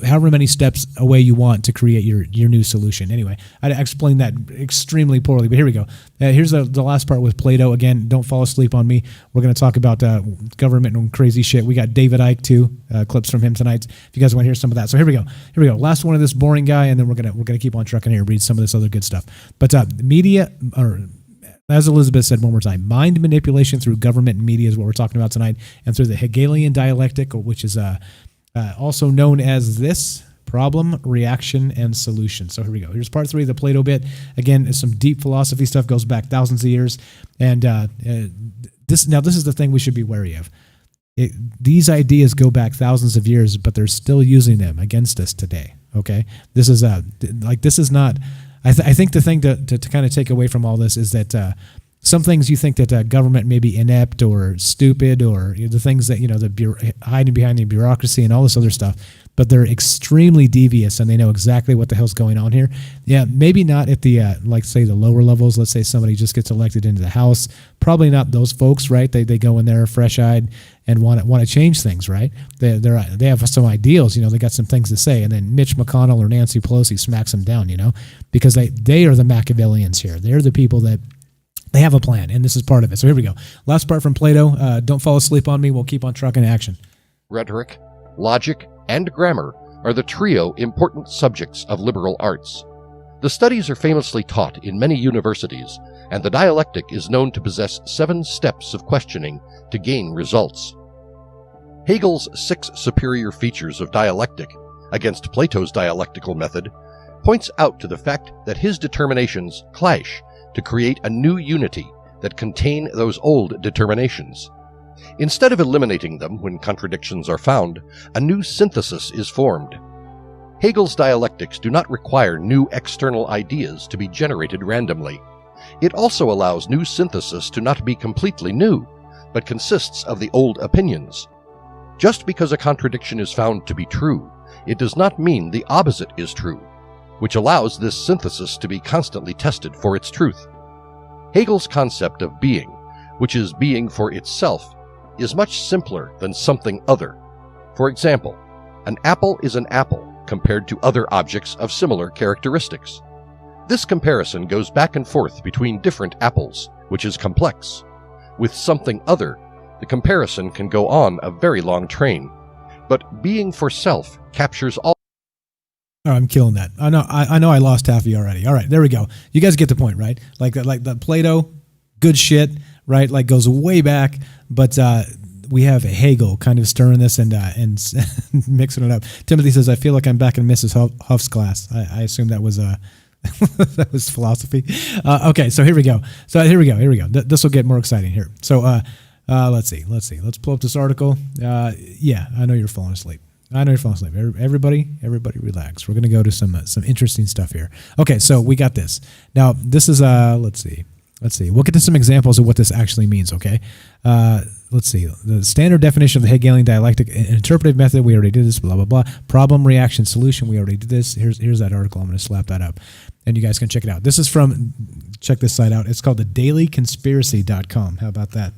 however many steps away you want to create your new solution. Anyway, I explained that extremely poorly, but here we go. Here's the last part with Plato. Again, don't fall asleep on me. We're going to talk about government and crazy shit. We got David Icke too, clips from him tonight. If you guys want to hear some of that, so here we go. Last one of this boring guy, and then we're gonna keep on trucking here and read some of this other good stuff. But media, or as Elizabeth said one more time, mind manipulation through government and media is what we're talking about tonight, and through the Hegelian dialectic, which is also known as this: problem, reaction, and solution. So here we go. Here's part 3 of the Plato bit. Again, some deep philosophy stuff, goes back thousands of years, and this is the thing we should be wary of. These ideas go back thousands of years, but they're still using them against us today. Okay, this is not. I think the thing to kind of take away from all this is that some things you think that government may be inept or stupid, or the things that hiding behind the bureaucracy and all this other stuff, but they're extremely devious and they know exactly what the hell's going on here. Yeah, maybe not at the like say the lower levels. Let's say somebody just gets elected into the House. Probably not those folks, right? They go in there fresh-eyed and want to change things, right? They have some ideals, they got some things to say, and then Mitch McConnell or Nancy Pelosi smacks them down, because they are the Machiavellians here. They're the people that they have a plan, and this is part of it. So here we go. Last part from Plato. Don't fall asleep on me. We'll keep on trucking action. Rhetoric, logic, and grammar are the trio important subjects of liberal arts. The studies are famously taught in many universities, and the dialectic is known to possess 7 steps of questioning to gain results. Hegel's 6 superior features of dialectic, against Plato's dialectical method, points out to the fact that his determinations clash to create a new unity that contain those old determinations. Instead of eliminating them when contradictions are found, a new synthesis is formed. Hegel's dialectics do not require new external ideas to be generated randomly. It also allows new synthesis to not be completely new, but consists of the old opinions. Just because a contradiction is found to be true, it does not mean the opposite is true, which allows this synthesis to be constantly tested for its truth. Hegel's concept of being, which is being for itself, is much simpler than something other. For example, an apple is an apple compared to other objects of similar characteristics. This comparison goes back and forth between different apples, which is complex. With something other, the comparison can go on a very long train. But being for self captures all. Oh, I'm killing that. I know I lost half of you already. All right, there we go. You guys get the point, right? Like the Plato, good shit, right? Like goes way back, but we have Hegel kind of stirring this and mixing it up. Timothy says, "I feel like I'm back in Mrs. Huff's class." I assume that was that was philosophy. Okay, so here we go. This will get more exciting here. So Let's see. Let's pull up this article. Yeah, I know you're falling asleep. Everybody relax. We're going to go to some interesting stuff here. Okay, so we got this. Now, this is, let's see. We'll get to some examples of what this actually means, okay? Let's see. The standard definition of the Hegelian dialectic, interpretive method, we already did this, blah, blah, blah. Problem, reaction, solution, we already did this. Here's that article. I'm going to slap that up, and you guys can check it out. This is from, check this site out. It's called thedailyconspiracy.com. How about that?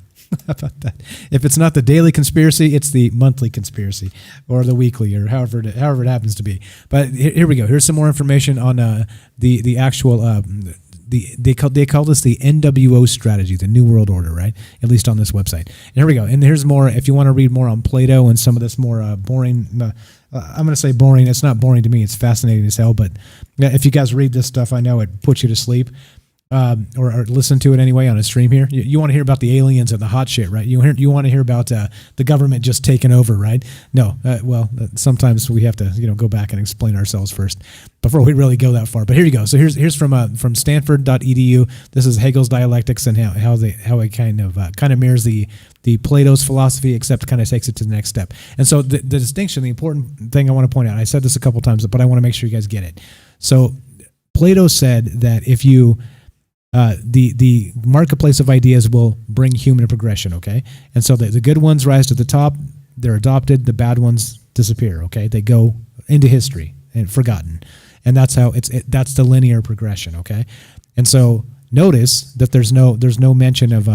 How about that? If it's not the Daily Conspiracy, it's the Monthly Conspiracy or the Weekly or however it happens to be. But here we go. Here's some more information on the actual they call this the NWO strategy, the New World Order, right? At least on this website. And here we go. And here's more. If you want to read more on Plato and some of this more boring, I'm going to say boring. It's not boring to me. It's fascinating as hell. But if you guys read this stuff, I know it puts you to sleep. Or listen to it anyway on a stream here. You want to hear about the aliens and the hot shit, right? You want to hear about the government just taking over, right? No, sometimes we have to go back and explain ourselves first before we really go that far. But here you go. So here's from Stanford.edu. This is Hegel's dialectics and how it kind of mirrors the Plato's philosophy, except kind of takes it to the next step. And so the distinction, the important thing I want to point out, I said this a couple times, but I want to make sure you guys get it. So Plato said that if you the marketplace of ideas will bring human progression, okay? And so the good ones rise to the top, they're adopted, the bad ones disappear, okay? They go into history and forgotten. And that's how that's the linear progression, okay? And so notice that there's no mention of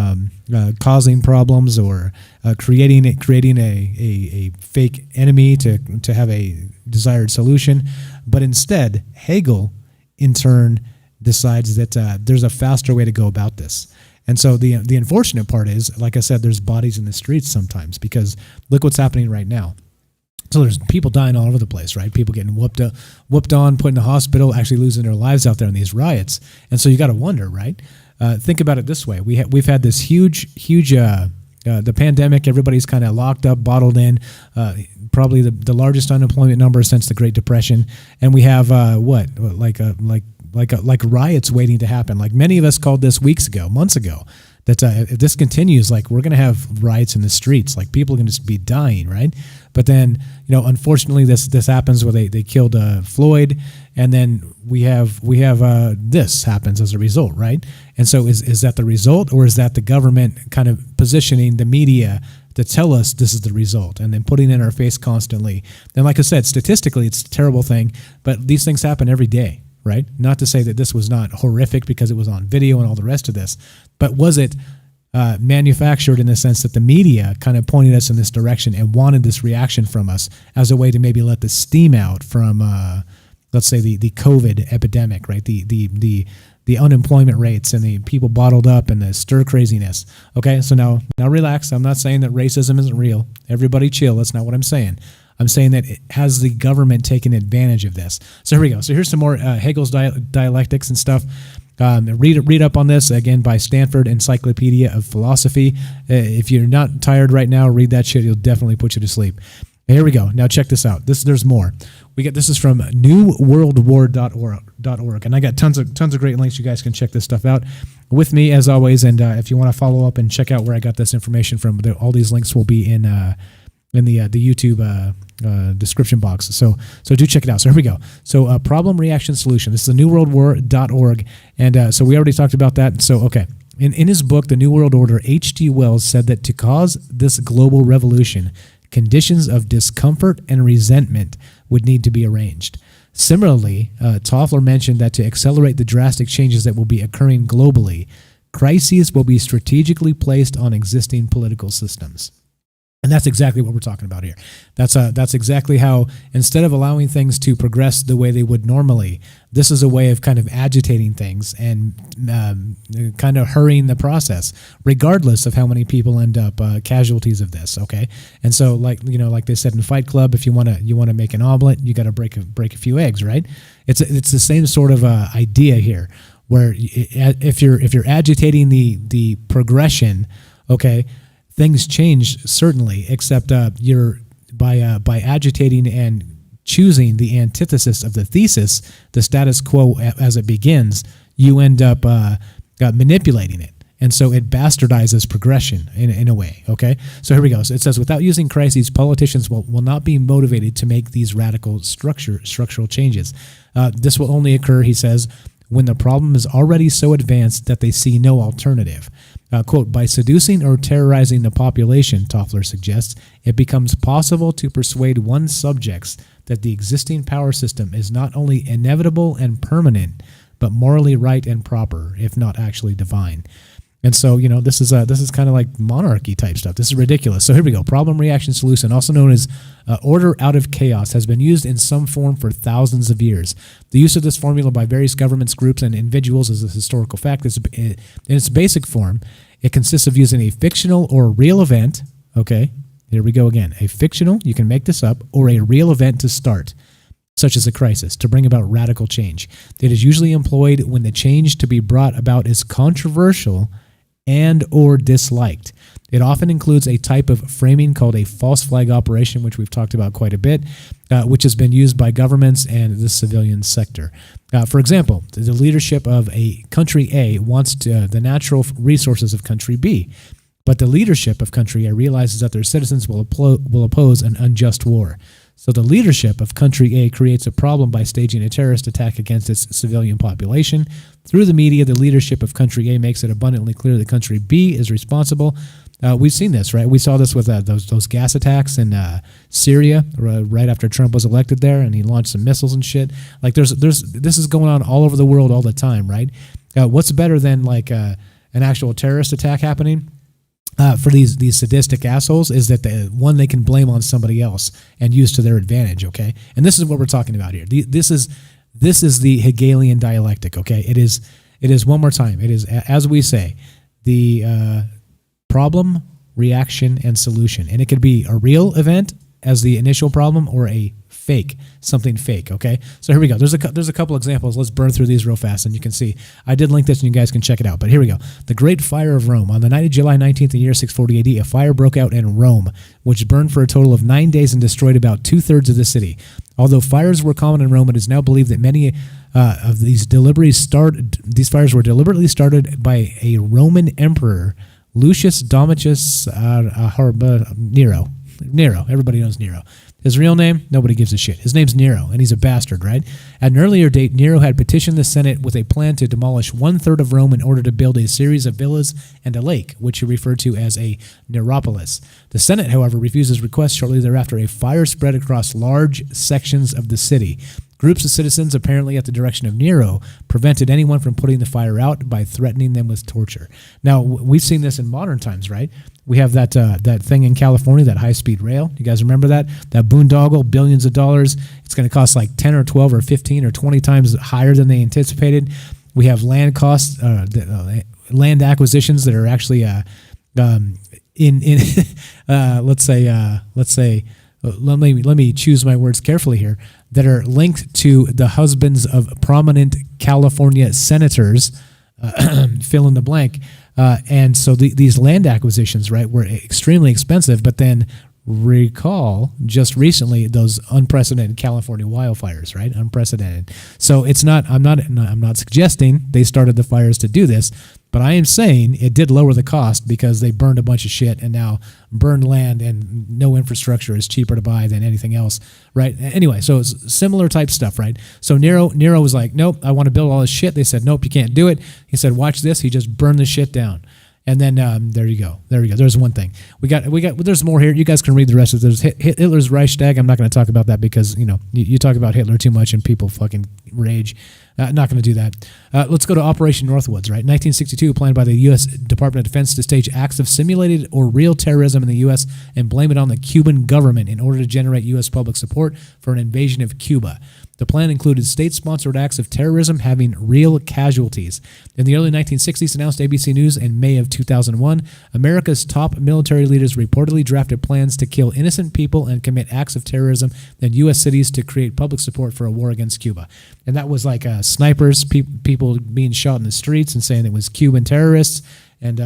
causing problems or creating a fake enemy to have a desired solution, but instead Hegel in turn decides that there's a faster way to go about this. And so the unfortunate part is, like I said, there's bodies in the streets sometimes, because look what's happening right now. So there's people dying all over the place, right? People getting whooped on, put in the hospital, actually losing their lives out there in these riots. And so you got to wonder, right? Think about it this way. We've had this huge the pandemic. Everybody's kind of locked up, bottled in, probably the largest unemployment number since the Great Depression. And we have like riots waiting to happen. Like many of us called this months ago, that if this continues, like we're going to have riots in the streets, like people are going to just be dying, right? But then, unfortunately this happens where they killed Floyd, and then we have this happens as a result, right? And so is that the result, or is that the government kind of positioning the media to tell us this is the result, and then putting it in our face constantly? And like I said, statistically, it's a terrible thing, but these things happen every day. Right? Not to say that this was not horrific because it was on video and all the rest of this, but was it manufactured in the sense that the media kind of pointed us in this direction and wanted this reaction from us as a way to maybe let the steam out from, let's say, the COVID epidemic, right? The unemployment rates and the people bottled up and the stir craziness. Okay, so now relax. I'm not saying that racism isn't real. Everybody chill. That's not what I'm saying. I'm saying that has the government taken advantage of this? So here we go. So here's some more Hegel's dialectics and stuff. Read up on this, again, by Stanford Encyclopedia of Philosophy. If you're not tired right now, read that shit. It'll definitely put you to sleep. Here we go. Now check this out. There's more. This is from newworldwar.org, and I got tons of great links. You guys can check this stuff out with me as always. And if you want to follow up and check out where I got this information from, all these links will be in the YouTube description box. So do check it out. So here we go. So problem, reaction, solution. This is the newworldwar.org. And so we already talked about that. So, okay. In his book, The New World Order, H.G. Wells said that to cause this global revolution, conditions of discomfort and resentment would need to be arranged. Similarly, Toffler mentioned that to accelerate the drastic changes that will be occurring globally, crises will be strategically placed on existing political systems. And that's exactly what we're talking about here. That's exactly how, instead of allowing things to progress the way they would normally, this is a way of kind of agitating things and kind of hurrying the process, regardless of how many people end up casualties of this. Okay, and so like they said in Fight Club, if you want to make an omelet, you got to break a few eggs, right? It's the same sort of idea here, where if you're agitating the progression, okay. Things change, certainly, except you're by agitating and choosing the antithesis of the thesis, the status quo as it begins, you end up manipulating it. And so it bastardizes progression in a way, okay? So here we go. So it says, without using crises, politicians will not be motivated to make these radical structural changes. This will only occur, he says, when the problem is already so advanced that they see no alternative. Quote, by seducing or terrorizing the population, Toffler suggests, it becomes possible to persuade one's subjects that the existing power system is not only inevitable and permanent, but morally right and proper, if not actually divine. And so, this is kind of like monarchy type stuff. This is ridiculous. So here we go. Problem, reaction, solution, also known as order out of chaos, has been used in some form for thousands of years. The use of this formula by various governments, groups, and individuals is a historical fact. In its basic form, it consists of using a fictional or real event. Okay, here we go again. A fictional, you can make this up, or a real event to start, such as a crisis, to bring about radical change. It is usually employed when the change to be brought about is controversial and or disliked. It often includes a type of framing called a false flag operation, which we've talked about quite a bit, which has been used by governments and the civilian sector. For example, the leadership of a country A wants the natural resources of country B, but the leadership of country A realizes that their citizens will oppose an unjust war. So the leadership of country A creates a problem by staging a terrorist attack against its civilian population. Through the media, the leadership of country A makes it abundantly clear that country B is responsible. We've seen this, right? We saw this with those gas attacks in Syria right after Trump was elected there, and he launched some missiles and shit. Like this is going on all over the world all the time, right? What's better than like an actual terrorist attack happening? For these sadistic assholes is that they can blame on somebody else and use to their advantage, okay? And this is what we're talking about here. This is the Hegelian dialectic, okay? It is one more time. It is, as we say, the problem, reaction, and solution. And it could be a real event as the initial problem or a something fake, okay? So here we go. There's a couple examples. Let's burn through these real fast, and you can see. I did link this, and you guys can check it out. But here we go. The Great Fire of Rome. On the night of July 19th in the year 640 AD, a fire broke out in Rome, which burned for a total of 9 days and destroyed about 2/3 of the city. Although fires were common in Rome, it is now believed that many of these fires were deliberately started by a Roman emperor, Lucius Domitius Nero. Nero. Everybody knows Nero. His real name, nobody gives a shit. His name's Nero, and he's a bastard, right? At an earlier date, Nero had petitioned the Senate with a plan to demolish 1/3 of Rome in order to build a series of villas and a lake, which he referred to as a Neropolis. The Senate, however, refused his request. Shortly thereafter, a fire spread across large sections of the city. Groups of citizens, apparently at the direction of Nero, prevented anyone from putting the fire out by threatening them with torture. Now, we've seen this in modern times, right? We have that thing in California, that high-speed rail. You guys remember that? That boondoggle, billions of dollars. It's going to cost like 10 or 12 or 15 or 20 times higher than they anticipated. We have land costs, land acquisitions that are actually let me choose my words carefully here, that are linked to the husbands of prominent California senators, fill in the blank. And so these land acquisitions, right, were extremely expensive, but then recall just recently those unprecedented California wildfires, right? Unprecedented. So I'm not suggesting they started the fires to do this, but I am saying it did lower the cost because they burned a bunch of shit, and now burned land and no infrastructure is cheaper to buy than anything else, right? Anyway, so it's similar type stuff, right? So Nero was like, nope, I want to build all this shit. They said, nope, you can't do it. He said, watch this. He just burned the shit down. And then there you go. There's one thing. We got. There's more here. You guys can read the rest of it. There's Hitler's Reichstag. I'm not going to talk about that because you talk about Hitler too much and people fucking rage. Not going to do that. Let's go to Operation Northwoods. Right, 1962, planned by the U.S. Department of Defense to stage acts of simulated or real terrorism in the U.S. and blame it on the Cuban government in order to generate U.S. public support for an invasion of Cuba. The plan included state-sponsored acts of terrorism having real casualties. In the early 1960s, announced ABC News in May of 2001, America's top military leaders reportedly drafted plans to kill innocent people and commit acts of terrorism in U.S. cities to create public support for a war against Cuba. And that was like snipers, people being shot in the streets and saying it was Cuban terrorists, and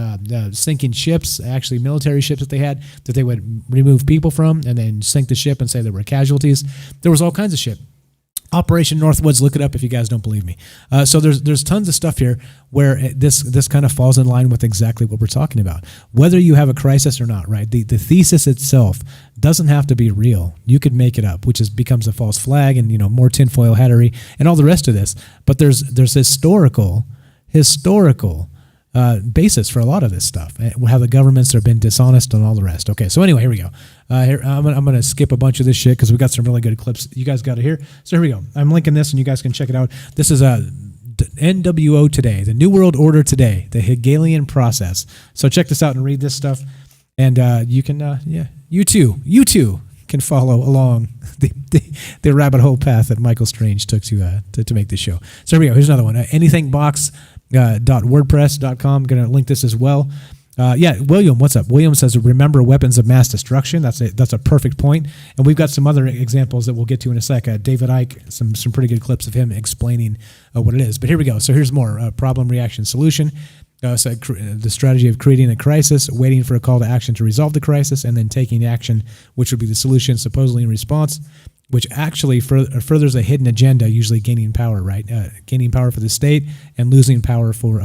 sinking ships, actually military ships that they had, that they would remove people from and then sink the ship and say there were casualties. There was all kinds of shit. Operation Northwoods, look it up if you guys don't believe me. So there's tons of stuff here where this kind of falls in line with exactly what we're talking about. Whether you have a crisis or not, right? The thesis itself doesn't have to be real. You could make it up, which becomes a false flag and more tinfoil hattery and all the rest of this. But there's historical basis for a lot of this stuff. How the governments have been dishonest and all the rest. Okay, so anyway, here we go. I'm going to skip a bunch of this shit because we got some really good clips. You guys got it here. So here we go. I'm linking this and you guys can check it out. This is NWO Today, the New World Order Today, the Hegelian process. So check this out and read this stuff. And you can, you too can follow along the rabbit hole path that Michael Strange took to make this show. So here we go. Here's another one. Anythingbox.wordpress.com. I'm going to link this as well. William, what's up? William says, remember weapons of mass destruction. That's a perfect point. And we've got some other examples that we'll get to in a sec. David Icke, some pretty good clips of him explaining what it is. But here we go. So here's more. Problem, reaction, solution. The strategy of creating a crisis, waiting for a call to action to resolve the crisis, and then taking action, which would be the solution supposedly in response, which actually furthers a hidden agenda, usually gaining power, right? Gaining power for the state and losing power for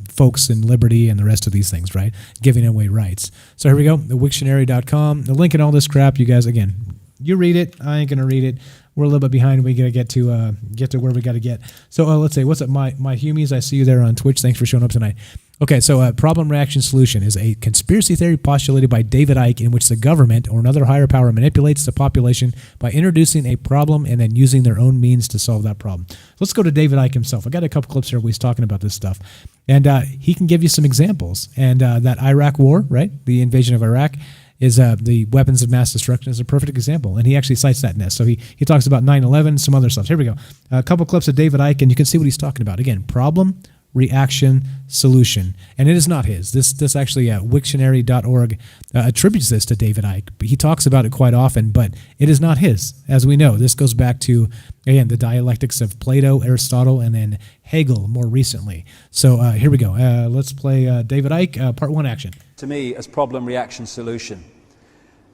folks in liberty and the rest of these things, right? Giving away rights. So here we go, the Wiktionary.com. The link and all this crap, you guys, again, you read it. I ain't going to read it. We're a little bit behind. We got to get to where we got to get. So let's say, what's up, my Humies? I see you there on Twitch. Thanks for showing up tonight. Okay, so problem, reaction, solution is a conspiracy theory postulated by David Icke in which the government or another higher power manipulates the population by introducing a problem and then using their own means to solve that problem. So let's go to David Icke himself. I got a couple clips here where he's talking about this stuff. And he can give you some examples. And that Iraq war, right, the invasion of Iraq, is the weapons of mass destruction is a perfect example. And he actually cites that in this. So he talks about 9/11, some other stuff. Here we go. A couple clips of David Icke, and you can see what he's talking about. Again, problem, reaction, solution. And it is not his. This actually, Wiktionary.org attributes this to David Icke. He talks about it quite often, but it is not his. As we know, this goes back to, again, the dialectics of Plato, Aristotle, and then Hegel more recently. So here we go. Let's play David Icke, part one, action. To me, as problem, reaction, solution.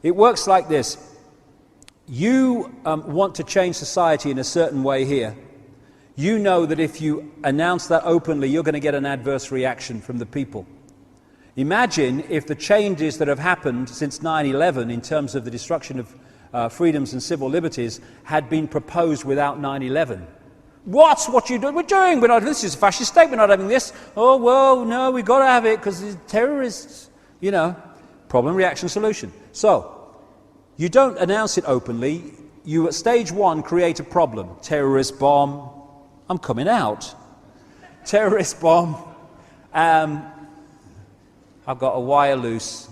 It works like this. You want to change society in a certain way here. You know that if you announce that openly, you're going to get an adverse reaction from the people. Imagine if the changes that have happened since 9/11 in terms of the destruction of freedoms and civil liberties had been proposed without 9/11. What you doing? We're doing. We're not. This is a fascist state. We're not having this. Oh well, no, we've got to have it because it's terrorists. Problem, reaction, solution. So you don't announce it openly. You at stage one create a problem. Terrorist bomb. I'm coming out. Terrorist bomb. I've got a wire loose.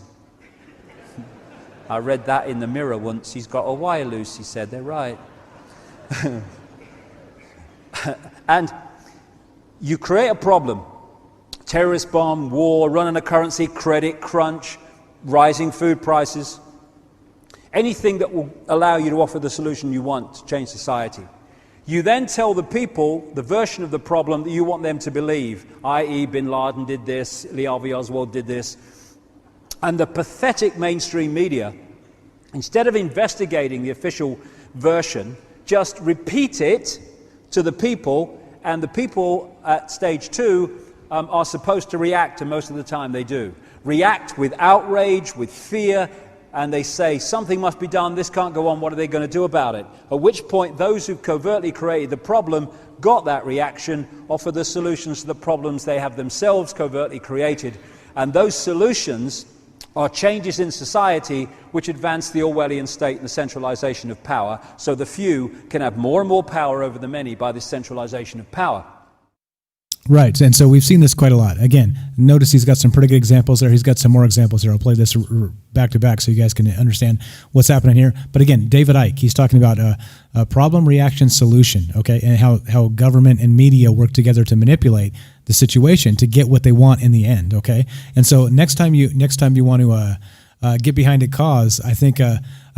I read that in the Mirror once. He's got a wire loose, he said. They're right. And you create a problem. Terrorist bomb, war, run on a currency, credit crunch, rising food prices. Anything that will allow you to offer the solution you want to change society. You then tell the people the version of the problem that you want them to believe, i.e. Bin Laden did this, Lee Harvey Oswald did this. And the pathetic mainstream media, instead of investigating the official version, just repeat it to the people, and the people at stage two are supposed to react, and most of the time they do. React with outrage, with fear, and they say, something must be done, this can't go on, what are they going to do about it? At which point, those who covertly created the problem got that reaction, offer the solutions to the problems they have themselves covertly created. And those solutions are changes in society which advance the Orwellian state and the centralization of power, so the few can have more and more power over the many by this centralization of power. Right, and so we've seen this quite a lot. Again, notice he's got some pretty good examples there. He's got some more examples here. I'll play this back to back so you guys can understand what's happening here. But again, David Icke, he's talking about a problem, reaction, solution, okay, and how government and media work together to manipulate the situation to get what they want in the end, okay? And so next time you want to get behind a cause, I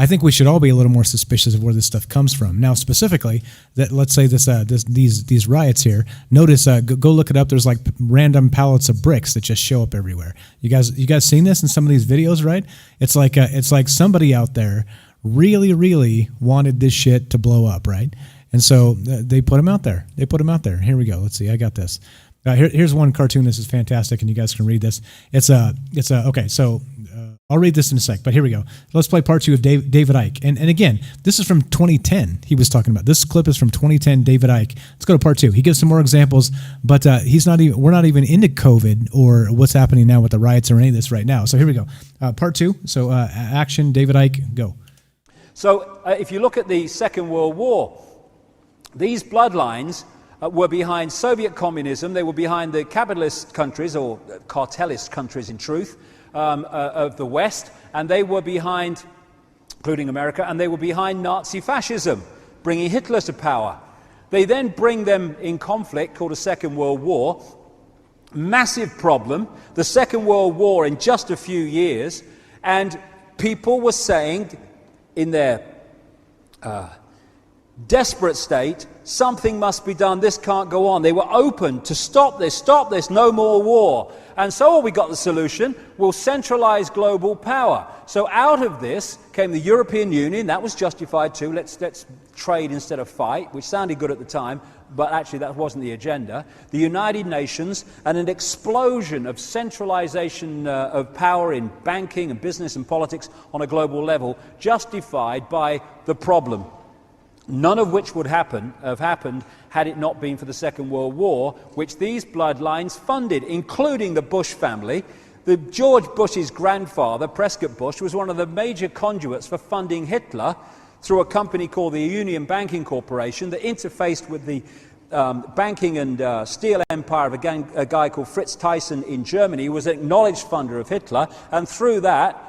think we should all be a little more suspicious of where this stuff comes from. Now, specifically, that let's say these riots here. Notice, go look it up. There's like random pallets of bricks that just show up everywhere. You guys seen this in some of these videos, right? It's like somebody out there really wanted this shit to blow up, right? And so they put him out there. Here we go. Let's see. I got this. Here's one cartoon. This is fantastic, and you guys can read this. Okay. So I'll read this in a sec, but here we go. Let's play part 2 of David Icke. And again, this is from 2010. He was talking about this clip is from 2010. David Icke. Let's go to part 2. He gives some more examples, but we're not even into COVID or what's happening now with the riots or any of this right now. So here we go. Part 2. So action. David Icke. Go. So if you look at the Second World War, these bloodlines were behind Soviet communism. They were behind the capitalist countries, or cartelist countries in truth, of the West, and they were behind, including America, and they were behind Nazi fascism, bringing Hitler to power. They then bring them in conflict called a Second World War. Massive problem. The Second World War in just a few years, and people were saying in their desperate state, something must be done, this can't go on. They were open to stop this, no more war. And so we got the solution, we'll centralize global power. So out of this came the European Union, that was justified too, let's trade instead of fight, which sounded good at the time, but actually that wasn't the agenda. The United Nations, and an explosion of centralization of power in banking and business and politics on a global level, justified by the problem. None of which would have happened had it not been for the Second World War, which these bloodlines funded, including the Bush family. The George Bush's grandfather, Prescott Bush, was one of the major conduits for funding Hitler through a company called the Union Banking Corporation that interfaced with the banking and steel empire of a guy called Fritz Thyssen in Germany, who was an acknowledged funder of Hitler. And through that,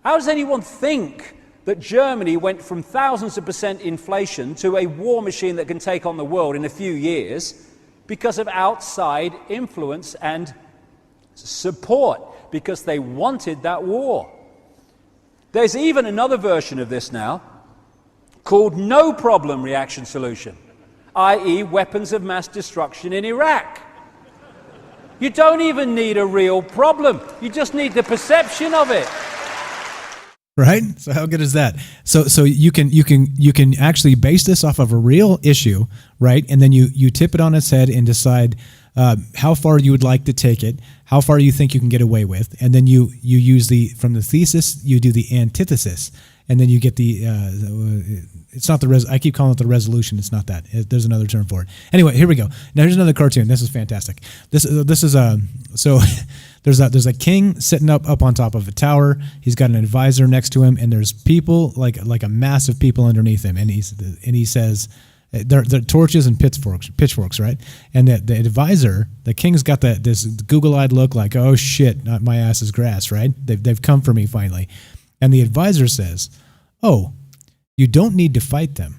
how does anyone think that Germany went from thousands of % inflation to a war machine that can take on the world in a few years because of outside influence and support, because they wanted that war? There's even another version of this now called no problem reaction solution, i.e. weapons of mass destruction in Iraq. You don't even need a real problem. You just need the perception of it. Right? So how good is that? So you can actually base this off of a real issue, right? And then you tip it on its head and decide how far you would like to take it, how far you think you can get away with, and then you use from the thesis, you do the antithesis, and then you get it's not I keep calling it the resolution. It's not that. There's another term for it. Anyway, here we go. Now here's another cartoon. This is fantastic. This is so there's a king sitting up on top of a tower. He's got an advisor next to him, and there's people like a mass of people underneath him, and he says they're torches and pitchforks, right? And the advisor, the king's got this Google-eyed look, like, oh shit, not my ass is grass, right? They've come for me finally, and the advisor says, oh, you don't need to fight them.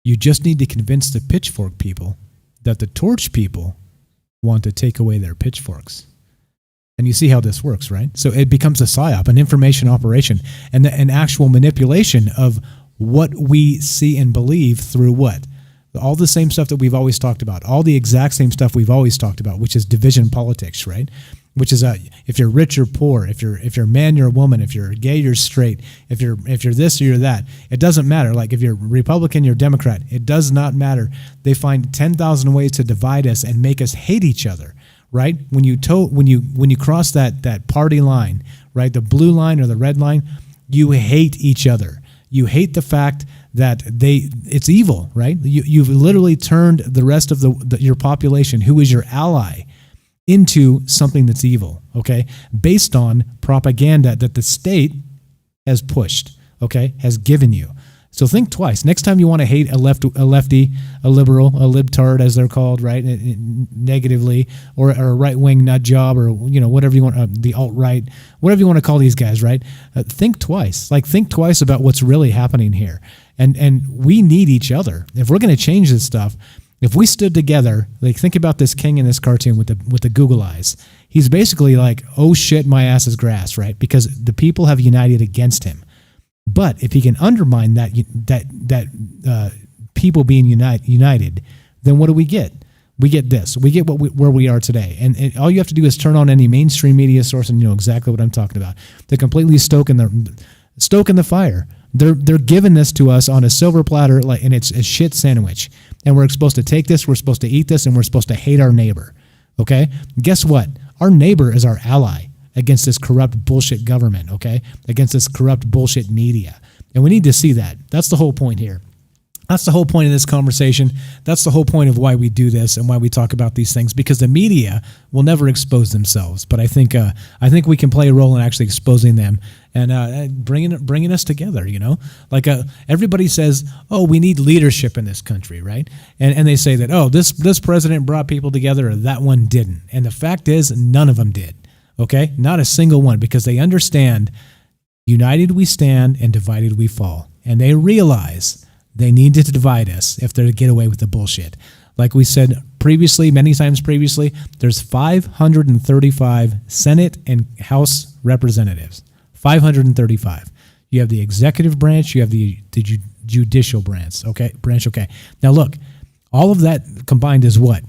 You just need to convince the pitchfork people that the torch people want to take away their pitchforks. And you see how this works, right? So it becomes a psyop, an information operation, and an actual manipulation of what we see and believe through what? All the same stuff that we've always talked about, all the exact same stuff we've always talked about, which is division politics, right? Which is if you're rich or poor, if you're a man, you're a woman, if you're gay, you're straight, if you're this or you're that. It doesn't matter. Like if you're Republican, you're Democrat. It does not matter. They find 10,000 ways to divide us and make us hate each other, right? When you cross that party line, right, the blue line or the red line, you hate each other. You hate the fact that it's evil, right? You've literally turned the rest of your population, who is your ally, into something that's evil, okay? Based on propaganda that the state has pushed, okay, has given you. So think twice. Next time you want to hate a lefty, a liberal, a libtard, as they're called, right, negatively, or a right-wing nut job, or whatever you want, the alt-right, whatever you want to call these guys, right? Think twice. Like think twice about what's really happening here. And we need each other. If we're going to change this stuff, if we stood together, like think about this king in this cartoon with the Google eyes. He's basically like, oh shit, my ass is grass, right? Because the people have united against him. But if he can undermine that people being united, then what do we get? We get this. We get where we are today. And all you have to do is turn on any mainstream media source and you know exactly what I'm talking about. They're completely stoking the fire. They're giving this to us on a silver platter, and it's a shit sandwich. And we're supposed to take this, we're supposed to eat this, and we're supposed to hate our neighbor. Okay? Guess what? Our neighbor is our ally against this corrupt bullshit government, okay? Against this corrupt bullshit media. And we need to see that. That's the whole point here. That's the whole point of this conversation. That's the whole point of why we do this and why we talk about these things, because the media will never expose themselves. But I think we can play a role in actually exposing them and bringing us together, you know? Like everybody says, oh, we need leadership in this country, right? And they say that, oh, this president brought people together or that one didn't. And the fact is, none of them did, okay? Not a single one, because they understand united we stand and divided we fall. And they realize they need to divide us if they're to get away with the bullshit. Like we said previously, many times previously, there's 535 Senate and House representatives. 535. You have the executive branch, you have the judicial branch. Okay. Now look, all of that combined is what?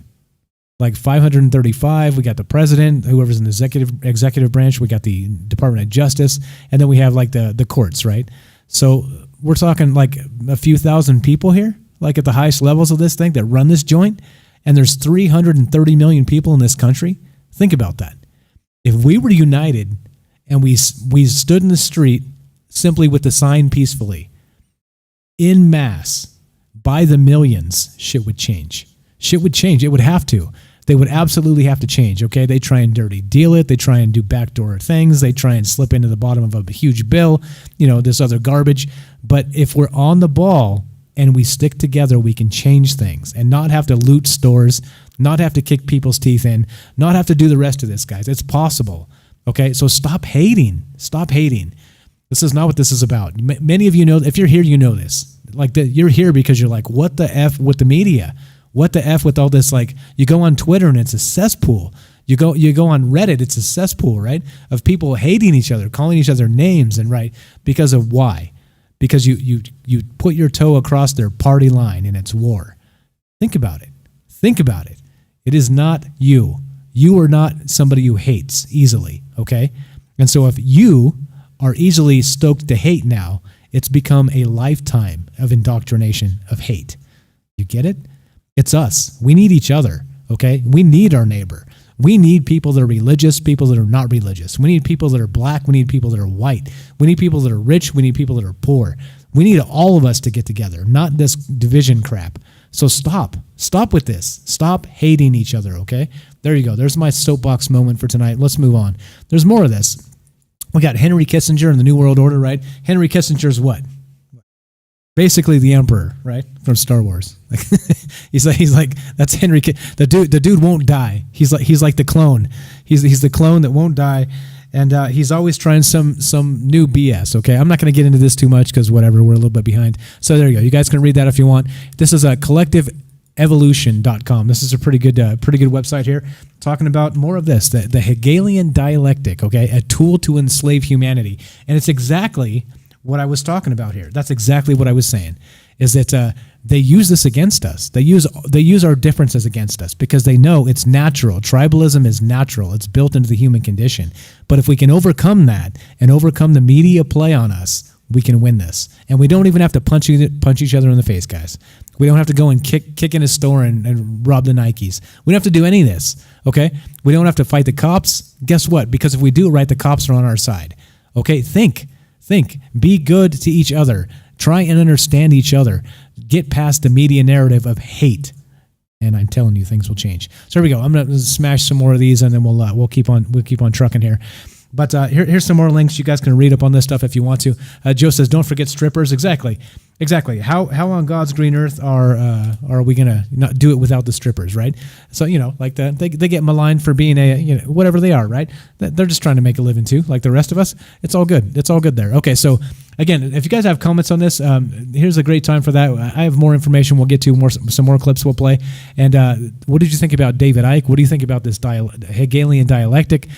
Like 535. We got the president, whoever's in the executive branch. We got the Department of Justice, and then we have like the courts, right? So we're talking like a few thousand people here, like at the highest levels of this thing that run this joint, and there's 330 million people in this country. Think about that. If we were united and we stood in the street simply with the sign peacefully, in mass, by the millions, shit would change. Shit would change. It would have to. They would absolutely have to change, okay? They try and dirty deal it. They try and do backdoor things. They try and slip into the bottom of a huge bill, you know, this other garbage. But if we're on the ball and we stick together, we can change things and not have to loot stores, not have to kick people's teeth in, not have to do the rest of this, guys. It's possible, okay? So stop hating. Stop hating. This is not what this is about. Many of you know, if you're here, you know this. Like, you're here because you're like, what the F with the media? What the F with all this? Like, you go on Twitter and it's a cesspool. You go on Reddit, it's a cesspool, right? Of people hating each other, calling each other names, and right, because of why? Because you put your toe across their party line and it's war. Think about it. Think about it. It is not you. You are not somebody who hates easily, okay? And so if you are easily stoked to hate now, it's become a lifetime of indoctrination of hate. You get it? It's us. We need each other, okay? We need our neighbor. We need people that are religious, people that are not religious. We need people that are black. We need people that are white. We need people that are rich. We need people that are poor. We need all of us to get together, not this division crap. So stop. Stop with this. Stop hating each other, okay? There you go. There's my soapbox moment for tonight. Let's move on. There's more of this. We got Henry Kissinger and the New World Order, right? Henry Kissinger's what? Basically the Emperor, right, from Star Wars. he's like that's Henry. The dude won't die. He's like the clone. He's the clone that won't die, and he's always trying some new BS. Okay, I'm not going to get into this too much because whatever, we're a little bit behind. So there you go. You guys can read that if you want. This is a collectiveevolution.com. This is a pretty good website here, talking about more of this, the Hegelian dialectic. Okay, a tool to enslave humanity, and it's exactly what I was talking about here. That's exactly what I was saying, is that they use this against us. They use our differences against us because they know it's natural. Tribalism is natural. It's built into the human condition. But if we can overcome that and overcome the media play on us, we can win this. And we don't even have to punch each other in the face, guys. We don't have to go and kick in a store and rob the Nikes. We don't have to do any of this, okay? We don't have to fight the cops. Guess what? Because if we do it right, the cops are on our side. Okay, think. Be good to each other. Try and understand each other. Get past the media narrative of hate, and I'm telling you, things will change. So here we go. I'm gonna smash some more of these, and then we'll keep on trucking here. But here's some more links. You guys can read up on this stuff if you want to. Joe says, "Don't forget strippers." Exactly. How on God's green earth are we gonna not do it without the strippers, right? So like they get maligned for being whatever they are, right? They're just trying to make a living too, like the rest of us. It's all good. It's all good there. Okay, so again, if you guys have comments on this, here's a great time for that. I have more information. We'll get to some more clips we'll play. And what did you think about David Icke? What do you think about this Hegelian dialectic?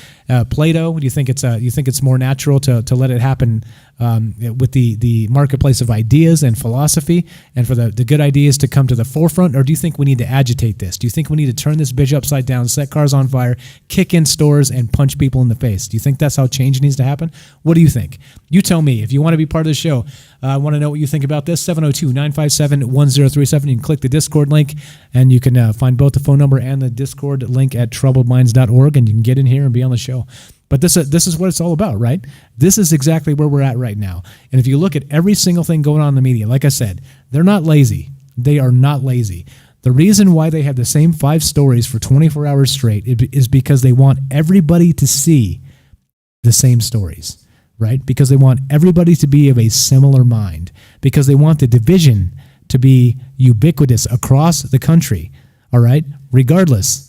Plato, do you think it's more natural to let it happen with the marketplace of ideas and philosophy, and for the good ideas to come to the forefront? Or do you think we need to agitate this? Do you think we need to turn this bitch upside down, set cars on fire, kick in stores, and punch people in the face? Do you think that's how change needs to happen? What do you think? You tell me. If you want to be part of the show, I want to know what you think about this. 702-957-1037. You can click the Discord link, and you can find both the phone number and the Discord link at troubledminds.org, and you can get in here and be on the show. But this is what it's all about, right? This is exactly where we're at right now. And if you look at every single thing going on in the media, like I said, they're not lazy. They are not lazy. The reason why they have the same 5 stories for 24 hours straight is because they want everybody to see the same stories, right? Because they want everybody to be of a similar mind, because they want the division to be ubiquitous across the country, all right? Regardless,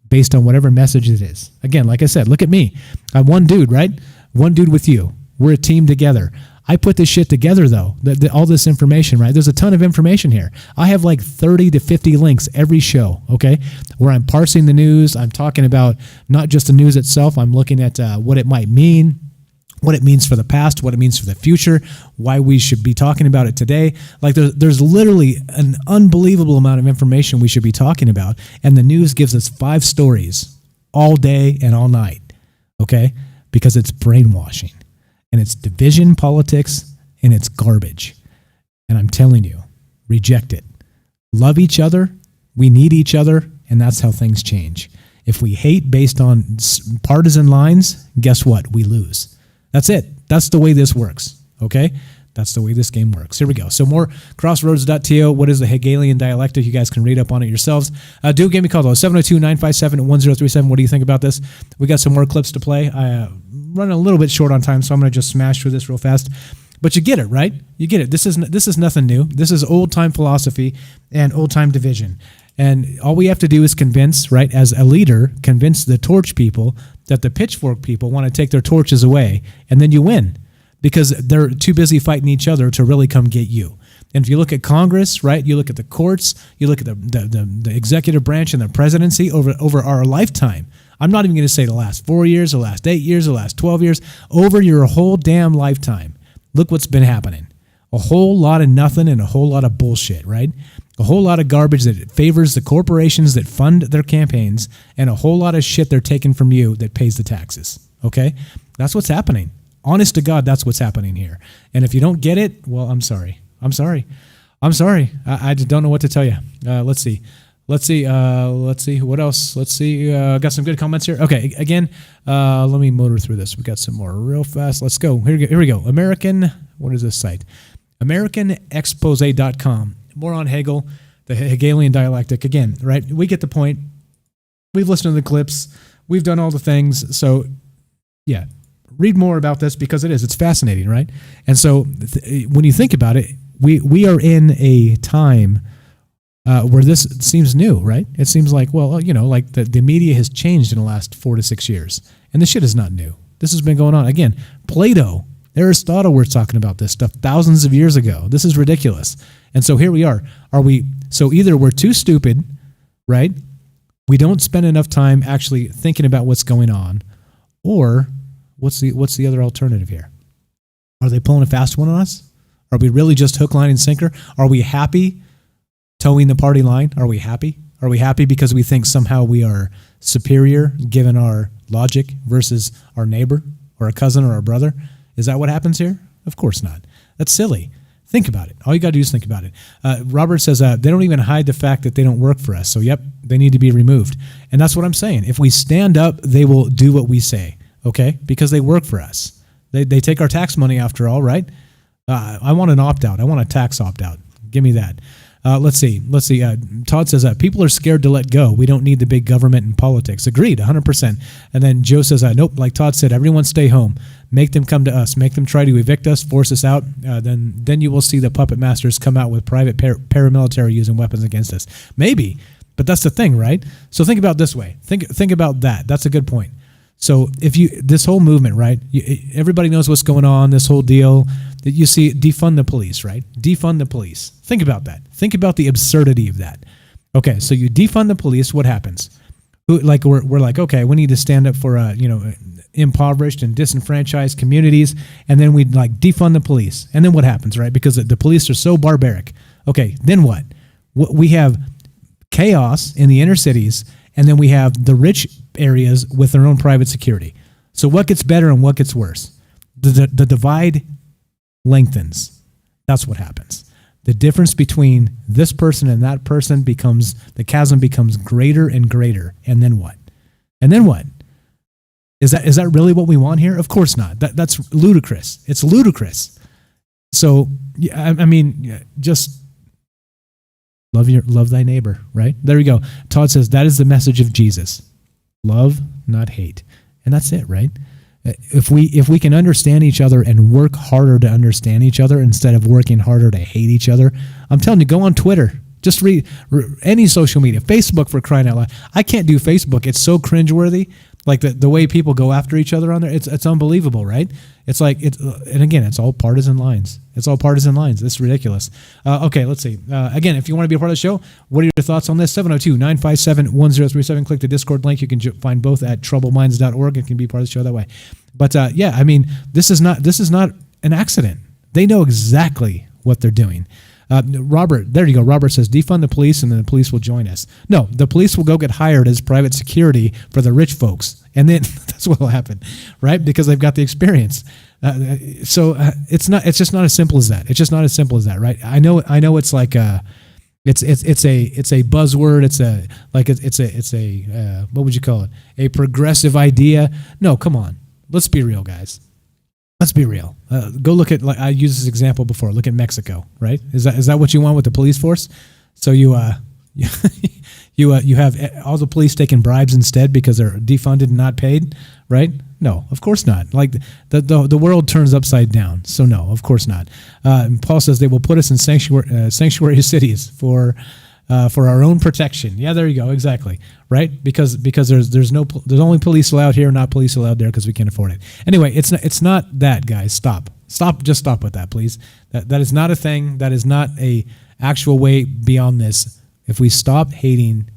based on whatever message it is. Again, like I said, look at me. I'm one dude, right? One dude with you. We're a team together. I put this shit together, though, all this information, right? There's a ton of information here. I have like 30 to 50 links every show, okay, where I'm parsing the news. I'm talking about not just the news itself. I'm looking at what it might mean, what it means for the past, what it means for the future, why we should be talking about it today. Like there's literally an unbelievable amount of information we should be talking about, and the news gives us 5 stories all day and all night, okay? Because it's brainwashing, and it's division politics, and it's garbage. And I'm telling you, reject it. Love each other. We need each other, and that's how things change. If we hate based on partisan lines, guess what? We lose. That's it. That's the way this works, okay? That's the way this game works. Here we go. So more crossroads.to. What is the Hegelian dialectic? You guys can read up on it yourselves. Do give me a call, though. 702-957-1037. What do you think about this? We got some more clips to play. I running a little bit short on time, so I'm going to just smash through this real fast. But you get it, right? You get it. This is nothing new. This is old-time philosophy and old-time division. And all we have to do is convince, right, as a leader, convince the torch people that the pitchfork people want to take their torches away, and then you win, because they're too busy fighting each other to really come get you. And if you look at Congress, right, you look at the courts, you look at the executive branch and the presidency over our lifetime. I'm not even going to say the last 4 years, the last 8 years, the last 12 years, over your whole damn lifetime. Look what's been happening. A whole lot of nothing and a whole lot of bullshit, right? A whole lot of garbage that favors the corporations that fund their campaigns, and a whole lot of shit they're taking from you that pays the taxes, okay? That's what's happening. Honest to God, that's what's happening here. And if you don't get it, well, I'm sorry. I'm sorry. I just don't know what to tell you. Let's see. What else? Let's see. Got some good comments here. Okay, again, let me motor through this. We got some more real fast. Let's go. Here we go. What is this site? AmericanExpose.com. More on Hegel, the Hegelian dialectic. Again, right? We get the point. We've listened to the clips. We've done all the things. So, yeah, read more about this, because it's fascinating, right? And so when you think about it, we are in a time where this seems new, right? It seems like, well, like the media has changed in the last 4 to 6 years. And this shit is not new. This has been going on. Again, Plato, Aristotle were talking about this stuff thousands of years ago. This is ridiculous. And so here we are. So either we're too stupid, right? We don't spend enough time actually thinking about what's going on, or what's the other alternative here? Are they pulling a fast one on us? Are we really just hook, line, and sinker? Are we happy towing the party line? Are we happy? Are we happy because we think somehow we are superior given our logic versus our neighbor or a cousin or a brother? Is that what happens here? Of course not. That's silly. Think about it. All you got to do is think about it. Robert says they don't even hide the fact that they don't work for us. So, yep, they need to be removed. And that's what I'm saying. If we stand up, they will do what we say, okay? Because they work for us. They take our tax money after all, right? I want an opt-out. I want a tax opt-out. Give me that. Let's see. Todd says people are scared to let go. We don't need the big government and politics. Agreed, 100%. And then Joe says, nope, like Todd said, everyone stay home. Make them come to us. Make them try to evict us, force us out. Then you will see the puppet masters come out with private paramilitary using weapons against us. Maybe, but that's the thing, right? So think about it this way. Think about that. That's a good point. So this whole movement, right? Everybody knows what's going on. This whole deal that you see, defund the police, right? Defund the police. Think about that. Think about the absurdity of that. Okay, so you defund the police. What happens? We're like, okay, we need to stand up for impoverished and disenfranchised communities, and then we'd like defund the police. And then what happens, right? Because the police are so barbaric. Okay, then what? We have chaos in the inner cities, and then we have the rich areas with their own private security. So what gets better and what gets worse? The divide lengthens. That's what happens. The difference between this person and that person becomes, the chasm becomes greater and greater. And then what? And then what? Is that really what we want here? Of course not. That's ludicrous. It's ludicrous. So, I mean, just love thy neighbor, right? There you go. Todd says that is the message of Jesus. Love, not hate. And that's it, right? If we can understand each other and work harder to understand each other instead of working harder to hate each other, I'm telling you, go on Twitter. Just read any social media. Facebook, for crying out loud. I can't do Facebook. It's so cringeworthy. Like the way people go after each other on there, it's unbelievable, right? It's like and again, it's all partisan lines. It's all partisan lines. It's ridiculous. Okay, let's see. Again, if you want to be a part of the show, what are your thoughts on this? 702-957-1037. Click the Discord link. You can find both at troubleminds.org. You can be part of the show that way. But yeah, I mean, this is not an accident. They know exactly what they're doing. Robert, there you go. Robert says, defund the police and then the police will join us. No, the police will go get hired as private security for the rich folks. And then that's what will happen, right? Because they've got the experience. So it's just not as simple as that. It's just not as simple as that, right? I know it's like it's a buzzword. It's a what would you call it? A progressive idea. No, come on. Let's be real, guys. Let's be real. Go look at, like I used this example before. Look at Mexico, right? Is that what you want with the police force? So you have all the police taking bribes instead because they're defunded and not paid, right? No, of course not. Like the world turns upside down. So no, of course not. Paul says they will put us in sanctuary cities for our own protection. Yeah, there you go. Exactly. Right? Because there's only police allowed here, not police allowed there because we can't afford it. Anyway, it's not that, guys. Just stop with that, please. That is not a thing. That is not a actual way beyond this. If we stop hating,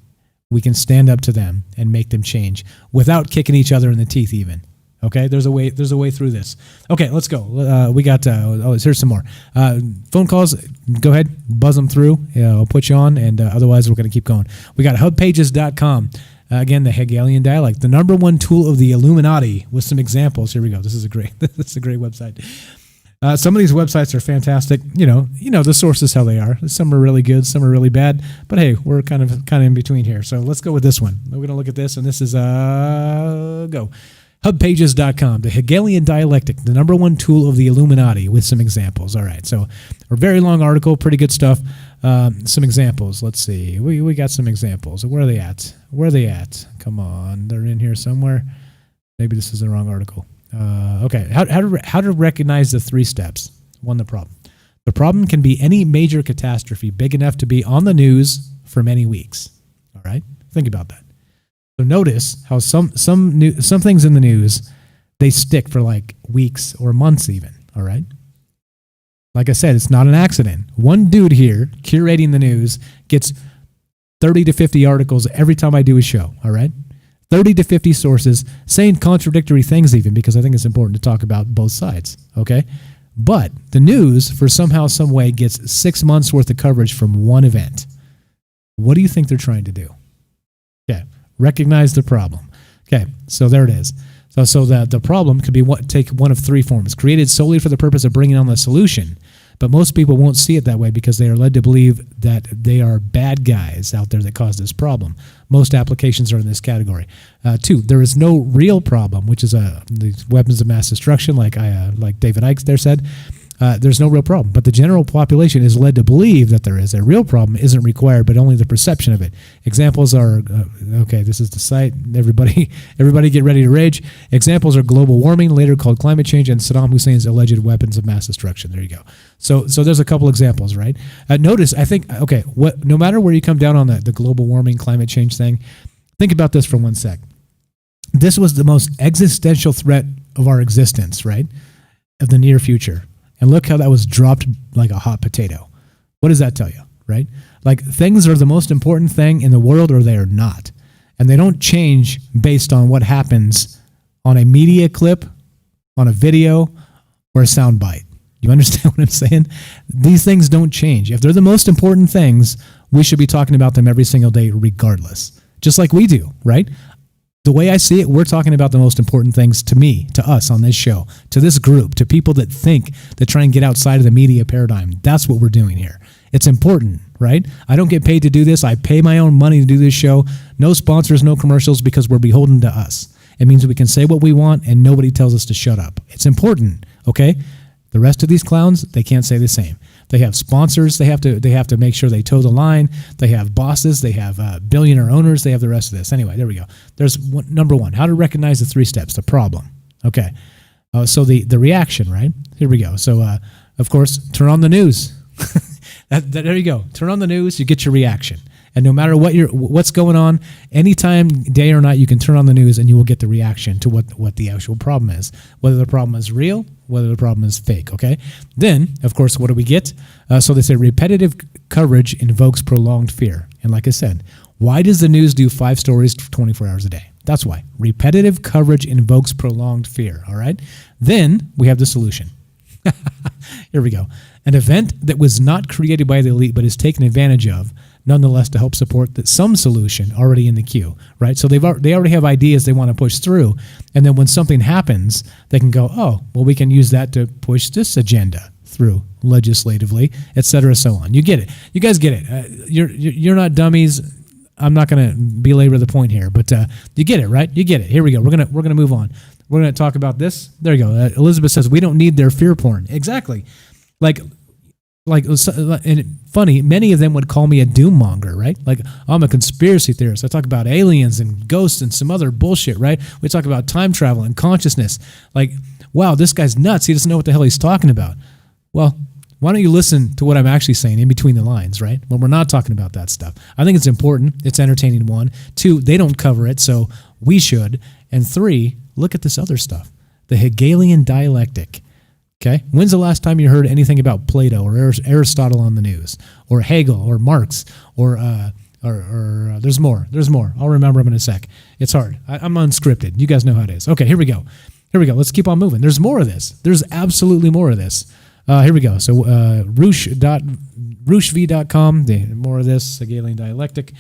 we can stand up to them and make them change without kicking each other in the teeth even. Okay, there's a way through this. Okay, let's go. We got here's some more phone calls. Go ahead, buzz them through. I'll put you on, and otherwise we're going to keep going. We got hubpages.com. Again, the Hegelian dialect, the number one tool of the Illuminati, with some examples. Here we go. This is a great website. Some of these websites are fantastic. You know the sources how they are. Some are really good, some are really bad. But hey, we're kind of in between here. So let's go with this one. We're going to look at this, and this is go. Hubpages.com, the Hegelian dialectic, the number one tool of the Illuminati, with some examples. All right, so a very long article, pretty good stuff. Some examples. Let's see. We got some examples. Where are they at? Come on, they're in here somewhere. Maybe this is the wrong article. Okay, how to recognize the 3 steps. 1, the problem. The problem can be any major catastrophe big enough to be on the news for many weeks. All right, think about that. So notice how some things in the news, they stick for like weeks or months even, all right? Like I said, it's not an accident. One dude here curating the news gets 30 to 50 articles every time I do a show, all right? 30 to 50 sources saying contradictory things even, because I think it's important to talk about both sides, okay? But the news, for somehow, some way, gets 6 months worth of coverage from one event. What do you think they're trying to do? Okay. Recognize the problem. Okay, so there it is. So the problem could be take one of 3 forms, created solely for the purpose of bringing on the solution. But most people won't see it that way because they are led to believe that they are bad guys out there that caused this problem. Most applications are in this category. 2, there is no real problem, which is the weapons of mass destruction, like David Icke there said. There's no real problem, but the general population is led to believe that there is. A real problem isn't required, but only the perception of it. Examples are, okay, this is the site. Everybody get ready to rage. Examples are global warming, later called climate change, and Saddam Hussein's alleged weapons of mass destruction. There you go. So there's a couple examples, right? Notice, I think, okay, no matter where you come down on the global warming, climate change thing, think about this for 1 sec. This was the most existential threat of our existence, right? Of the near future. And look how that was dropped like a hot potato. What does that tell you, right? Like, things are the most important thing in the world, or they are not. And they don't change based on what happens on a media clip, on a video, or a soundbite. You understand what I'm saying? These things don't change. If they're the most important things, we should be talking about them every single day regardless. Just like we do, right? The way I see it, we're talking about the most important things to me, to us on this show, to this group, to people that think, that try and get outside of the media paradigm. That's what we're doing here. It's important, right? I don't get paid to do this. I pay my own money to do this show. No sponsors, no commercials, because we're beholden to us. It means we can say what we want and nobody tells us to shut up. It's important, okay? The rest of these clowns, they can't say the same. They have sponsors. They have to make sure they toe the line. They have bosses. They have billionaire owners. They have the rest of this. Anyway, there we go. There's number one, how to recognize the 3 steps, the problem. Okay. So the reaction, right? Here we go. So, of course, turn on the news. There you go. Turn on the news, you get your reaction. And no matter what's going on, anytime, day or night, you can turn on the news and you will get the reaction to what the actual problem is. Whether the problem is real, whether the problem is fake, okay? Then, of course, what do we get? So they say repetitive coverage invokes prolonged fear. And like I said, why does the news do 5 stories 24 hours a day? That's why. Repetitive coverage invokes prolonged fear, all right? Then we have the solution. Here we go. An event that was not created by the elite but is taken advantage of, nonetheless to help support that some solution already in the queue, right? So they already have ideas they want to push through, and then when something happens, they can go, oh, well, we can use that to push this agenda through legislatively, et cetera, so on. You get it. You guys get it. You're not dummies. I'm not going to belabor the point here, but you get it, right? You get it. Here we go. We're gonna move on. We're gonna talk about this. There you go. Elizabeth says we don't need their fear porn. Exactly. Like, and funny, many of them would call me a doom monger, right? Like, I'm a conspiracy theorist. I talk about aliens and ghosts and some other bullshit, right? We talk about time travel and consciousness. Like, wow, this guy's nuts. He doesn't know what the hell he's talking about. Well, why don't you listen to what I'm actually saying in between the lines, right? When we're not talking about that stuff. I think it's important. It's entertaining, 1. 2, they don't cover it, so we should. And 3, look at this other stuff. The Hegelian dialectic. Okay. When's the last time you heard anything about Plato or Aristotle on the news, or Hegel or Marx or there's more. There's more. I'll remember them in a sec. It's hard. I'm unscripted. You guys know how it is. Okay. Here we go. Let's keep on moving. There's more of this. There's absolutely more of this. Here we go. So rooshv.com. More of this Hegelian dialectic.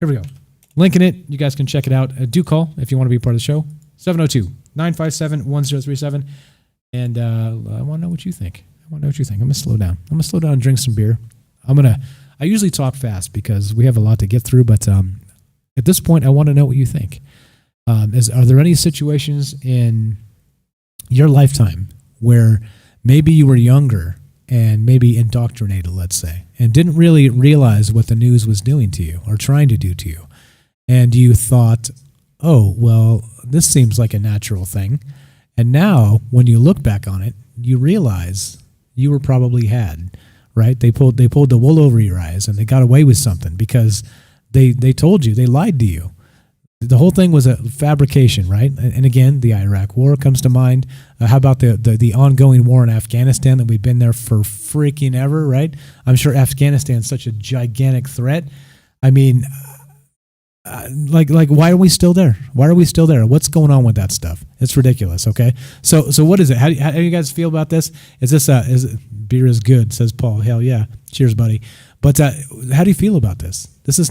Here we go. Link in it. You guys can check it out. Do call if you want to be part of the show. 702-957-1037. And I want to know what you think. I'm going to slow down. I'm going to slow down and drink some beer. I usually talk fast because we have a lot to get through, but at this point, I want to know what you think. Are there any situations in your lifetime where maybe you were younger and maybe indoctrinated, let's say, and didn't really realize what the news was doing to you or trying to do to you? And you thought, oh, well, this seems like a natural thing. And now, when you look back on it, you realize you were probably had, right? They pulled the wool over your eyes, and they got away with something because they told you, they lied to you. The whole thing was a fabrication, right? And again, the Iraq War comes to mind. How about the ongoing war in Afghanistan that we've been there for freaking ever, right? I'm sure Afghanistan's such a gigantic threat. I mean, like, why are we still there? Why are we still there? What's going on with that stuff? It's ridiculous. Okay, so what is it? How do you guys feel about this? Is this beer is good? Says Paul. Hell yeah, cheers, buddy. But how do you feel about this? This is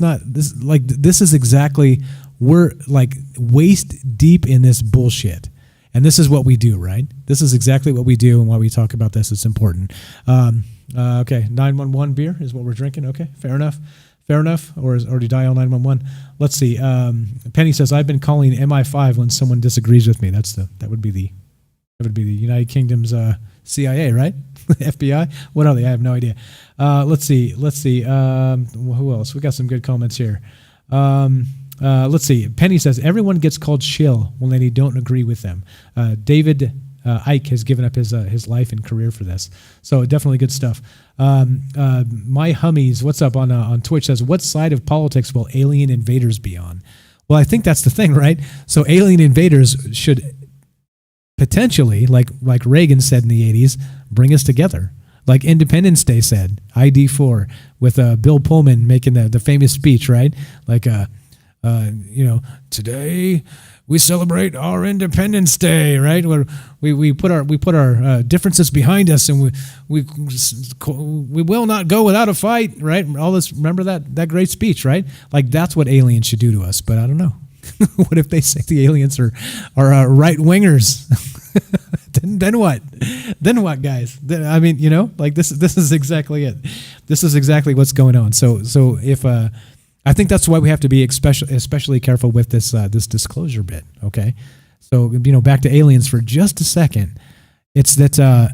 exactly, we're like waist deep in this bullshit, and this is what we do, right? This is exactly what we do, and why we talk about this. It's important. Okay, 911 beer is what we're drinking. Okay, fair enough. Or do you dial 911? Let's see. Penny says, I've been calling MI5 when someone disagrees with me. That would be the United Kingdom's CIA, right? FBI. What are they? I have no idea. Let's see. Who else? We got some good comments here. Let's see. Penny says, everyone gets called shill when they don't agree with them. David Ike has given up his life and career for this. So definitely good stuff. My Hummies, what's up on Twitch, says, what side of politics will alien invaders be on? Well, I think that's the thing, right? So alien invaders should potentially, like Reagan said in the 80s, bring us together. Like Independence Day said, ID4, with Bill Pullman making the famous speech, right? Like, Today we celebrate our Independence Day, right? Where we put our differences behind us, and we will not go without a fight, right? All this. Remember that great speech, right? Like that's what aliens should do to us. But I don't know. What if they say the aliens are right wingers? Then what? Then what, guys? I mean, this is exactly it. This is exactly what's going on. So if I think that's why we have to be especially careful with this disclosure bit. Okay, so back to aliens for just a second. It's that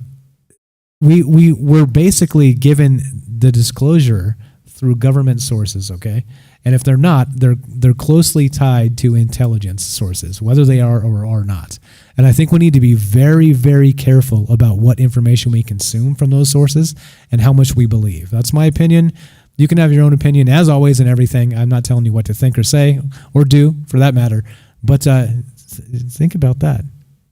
we're basically given the disclosure through government sources. Okay, and if they're not, they're closely tied to intelligence sources, whether they are or are not. And I think we need to be very, very careful about what information we consume from those sources and how much we believe. That's my opinion. You can have your own opinion, as always, in everything. I'm not telling you what to think or say or do, for that matter. But think about that.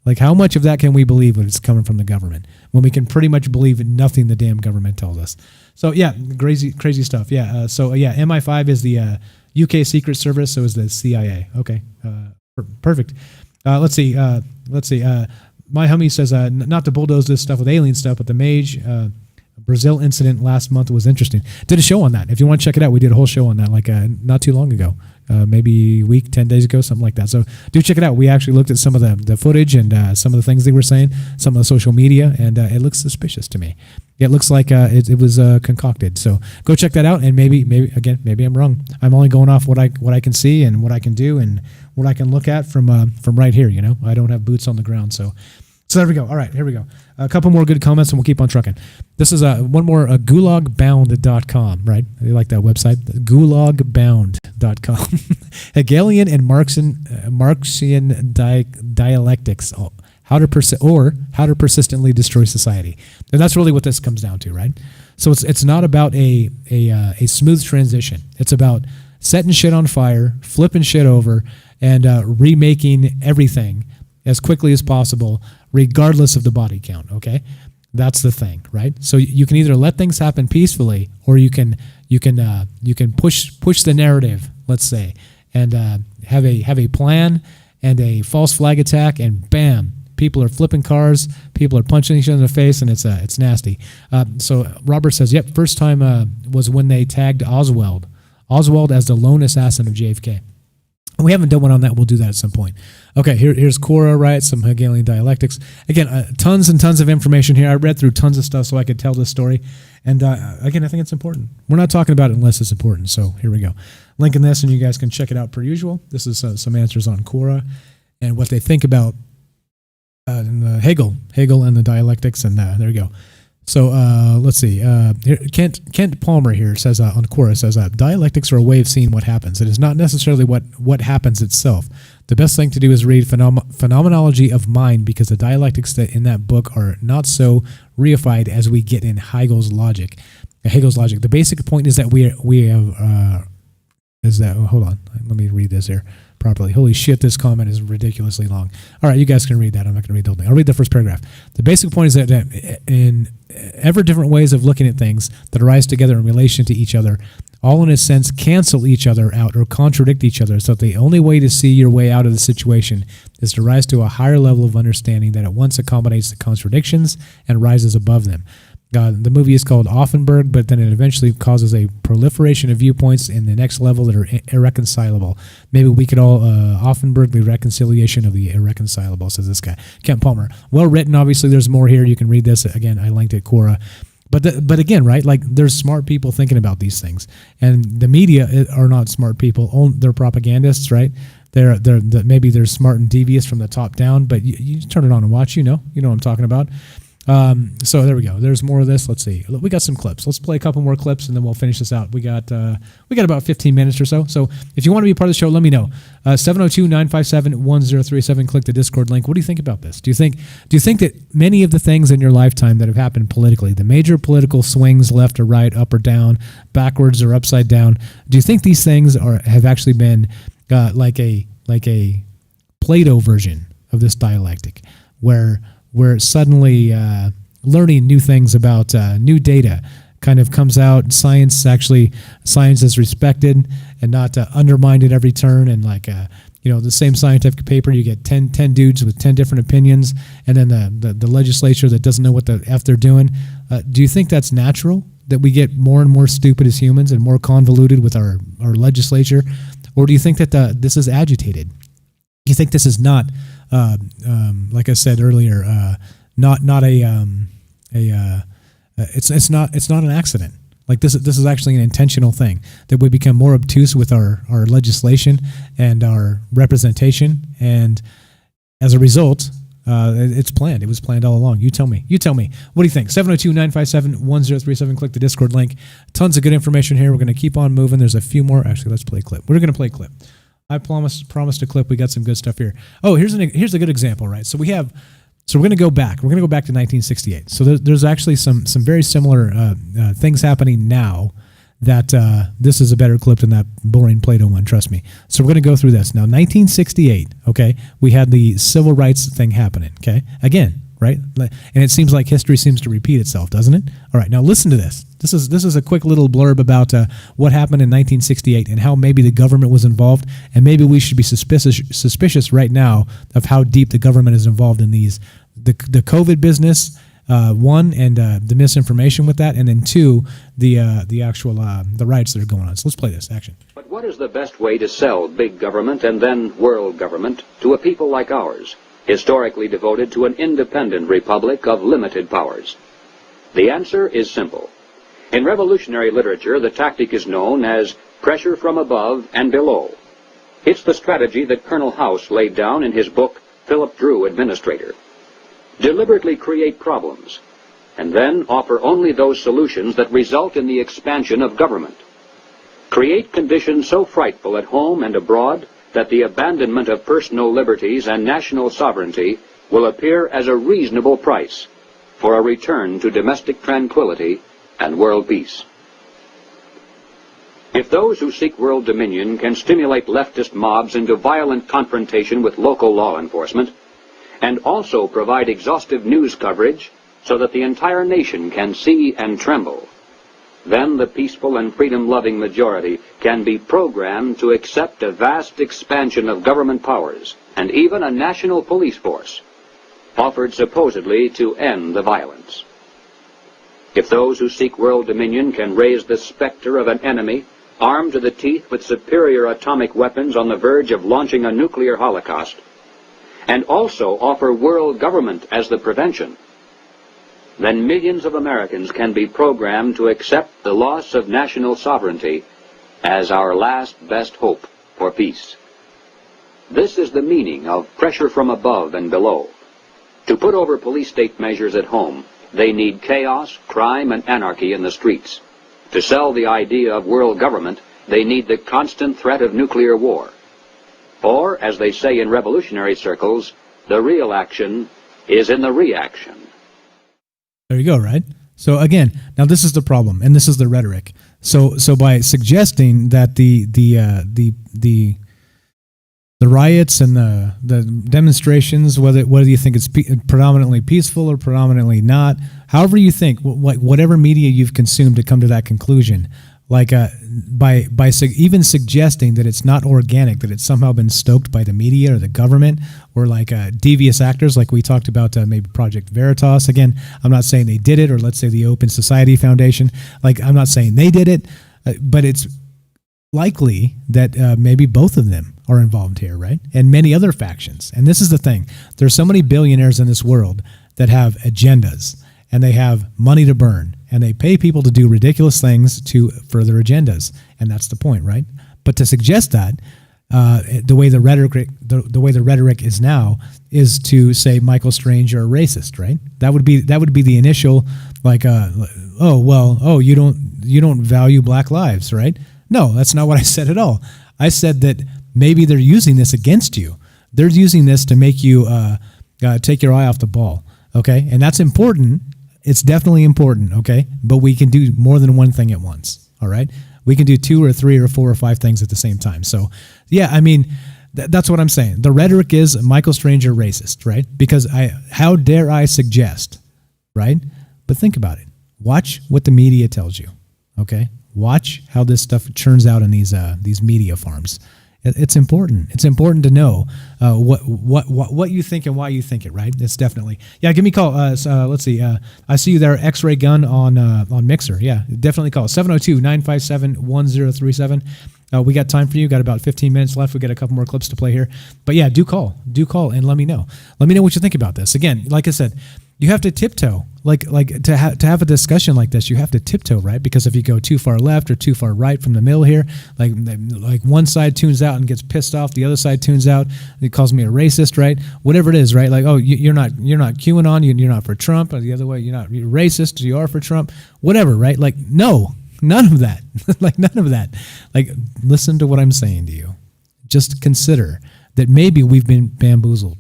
Like, how much of that can we believe when it's coming from the government, when we can pretty much believe in nothing the damn government tells us? So, yeah, crazy stuff. Yeah. MI5 is the UK Secret Service, so is the CIA. Okay, perfect. Let's see. My homie says, not to bulldoze this stuff with alien stuff, but the Mage Brazil incident last month was interesting. Did a show on that. If you want to check it out, we did a whole show on that not too long ago. Maybe a week, 10 days ago, something like that. So do check it out. We actually looked at some of the footage and some of the things they were saying, some of the social media, and it looks suspicious to me. It looks like it was concocted. So go check that out, and maybe I'm wrong. I'm only going off what I can see and what I can do and what I can look at from right here. I don't have boots on the ground. So there we go. All right, here we go. A couple more good comments, and we'll keep on trucking. This is one more, gulagbound.com, right? You like that website? Gulagbound.com. Hegelian and Marxian dialectics, how to persistently destroy society. And that's really what this comes down to, right? So it's not about a smooth transition. It's about setting shit on fire, flipping shit over, and remaking everything as quickly as possible, regardless of the body count. Okay, that's the thing, right? So you can either let things happen peacefully, or you can push the narrative, let's say, and have a plan and a false flag attack, and bam, people are flipping cars, people are punching each other in the face, and it's nasty. So Robert says, yep, first time was when they tagged Oswald as the lone assassin of JFK. We haven't done one on that. We'll do that at some point. Okay, here's Cora, right? Some Hegelian dialectics. Again, tons and tons of information here. I read through tons of stuff so I could tell this story. And again, I think it's important. We're not talking about it unless it's important. So here we go. Link in this, and you guys can check it out per usual. This is some answers on Cora and what they think about Hegel and the dialectics. And there you go. So let's see. Kent Palmer here says on Quora says dialectics are a way of seeing what happens. It is not necessarily what happens itself. The best thing to do is read Phenomenology of Mind, because the dialectics in that book are not so reified as we get in Hegel's logic. The basic point is that we have hold on. Let me read this here properly. Holy shit, this comment is ridiculously long. All right, you guys can read that. I'm not going to read the whole thing. I'll read the first paragraph. The basic point is that in ever different ways of looking at things that arise together in relation to each other, all in a sense cancel each other out or contradict each other, so that the only way to see your way out of the situation is to rise to a higher level of understanding that at once accommodates the contradictions and rises above them. The movie is called Offenburg, but then it eventually causes a proliferation of viewpoints in the next level that are irreconcilable. Maybe we could all Offenburg the reconciliation of the irreconcilable, says this guy. Kent Palmer. Well written, obviously. There's more here. You can read this. Again, I linked it, Quora. But again, right, like there's smart people thinking about these things. And the media are not smart people. They're propagandists, right? Maybe they're smart and devious from the top down, but you turn it on and watch, you know what I'm talking about. So there we go. There's more of this. Let's see. We got some clips. Let's play a couple more clips, and then we'll finish this out. We got about 15 minutes or so. So if you want to be part of the show, let me know. 702-957-1037. Click the Discord link. What do you think about this? Do you think that many of the things in your lifetime that have happened politically, the major political swings, left or right, up or down, backwards or upside down, do you think these things have actually been like a Plato version of this dialectic, where we're suddenly learning new things about new data, kind of comes out. Science is respected and not undermined at every turn. And like, the same scientific paper, you get 10 dudes with 10 different opinions, and then the legislature that doesn't know what the F they're doing. Do you think that's natural, that we get more and more stupid as humans and more convoluted with our legislature? Or do you think that this is agitated? Do you think this is not, like I said earlier, not it's not an accident? Like this is actually an intentional thing, that we become more obtuse with our legislation and our representation, and as a result, it's planned. It was planned all along. You tell me. What do you think? 702-957-1037. Click the Discord link. Tons of good information here. We're going to keep on moving. There's a few more. Actually, let's play a clip. We're going to play a clip. I promised a clip. We got some good stuff here. Oh, here's a good example, right? So we're going to go back. We're going to go back to 1968. So there's actually some very similar things happening now that this is a better clip than that boring Plato one, trust me. So we're going to go through this. Now, 1968, okay, we had the civil rights thing happening, okay? Again, right? And it seems like history seems to repeat itself, doesn't it? All right, now listen to this. This is a quick little blurb about what happened in 1968 and how maybe the government was involved, and maybe we should be suspicious right now of how deep the government is involved in the COVID business, one, and the misinformation with that, and then two, the actual the riots that are going on. So let's play this. Action. But what is the best way to sell big government and then world government to a people like ours, historically devoted to an independent republic of limited powers? The answer is simple. In revolutionary literature, the tactic is known as pressure from above and below. It's the strategy that Colonel House laid down in his book, Philip Drew, Administrator. Deliberately create problems, and then offer only those solutions that result in the expansion of government. Create conditions so frightful at home and abroad that the abandonment of personal liberties and national sovereignty will appear as a reasonable price for a return to domestic tranquility and world peace. If those who seek world dominion can stimulate leftist mobs into violent confrontation with local law enforcement, and also provide exhaustive news coverage so that the entire nation can see and tremble, then the peaceful and freedom-loving majority can be programmed to accept a vast expansion of government powers and even a national police force, offered supposedly to end the violence. If those who seek world dominion can raise the specter of an enemy armed to the teeth with superior atomic weapons on the verge of launching a nuclear holocaust, and also offer world government as the prevention, then millions of Americans can be programmed to accept the loss of national sovereignty as our last best hope for peace. This is the meaning of pressure from above and below. To put over police state measures at home, they need chaos, crime, and anarchy in the streets. To sell the idea of world government, they need the constant threat of nuclear war. Or, as they say in revolutionary circles, the real action is in the reaction. There you go, right? So again, now this is the problem, and this is the rhetoric. So by suggesting that the riots and the demonstrations, whether you think it's predominantly peaceful or predominantly not, however you think, whatever media you've consumed to come to that conclusion, like by even suggesting that it's not organic, that it's somehow been stoked by the media or the government or like devious actors, like we talked about maybe Project Veritas. Again, I'm not saying they did it, or let's say the Open Society Foundation. Like, I'm not saying they did it, but it's likely that maybe both of them are involved here, right? And many other factions. And this is the thing. There's so many billionaires in this world that have agendas, and they have money to burn, and they pay people to do ridiculous things to further agendas, and that's the point, right? But to suggest that the way the rhetoric is now is to say Michael Strange are a racist, right? That would be the initial, like, you don't value black lives, right? No, that's not what I said at all. I said that maybe they're using this against you. They're using this to make you take your eye off the ball, okay? And that's important. It's definitely important, okay? But we can do more than one thing at once, all right? We can do 2 or 3 or 4 or 5 things at the same time. So, yeah, I mean, that's what I'm saying. The rhetoric is Michael Strange are racist, right? Because how dare I suggest, right? But think about it. Watch what the media tells you. Okay, watch how this stuff churns out in these media farms. It's important. It's important to know what you think and why you think it. Right? It's definitely Give me a call. Let's see. I see you there. X-Ray Gun on Mixer. Yeah, definitely call 702-957-1037. We got time for you. Got about 15 minutes left. We got a couple more clips to play here. But yeah, do call and let me know. Let me know what you think about this. Again, like I said, you have to tiptoe. Like to have a discussion like this, you have to tiptoe, right? Because if you go too far left or too far right from the middle here, like one side tunes out and gets pissed off, the other side tunes out, it calls me a racist, right? Whatever it is, right? Like, oh, you're not QAnon, you're not for Trump, or the other way, you're racist, you are for Trump, whatever, right? Like, no, none of that. Like, none of that. Like, listen to what I'm saying to you. Just consider that maybe we've been bamboozled,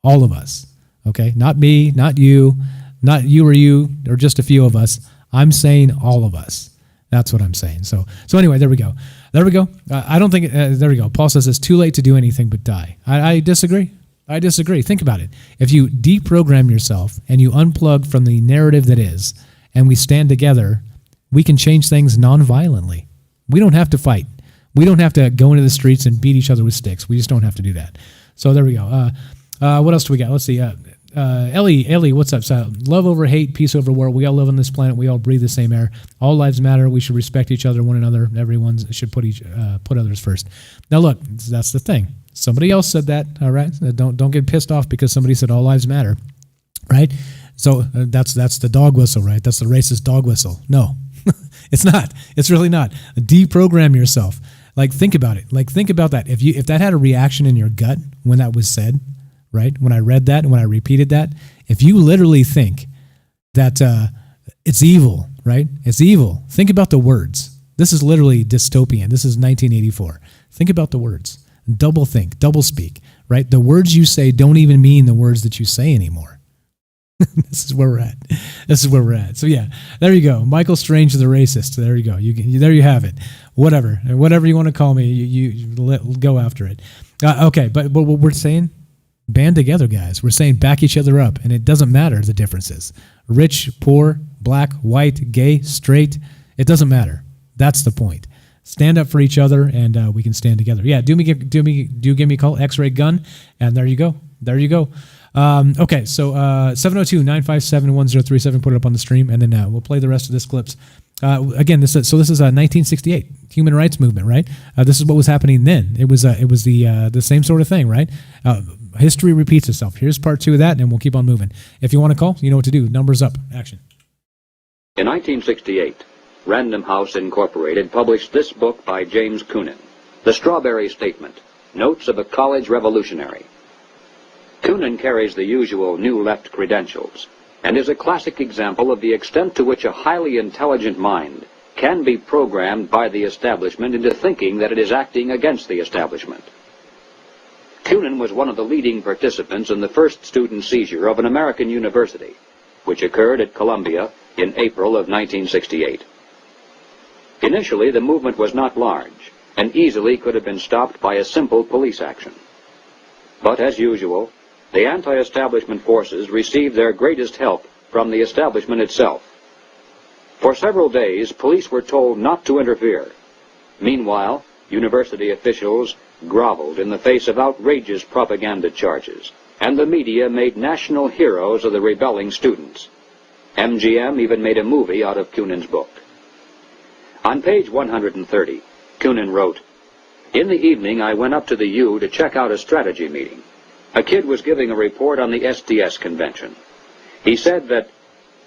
all of us. Okay, not me, not you or just a few of us. I'm saying all of us. That's what I'm saying. So anyway, there we go. I don't think there we go. Paul says it's too late to do anything but die. I disagree. Think about it. If you deprogram yourself and you unplug from the narrative that is, and we stand together, we can change things non-violently. We don't have to fight. We don't have to go into the streets and beat each other with sticks. We just don't have to do that. So there we go. What else do we got? Let's see. Ellie, what's up? So, love over hate, peace over war. We all live on this planet. We all breathe the same air. All lives matter. We should respect each other, one another. Everyone should put others first. Now, look, that's the thing. Somebody else said that. All right, don't get pissed off because somebody said all lives matter, right? So that's the dog whistle, right? That's the racist dog whistle. No, it's not. It's really not. Deprogram yourself. Like, think about it. Like, think about that. If that had a reaction in your gut when that was said, right? When I read that and when I repeated that, if you literally think that it's evil, right? It's evil. Think about the words. This is literally dystopian. This is 1984. Think about the words. Double think, double speak, right? The words you say don't even mean the words that you say anymore. This is where we're at. So yeah, there you go. Michael Strange the racist. There you go. There you have it. Whatever you want to call me, you go after it. Okay, but what we're saying, band together, guys. We're saying back each other up, and it doesn't matter the differences. Rich, poor, black, white, gay, straight. It doesn't matter. That's the point. Stand up for each other, and we can stand together. Yeah, do give me a call, X-Ray Gun, and there you go. Okay, so 702-957-1037. Put it up on the stream, and then we'll play the rest of this clips. Again, this is 1968 human rights movement, right? This is what was happening then. It was the same sort of thing, right? History repeats itself. Here's part 2 of that, and we'll keep on moving. If you want to call, you know what to do. Numbers up. Action. In 1968, Random House Incorporated published this book by James Coonan, The Strawberry Statement, Notes of a College Revolutionary. Coonan carries the usual New Left credentials and is a classic example of the extent to which a highly intelligent mind can be programmed by the establishment into thinking that it is acting against the establishment. Coonan was one of the leading participants in the first student seizure of an American university, which occurred at Columbia in April of 1968. Initially, the movement was not large and easily could have been stopped by a simple police action. But as usual, the anti-establishment forces received their greatest help from the establishment itself. For several days, police were told not to interfere. Meanwhile, university officials groveled in the face of outrageous propaganda charges, and the media made national heroes of the rebelling students. MGM even made a movie out of Coonan's book. On page 130, Coonan wrote, "In the evening, I went up to the U to check out a strategy meeting. A kid was giving a report on the SDS convention. He said that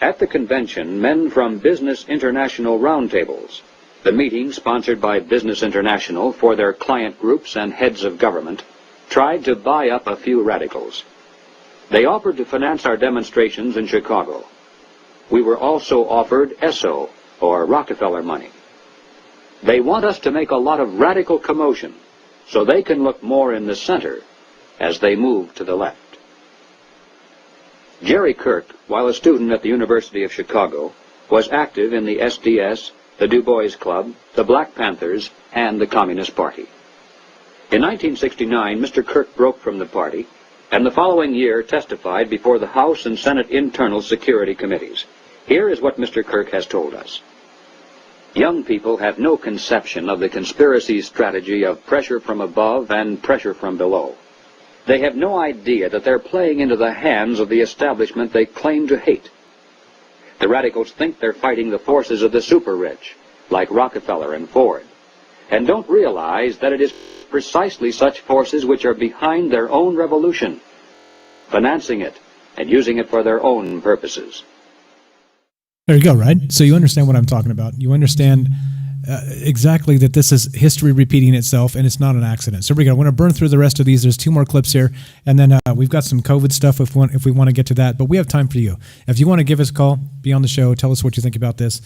at the convention, men from Business International roundtables, the meeting sponsored by Business International for their client groups and heads of government, tried to buy up a few radicals. They offered to finance our demonstrations in Chicago. We were also offered ESSO, or Rockefeller money. They want us to make a lot of radical commotion so they can look more in the center as they move to the left." Jerry Kirk, while a student at the University of Chicago, was active in the SDS, the Du Bois Club, the Black Panthers, and the Communist Party. In 1969, Mr. Kirk broke from the party, and the following year testified before the House and Senate Internal Security Committees. Here is what Mr. Kirk has told us. Young people have no conception of the conspiracy's strategy of pressure from above and pressure from below. They have no idea that they're playing into the hands of the establishment they claim to hate. The radicals think they're fighting the forces of the super-rich, like Rockefeller and Ford, and don't realize that it is precisely such forces which are behind their own revolution, financing it and using it for their own purposes. There you go, right? So you understand what I'm talking about. You understand exactly that this is history repeating itself, and it's not an accident. So here we go. I'm going to burn through the rest of these. There's 2 more clips here, and then we've got some COVID stuff if we want to get to that. But we have time for you. If you want to give us a call, be on the show, tell us what you think about this.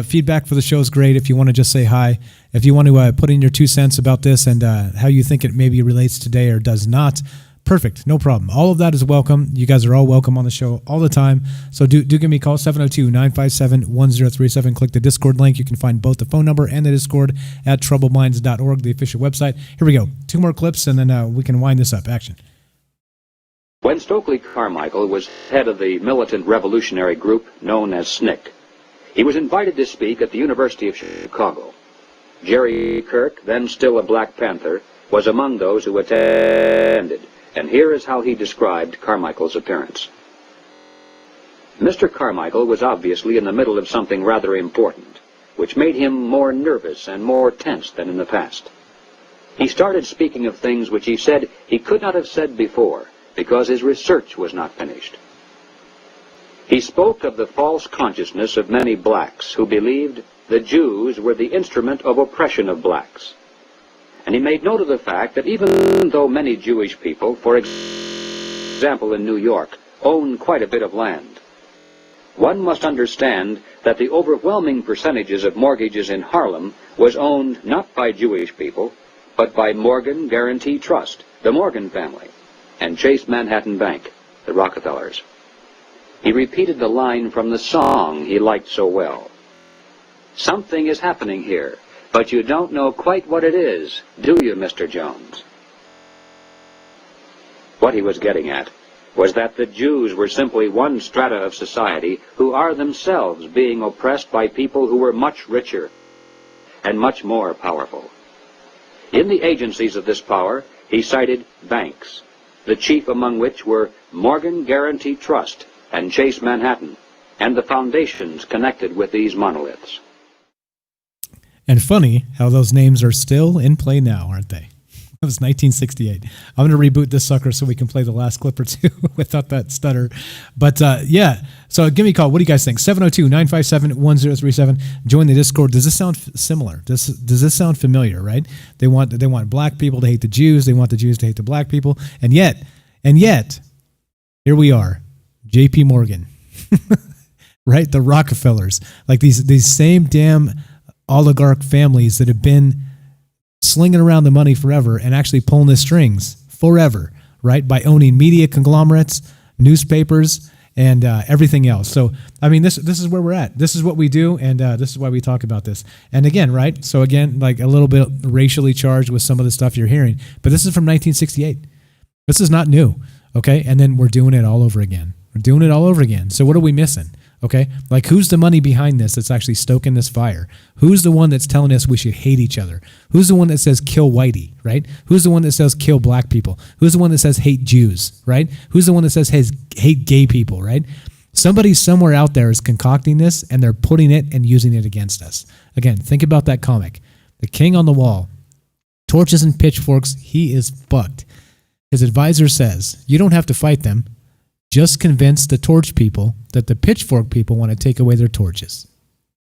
Feedback for the show is great. If you want to just say hi, if you want to put in your 2 cents about this and how you think it maybe relates today or does not, perfect, no problem. All of that is welcome. You guys are all welcome on the show all the time. So do give me a call, 702-957-1037. Click the Discord link. You can find both the phone number and the Discord at troubledminds.org, the official website. Here we go. 2 more clips, and then we can wind this up. Action. When Stokely Carmichael was head of the militant revolutionary group known as SNCC, he was invited to speak at the University of Chicago. Jerry Kirk, then still a Black Panther, was among those who attended. And here is how he described Carmichael's appearance. Mr. Carmichael was obviously in the middle of something rather important, which made him more nervous and more tense than in the past. He started speaking of things which he said he could not have said before because his research was not finished. He spoke of the false consciousness of many blacks who believed the Jews were the instrument of oppression of blacks. And he made note of the fact that even though many Jewish people, for example in New York, own quite a bit of land, one must understand that the overwhelming percentages of mortgages in Harlem was owned not by Jewish people, but by Morgan Guarantee Trust, the Morgan family, and Chase Manhattan Bank, the Rockefellers. He repeated the line from the song he liked so well. Something is happening here, but you don't know quite what it is, do you, Mr. Jones? What he was getting at was that the Jews were simply one strata of society who are themselves being oppressed by people who were much richer and much more powerful. In the agencies of this power, he cited banks, the chief among which were Morgan Guarantee Trust and Chase Manhattan, and the foundations connected with these monoliths. And funny how those names are still in play now, aren't they? It was 1968. I'm going to reboot this sucker so we can play the last clip or 2 without that stutter. But yeah, so give me a call. What do you guys think? 702-957-1037. Join the Discord. Does this sound similar? Does this sound familiar, right? They want black people to hate the Jews. They want the Jews to hate the black people. And yet, here we are, J.P. Morgan, right? The Rockefellers, like these same damn oligarch families that have been slinging around the money forever and actually pulling the strings forever, right? By owning media conglomerates, newspapers, and everything else. So, I mean, this is where we're at. This is what we do, and this is why we talk about this. And again, right? So again, like a little bit racially charged with some of the stuff you're hearing, but this is from 1968. This is not new, okay? And then we're doing it all over again. We're doing it all over again. So what are we missing? Okay, like who's the money behind this that's actually stoking this fire? Who's the one that's telling us we should hate each other? Who's the one that says kill whitey, right? Who's the one that says kill black people? Who's the one that says hate Jews, right? Who's the one that says hate gay people, right? Somebody somewhere out there is concocting this and they're putting it and using it against us. Again, think about that comic. The King on the Wall, torches and pitchforks, he is fucked. His advisor says, you don't have to fight them. Just convince the torch people that the pitchfork people want to take away their torches.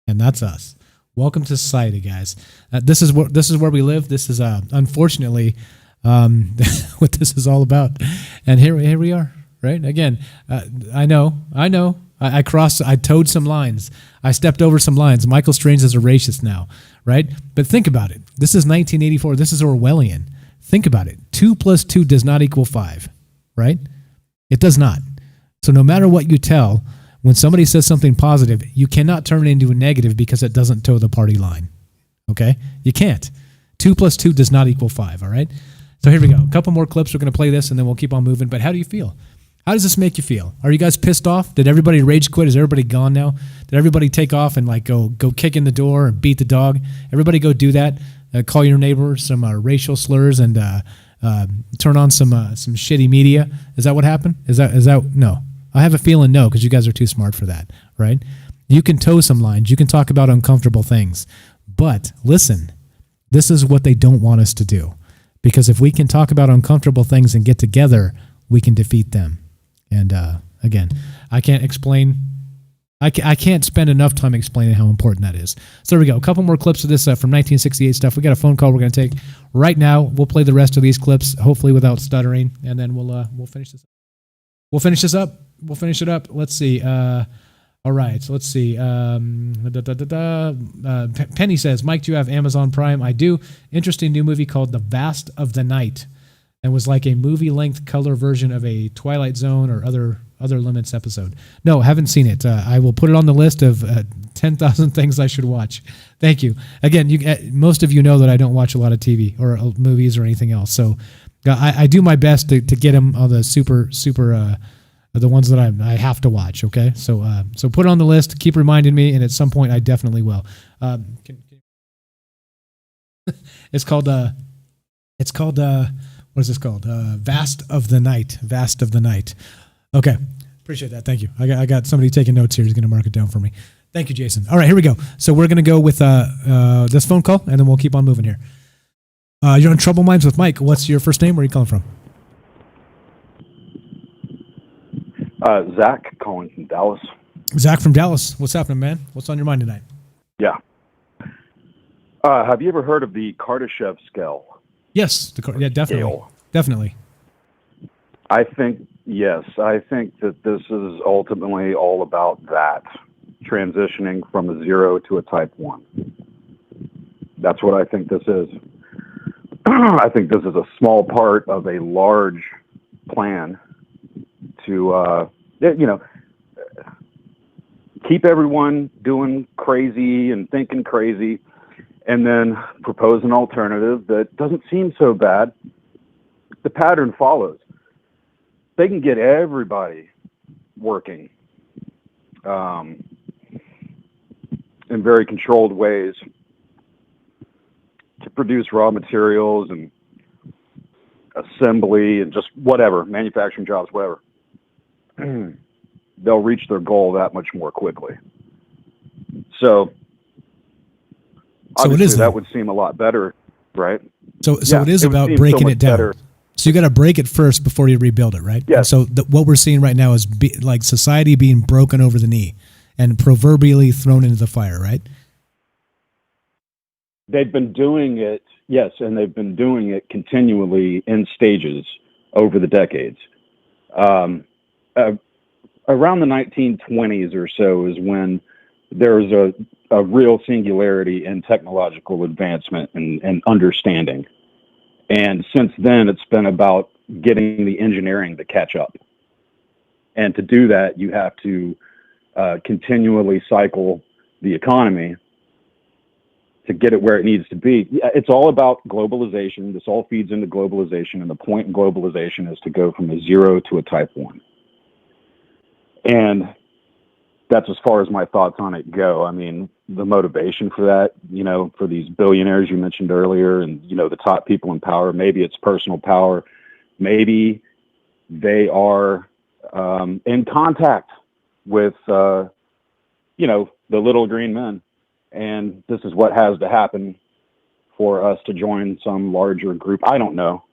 And that's us. Welcome to society, guys. This is where we live. This is unfortunately what this is all about. And here we are, right? Again, I know. I towed some lines. I stepped over some lines. Michael Strange is a racist now, right? But think about it. This is 1984. This is Orwellian. Think about it. 2 + 2 does not equal 5, right? It does not. So no matter what you tell, when somebody says something positive, you cannot turn it into a negative because it doesn't toe the party line. Okay? You can't. 2 + 2 does not equal 5, all right? So here we go. A couple more clips. We're going to play this, and then we'll keep on moving. But how do you feel? How does this make you feel? Are you guys pissed off? Did everybody rage quit? Is everybody gone now? Did everybody take off and like go kick in the door and beat the dog? Everybody go do that. Call your neighbor some racial slurs and turn on some shitty media. Is that what happened? Is that no? I have a feeling no, because you guys are too smart for that, right? You can toe some lines. You can talk about uncomfortable things, but listen, this is what they don't want us to do, because if we can talk about uncomfortable things and get together, we can defeat them. And again, I can't explain. I can't spend enough time explaining how important that is. So there we go. A couple more clips of this from 1968 stuff. We got a phone call we're going to take right now. We'll play the rest of these clips, hopefully without stuttering, and then we'll finish this. We'll finish this up. We'll finish it up. Let's see. All right. So let's see. Penny says, Mike, do you have Amazon Prime? I do. Interesting new movie called The Vast of the Night. And was like a movie-length color version of a Twilight Zone or other Limits episode. No, haven't seen it. I will put it on the list of 10,000 things I should watch. Thank you. Again, most of you know that I don't watch a lot of TV or movies or anything else. So I do my best to get them on the super the ones that I have to watch. Okay, so put it on the list. Keep reminding me, and at some point I definitely will. It's called. What is this called? Vast of the Night. Vast of the Night. Okay. Appreciate that. Thank you. I got somebody taking notes here. He's going to mark it down for me. Thank you, Jason. All right, here we go. So we're going to go with this phone call, and then we'll keep on moving here. You're on Trouble Minds with Mike. What's your first name? Where are you calling from? Zach, calling from Dallas. Zach from Dallas. What's happening, man? What's on your mind tonight? Yeah. Have you ever heard of the Kardashev scale? Yes. Yeah, definitely. Scale? Definitely. I think that this is ultimately all about that, transitioning from a 0 to a type 1. That's what I think this is. I think this is a small part of a large plan to, keep everyone doing crazy and thinking crazy, and then propose an alternative that doesn't seem so bad. The pattern follows. They can get everybody working in very controlled ways to produce raw materials and assembly and just whatever, manufacturing jobs, whatever. They'll reach their goal that much more quickly. So obviously that would seem a lot better, right? So it is about breaking it down. Better. So you got to break it first before you rebuild it, right? Yes. So what we're seeing right now is like society being broken over the knee and proverbially thrown into the fire, right? They've been doing it, yes, and they've been doing it continually in stages over the decades. Around the 1920s or so is when there was a real singularity in technological advancement and understanding. And since then, it's been about getting the engineering to catch up. And to do that, you have to continually cycle the economy to get it where it needs to be. It's all about globalization. This all feeds into globalization. And the point in globalization is to go from a 0 to a type 1. And that's as far as my thoughts on it go. I mean, the motivation for that, for these billionaires you mentioned earlier and, the top people in power, maybe it's personal power. Maybe they are in contact with, the little green men. And this is what has to happen for us to join some larger group. I don't know.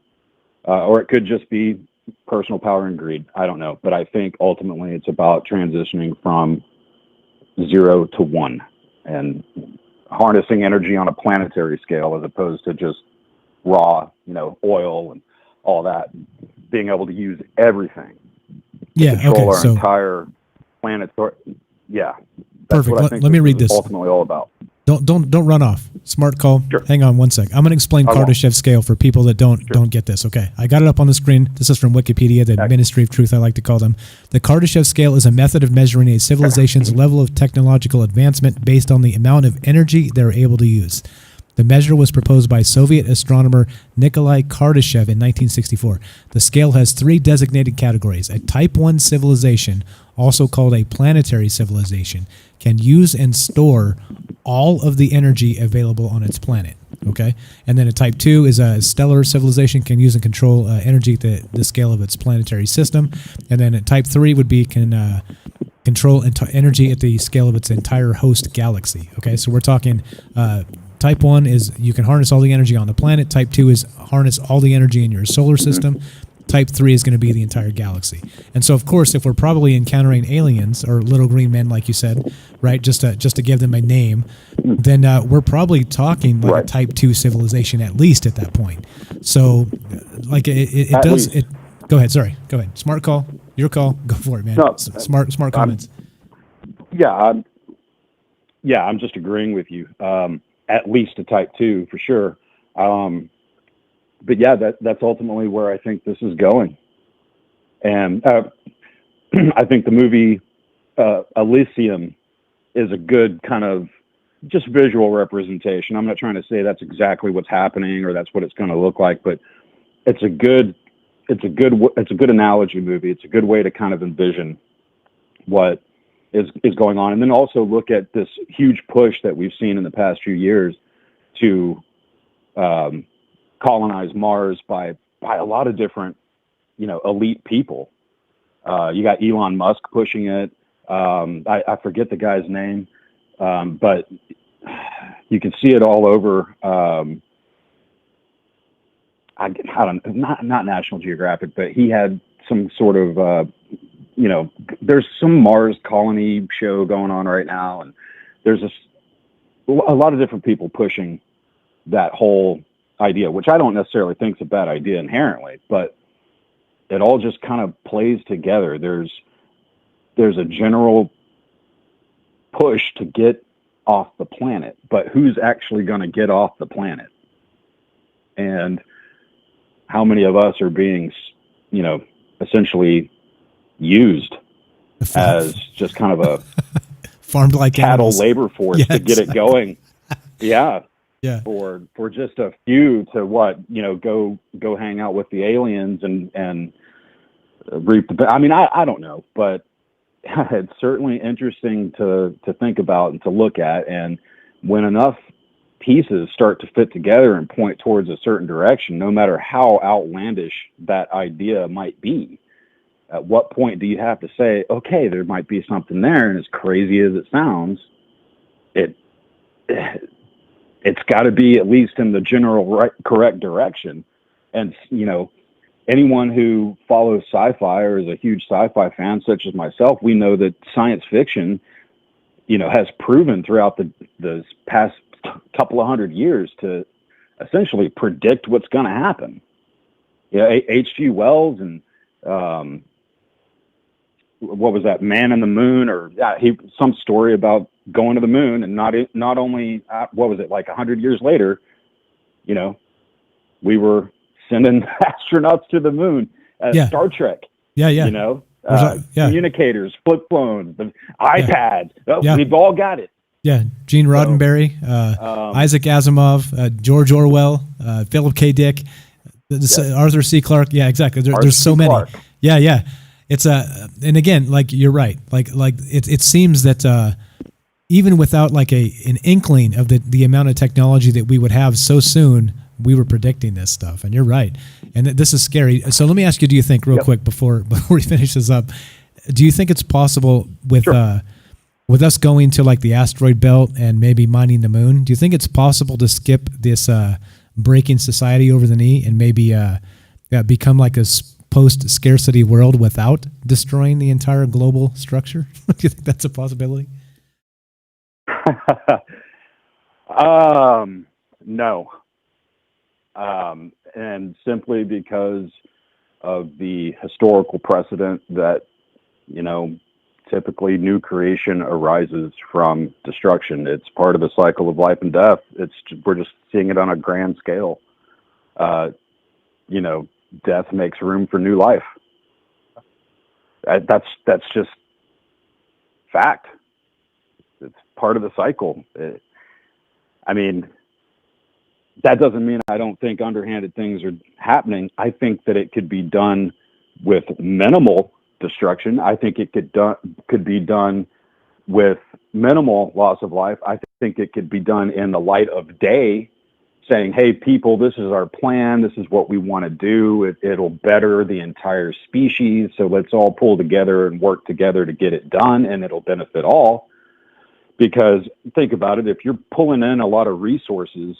Or it could just be personal power and greed. I don't know. But I think ultimately it's about transitioning from 0 to 1 and harnessing energy on a planetary scale as opposed to just raw, oil and all that. Being able to use everything. Yeah. Control Okay. our entire planet. Yeah. That's Perfect. what I think Let me read this. Ultimately all about. Don't run off. Smart call. Sure. Hang on one sec. I'm going to explain Kardashev scale for people that don't get this. Okay. I got it up on the screen. This is from Wikipedia, the Ministry of Truth, I like to call them. The Kardashev scale is a method of measuring a civilization's level of technological advancement based on the amount of energy they're able to use. The measure was proposed by Soviet astronomer Nikolai Kardashev in 1964. The scale has 3 designated categories. A Type 1 civilization, also called a planetary civilization, can use and store all of the energy available on its planet. Okay, and then a Type 2 is a stellar civilization, can use and control energy at the scale of its planetary system. And then a Type 3 would be can control energy at the scale of its entire host galaxy. Okay, so we're talking Type 1 is you can harness all the energy on the planet. Type 2 is harness all the energy in your solar system. Type 3 is going to be the entire galaxy. And so, of course, if we're probably encountering aliens or little green men, like you said, right, just to give them a name, then we're probably talking like a Type 2 civilization at least at that point. So, like, it does... It, go ahead, sorry. Go ahead. Smart call. Your call. Go for it, man. No, smart comments. I'm just agreeing with you. At least a Type 2, for sure. But yeah, that's ultimately where I think this is going. And I think the movie Elysium is a good kind of just visual representation. I'm not trying to say that's exactly what's happening or that's what it's going to look like, but it's a good analogy movie. It's a good way to kind of envision what is going on. And then also look at this huge push that we've seen in the past few years to colonize Mars by a lot of different, elite people. You got Elon Musk pushing it. I forget the guy's name, but you can see it all over. I don't, not National Geographic, but he had some sort of, there's some Mars colony show going on right now, and there's a lot of different people pushing that whole idea, which I don't necessarily think is a bad idea inherently, but it all just kind of plays together. There's a general push to get off the planet, but who's actually going to get off the planet? And how many of us are being, essentially used as just kind of a farmed like cattle animals. labor force to get it going? Yeah. Yeah. For just a few to go hang out with the aliens and reap the. I mean, I don't know, but it's certainly interesting to think about and to look at. And when enough pieces start to fit together and point towards a certain direction, no matter how outlandish that idea might be, at what point do you have to say, okay, there might be something there? And as crazy as it sounds, it's got to be at least in the general correct direction. And, anyone who follows sci-fi or is a huge sci-fi fan, such as myself, we know that science fiction, has proven throughout the past couple of hundred years to essentially predict what's going to happen. H.G. Wells and what was that, Man in the Moon, or some story about going to the moon, and not only what was it, like 100 years later, we were sending astronauts to the moon. Star Trek. Communicators, flip phones, the iPads. We've all got it. Yeah, Gene Roddenberry, Isaac Asimov, George Orwell, Philip K. Dick, Arthur C. Clarke. Yeah, exactly. There's so many. Clarke. Yeah. It's and again, like you're right. Like it seems that even without like an inkling of the amount of technology that we would have so soon, we were predicting this stuff. And you're right. And this is scary. So let me ask you: do you think, real quick, before we finish this up, do you think it's possible with with us going to like the asteroid belt and maybe mining the moon? Do you think it's possible to skip this breaking society over the knee and maybe become like a post-scarcity world without destroying the entire global structure? Do you think that's a possibility? No. And simply because of the historical precedent that, typically new creation arises from destruction. It's part of the cycle of life and death. We're just seeing it on a grand scale. Death makes room for new life. That's just fact. It's part of the cycle. that doesn't mean I don't think underhanded things are happening. I think that it could be done with minimal destruction. I think it could be done with minimal loss of life. I think it could be done in the light of day, saying, hey, people, this is our plan. This is what we want to do. It'll better the entire species. So let's all pull together and work together to get it done, and it'll benefit all. Because think about it, if you're pulling in a lot of resources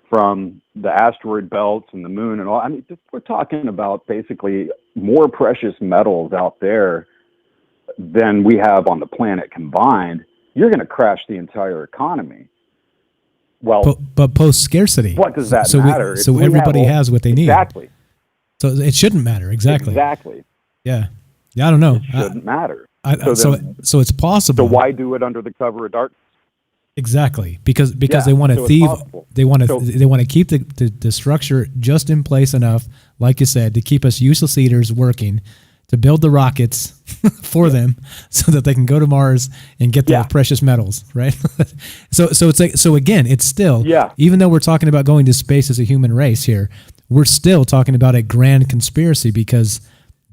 from the asteroid belts and the moon and all, I mean, we're talking about basically more precious metals out there than we have on the planet combined. You're going to crash the entire economy. Well, but post scarcity. What does that so matter? So everybody has what they need. Exactly. So it shouldn't matter. Exactly. Exactly. Yeah. Yeah. I don't know. It shouldn't matter. So it's possible. So why do it under the cover of darkness? Exactly, because they want to thieve. They want to keep the structure just in place enough, like you said, to keep us useless eaters working, to build the rockets for them, so that they can go to Mars and get the precious metals, right? so it's like, so again, it's still, even though we're talking about going to space as a human race here, we're still talking about a grand conspiracy, because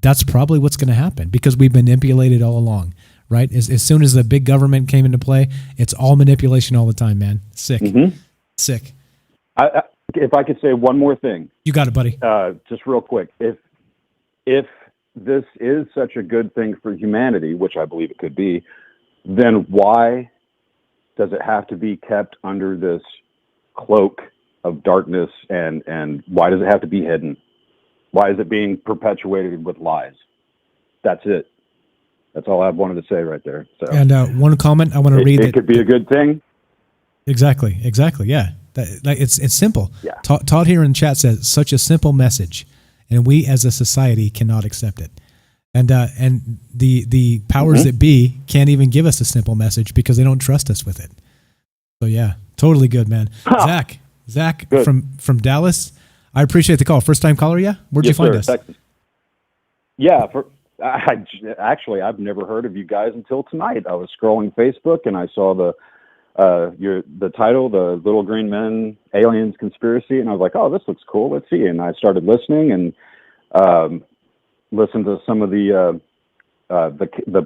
that's probably what's going to happen, because we've been manipulated all along, right? As soon as the big government came into play, it's all manipulation all the time, man. Sick. Sick. If I could say one more thing. You got it, buddy. Just real quick. If this is such a good thing for humanity, which I believe it could be, then why does it have to be kept under this cloak of darkness, and why does it have to be hidden? Why is it being perpetuated with lies? That's it. That's all I wanted to say right there. So, and one comment I want to read. It could be a good thing. Exactly. Yeah. It's simple. Yeah. Todd here in chat says, such a simple message, and we as a society cannot accept it. And the powers that be can't even give us a simple message because they don't trust us with it. So yeah, totally good, man. Zach good. from Dallas. I appreciate the call. First time caller, yeah? Where'd you find us? Texas. Yeah, I've never heard of you guys until tonight. I was scrolling Facebook and I saw the title, The Little Green Men, Aliens Conspiracy, and I was like, oh, this looks cool. Let's see. And I started listening and listened to some of the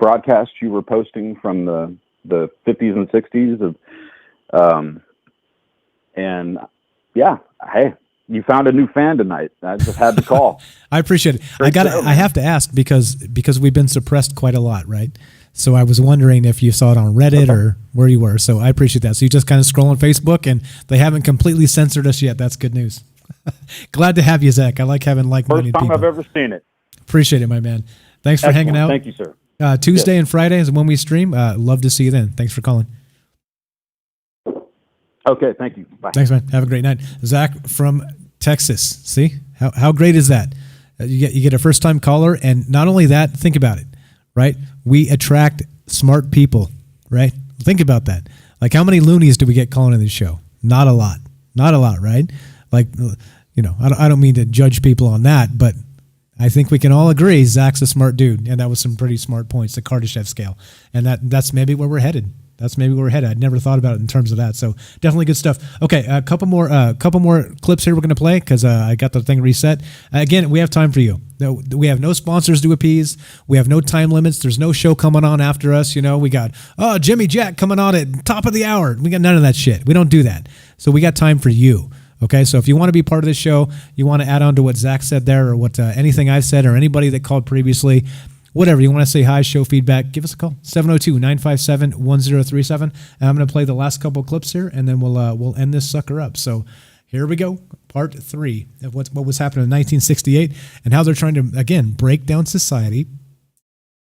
broadcasts you were posting from the 50s and 60s and yeah, hey, you found a new fan tonight. I just had to call. I appreciate it. I have to ask because we've been suppressed quite a lot, right? So I was wondering if you saw it on Reddit or where you were. So I appreciate that. So you just kind of scroll on Facebook and they haven't completely censored us yet. That's good news. Glad to have you, Zach. I like having like-minded people. First time I've ever seen it. Appreciate it, my man. Thanks for hanging out. Thank you, sir. Tuesday and Friday is when we stream. Love to see you then. Thanks for calling. Okay, thank you. Bye. Thanks, man. Have a great night. Zach from Texas. See? How great is that? You get a first-time caller, and not only that, think about it, right? We attract smart people, right? Think about that. Like, how many loonies do we get calling in this show? Not a lot. Not a lot, right? Like, you know, I don't mean to judge people on that, but I think we can all agree Zach's a smart dude, and that was some pretty smart points, the Kardashev scale. And that's maybe where we're headed. I'd never thought about it in terms of that. So definitely good stuff. Okay, a couple more clips here we're going to play because I got the thing reset. Again, we have time for you. We have no sponsors to appease. We have no time limits. There's no show coming on after us. You know, we got Jimmy Jack coming on at top of the hour. We got none of that shit. We don't do that. So we got time for you. Okay, so if you want to be part of this show, you want to add on to what Zach said there, or what anything I've said, or anybody that called previously. Whatever, you want to say hi, show feedback, give us a call, 702-957-1037. And I'm going to play the last couple clips here, and then we'll end this sucker up. So here we go, part 3 of what was happening in 1968 and how they're trying to, again, break down society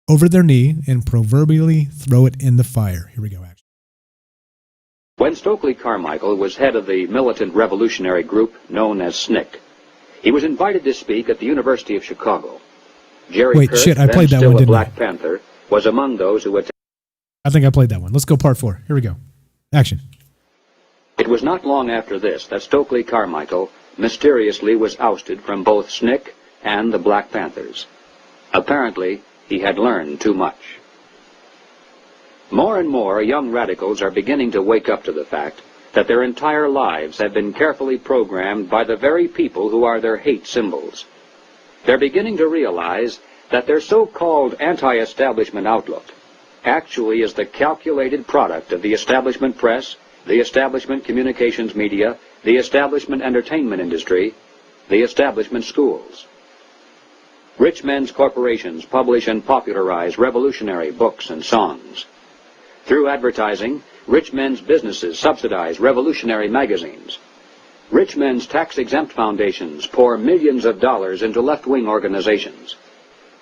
over their knee and proverbially throw it in the fire. Here we go, actually. When Stokely Carmichael was head of the militant revolutionary group known as SNCC, he was invited to speak at the University of Chicago. Jerry Wait, Kirk, shit, I played that still one, a didn't Black I? Panther, was among those who attended. I think I played that one. Let's go part 4. Here we go. Action. It was not long after this that Stokely Carmichael mysteriously was ousted from both SNCC and the Black Panthers. Apparently, he had learned too much. More and more young radicals are beginning to wake up to the fact that their entire lives have been carefully programmed by the very people who are their hate symbols. They're beginning to realize that their so-called anti-establishment outlook actually is the calculated product of the establishment press, the establishment communications media, the establishment entertainment industry, the establishment schools. Rich men's corporations publish and popularize revolutionary books and songs. Through advertising, rich men's businesses subsidize revolutionary magazines. Rich men's tax-exempt foundations pour millions of dollars into left-wing organizations.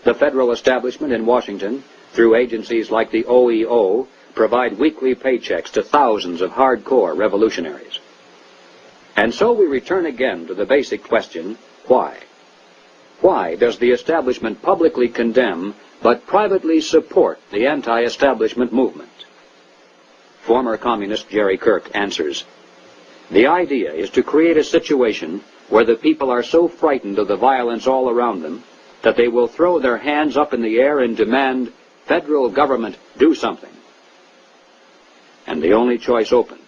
The federal establishment in Washington, through agencies like the OEO, provide weekly paychecks to thousands of hardcore revolutionaries. And so we return again to the basic question, why? Why does the establishment publicly condemn but privately support the anti-establishment movement? Former communist Jerry Kirk answers, the idea is to create a situation where the people are so frightened of the violence all around them that they will throw their hands up in the air and demand, federal government, do something. And the only choice open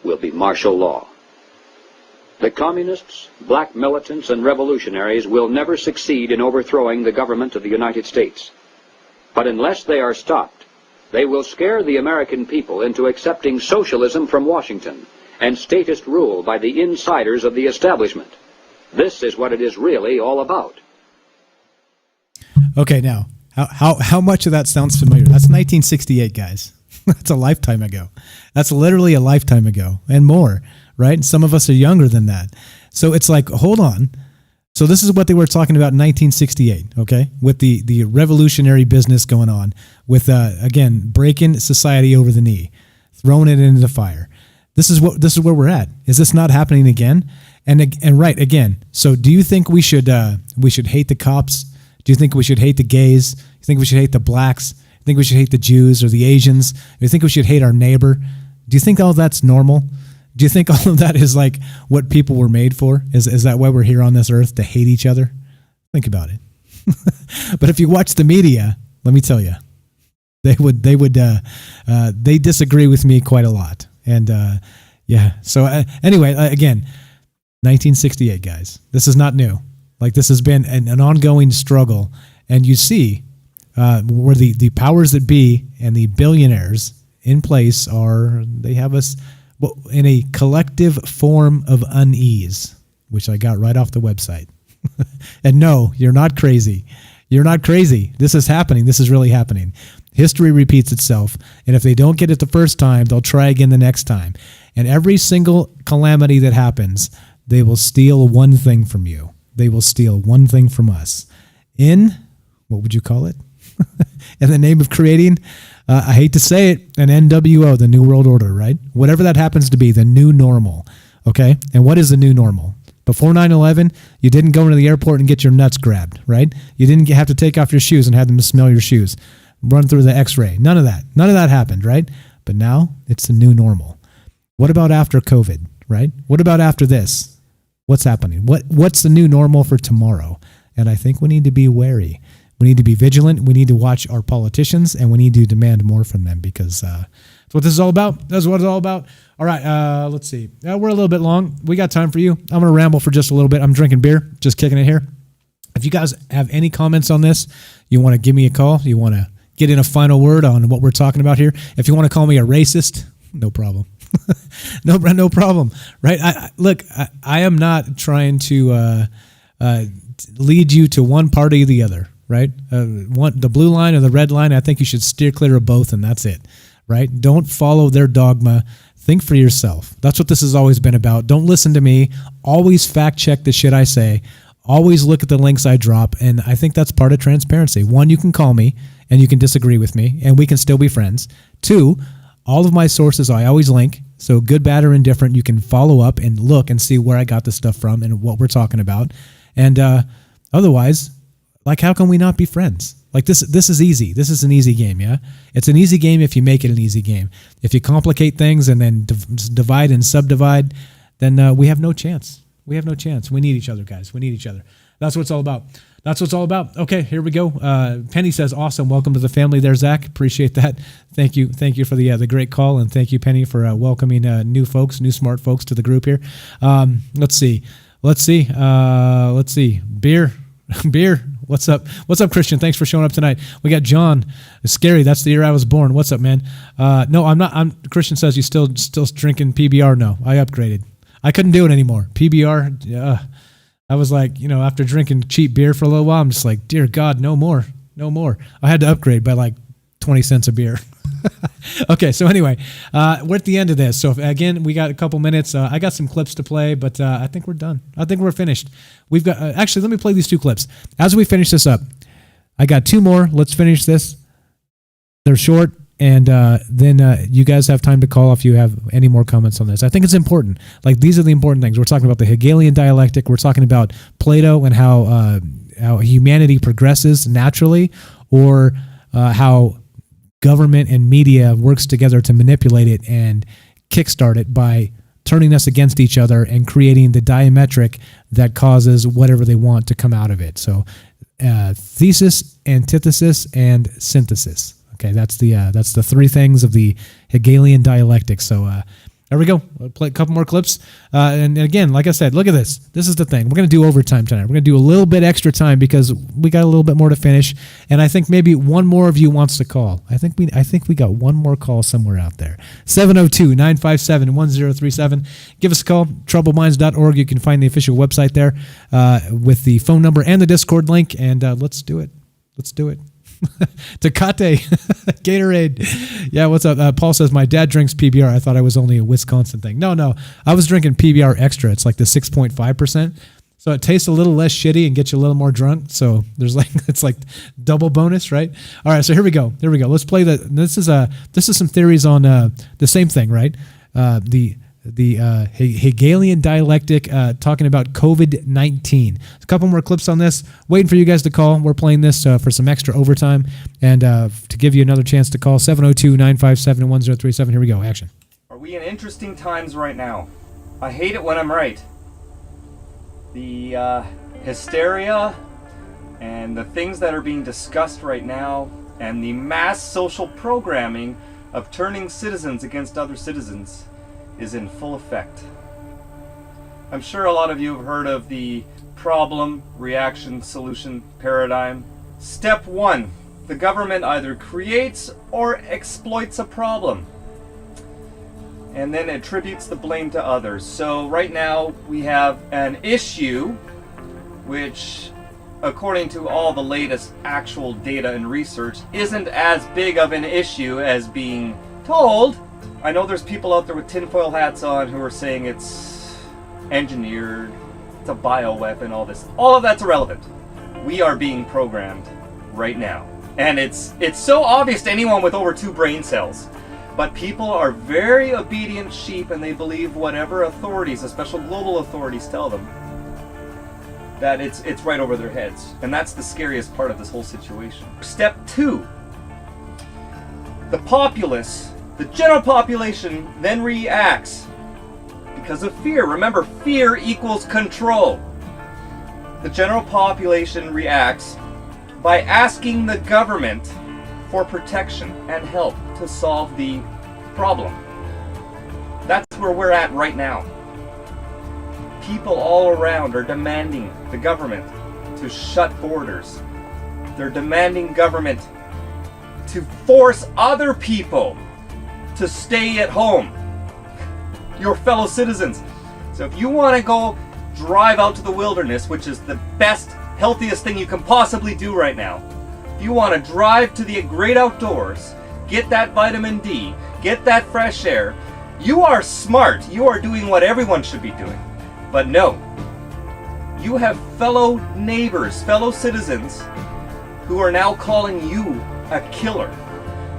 will be martial law. The communists, black militants, and revolutionaries will never succeed in overthrowing the government of the United States. But unless they are stopped, they will scare the American people into accepting socialism from Washington and statist rule by the insiders of the establishment. This is what it is really all about. Okay, now, how much of that sounds familiar? That's 1968, guys. That's a lifetime ago. That's literally a lifetime ago and more, right? And some of us are younger than that. So it's like, hold on. So this is what they were talking about in 1968, okay? With the revolutionary business going on, with, again, breaking society over the knee, throwing it into the fire. This is where we're at. Is this not happening again? And right, again, so do you think we should hate the cops? Do you think we should hate the gays? Do you think we should hate the blacks? Do you think we should hate the Jews or the Asians? Do you think we should hate our neighbor? Do you think all that's normal? Do you think all of that is like what people were made for? Is that why we're here on this earth, to hate each other? Think about it. But if you watch the media, let me tell you, they disagree with me quite a lot. And yeah, so anyway, again, 1968, guys. This is not new. Like, this has been an ongoing struggle, and you see where the powers that be and the billionaires in place they have us in a collective form of unease, which I got right off the website. And no, you're not crazy. You're not crazy. This is happening. This is really happening. History repeats itself, and if they don't get it the first time, they'll try again the next time. And every single calamity that happens, they will steal one thing from you. They will steal one thing from us. What would you call it? In the name of creating, I hate to say it, an NWO, the New World Order, right? Whatever that happens to be, the new normal, okay? And what is the new normal? Before 9/11, you didn't go into the airport and get your nuts grabbed, right? You didn't have to take off your shoes and have them smell your shoes, run through the x-ray. None of that. None of that happened, right? But now it's the new normal. What about after COVID, right? What about after this? What's happening? What's the new normal for tomorrow? And I think we need to be wary. We need to be vigilant. We need to watch our politicians, and we need to demand more from them, because that's what this is all about. That's what it's all about. All right, let's see. We're a little bit long. We got time for you. I'm going to ramble for just a little bit. I'm drinking beer, just kicking it here. If you guys have any comments on this, you want to give me a call, you want to get in a final word on what we're talking about here. If you want to call me a racist, no problem. No problem, right? I am not trying to lead you to one party or the other, right? The blue line or the red line, I think you should steer clear of both, and that's it, right? Don't follow their dogma. Think for yourself. That's what this has always been about. Don't listen to me. Always fact check the shit I say. Always look at the links I drop, and I think that's part of transparency. One, you can call me, and you can disagree with me, and we can still be friends. Two, all of my sources I always link, so good, bad, or indifferent, you can follow up and look and see where I got this stuff from and what we're talking about. And otherwise, like, how can we not be friends? Like, this is easy. This is an easy game, yeah? It's an easy game if you make it an easy game. If you complicate things and then divide and subdivide, then we have no chance. We have no chance. We need each other, guys. We need each other. That's what it's all about. That's what it's all about. Okay, here we go. Penny says, awesome. Welcome to the family there, Zach. Appreciate that. Thank you. Thank you for the great call, and thank you, Penny, for welcoming new smart folks to the group here. Let's see. Beer. What's up? What's up, Christian? Thanks for showing up tonight. We got John. It's scary. That's the year I was born. What's up, man? No, I'm not. Christian says you still drinking PBR. No, I upgraded. I couldn't do it anymore. PBR. I was like, after drinking cheap beer for a little while, I'm just like, dear God, no more. I had to upgrade by like 20 cents a beer. Okay, so anyway, we're at the end of this. So again, we got a couple minutes. I got some clips to play, but I think we're done. I think we're finished. We've got actually, let me play these 2 clips. As we finish this up, I got 2 more. Let's finish this. They're short. And then you guys have time to call if you have any more comments on this. I think it's important. Like, these are the important things. We're talking about the Hegelian dialectic. We're talking about Plato and how humanity progresses naturally, or how government and media works together to manipulate it and kickstart it by turning us against each other and creating the diametric that causes whatever they want to come out of it. So thesis, antithesis, and synthesis. Okay, that's the 3 things of the Hegelian dialectic. So there we go. We'll play a couple more clips. And again, like I said, look at this. This is the thing. We're going to do overtime tonight. We're going to do a little bit extra time because we got a little bit more to finish. And I think maybe one more of you wants to call. I think we got one more call somewhere out there. 702-957-1037. Give us a call. Troubledminds.org. You can find the official website there with the phone number and the Discord link. And let's do it. Let's do it. Tecate, Gatorade. Yeah, what's up? Paul says, my dad drinks PBR. I thought I was only a Wisconsin thing. No. I was drinking PBR Extra. It's like the 6.5%. So it tastes a little less shitty and gets you a little more drunk. So it's like double bonus, right? All right, so here we go. Let's play this is some theories on the same thing, right? The Hegelian dialectic, talking about COVID-19. A couple more clips on this. Waiting for you guys to call. We're playing this for some extra overtime and to give you another chance to call. 702-957-1037. Here we go. Action. Are we in interesting times right now? I hate it when I'm right. The hysteria and the things that are being discussed right now, and the mass social programming of turning citizens against other citizens, is in full effect. I'm sure a lot of you have heard of the problem, reaction, solution paradigm. Step 1, the government either creates or exploits a problem and then attributes the blame to others. So right now we have an issue which, according to all the latest actual data and research, isn't as big of an issue as being told. I know there's people out there with tinfoil hats on who are saying it's engineered, it's a bioweapon, all this. All of that's irrelevant. We are being programmed right now. And it's so obvious to anyone with over 2 brain cells. But people are very obedient sheep, and they believe whatever authorities, especially global authorities, tell them. That it's right over their heads. And that's the scariest part of this whole situation. Step 2. The populace, the general population, then reacts because of fear. Remember, fear equals control. The general population reacts by asking the government for protection and help to solve the problem. That's where we're at right now. People all around are demanding the government to shut borders. They're demanding government to force other people to stay at home, your fellow citizens. So if you want to go drive out to the wilderness, which is the best, healthiest thing you can possibly do right now, if you want to drive to the great outdoors, get that vitamin D, get that fresh air, you are smart. You are doing what everyone should be doing. But no, you have fellow neighbors, fellow citizens who are now calling you a killer,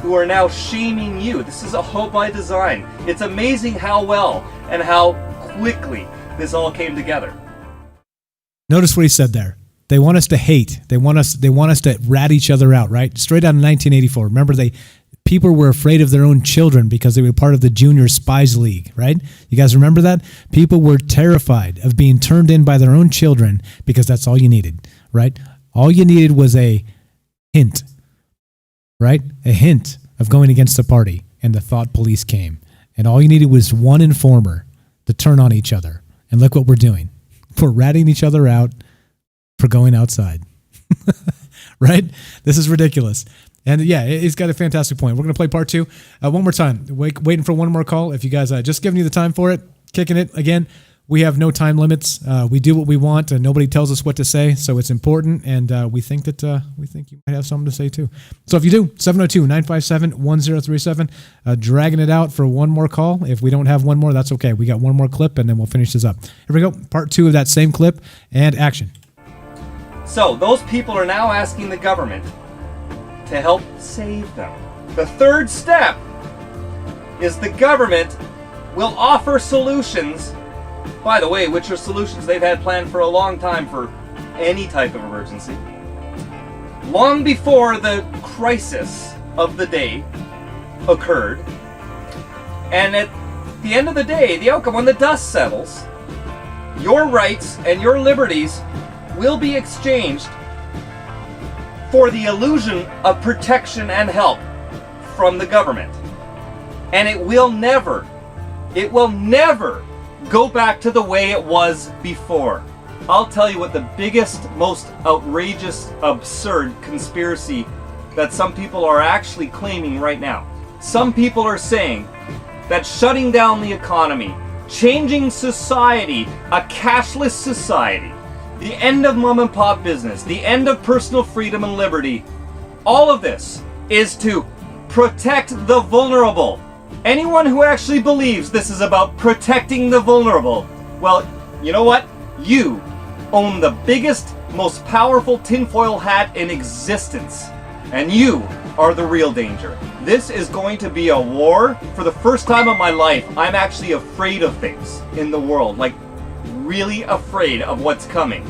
who are now shaming you. This is all by design. It's amazing how well and how quickly this all came together. Notice what he said there. They want us to hate. They want us to rat each other out, right? Straight out of 1984. Remember, People were afraid of their own children because they were part of the Junior Spies League, right? You guys remember that? People were terrified of being turned in by their own children because that's all you needed, right? All you needed was a hint, right? A hint of going against the party, and the thought police came. And all you needed was one informer to turn on each other. And look what we're doing. We're ratting each other out for going outside, right? This is ridiculous. And yeah, he's got a fantastic point. We're going to play part 2 one more time. Waiting for one more call. If you guys just giving you the time for it, kicking it again. We have no time limits. We do what we want, and nobody tells us what to say. So it's important, and we think you might have something to say too. So if you do, 702-957-1037. Dragging it out for one more call. If we don't have one more, that's okay. We got one more clip, and then we'll finish this up. Here we go. Part 2 of that same clip, and action. So those people are now asking the government to help save them. The third step is the government will offer solutions, by the way, which are solutions they've had planned for a long time for any type of emergency. Long before the crisis of the day occurred. And at the end of the day, the outcome, when the dust settles, your rights and your liberties will be exchanged for the illusion of protection and help from the government. And it will never go back to the way it was before. I'll tell you what the biggest, most outrageous, absurd conspiracy that some people are actually claiming right now. Some people are saying that shutting down the economy, changing society, a cashless society, the end of mom and pop business, the end of personal freedom and liberty, all of this is to protect the vulnerable. Anyone who actually believes this is about protecting the vulnerable, well, you know what? You own the biggest, most powerful tinfoil hat in existence. And you are the real danger. This is going to be a war. For the first time in my life, I'm actually afraid of things in the world. Like, really afraid of what's coming.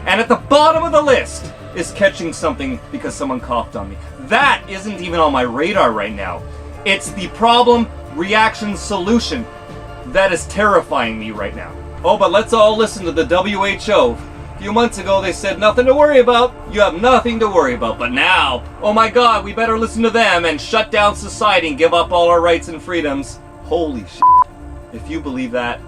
And at the bottom of the list is catching something because someone coughed on me. That isn't even on my radar right now. It's the problem, reaction, solution that is terrifying me right now. Oh, but let's all listen to the WHO. A few months ago they said nothing to worry about. You have nothing to worry about. But now, oh my God, we better listen to them and shut down society and give up all our rights and freedoms. Holy shit. If you believe that,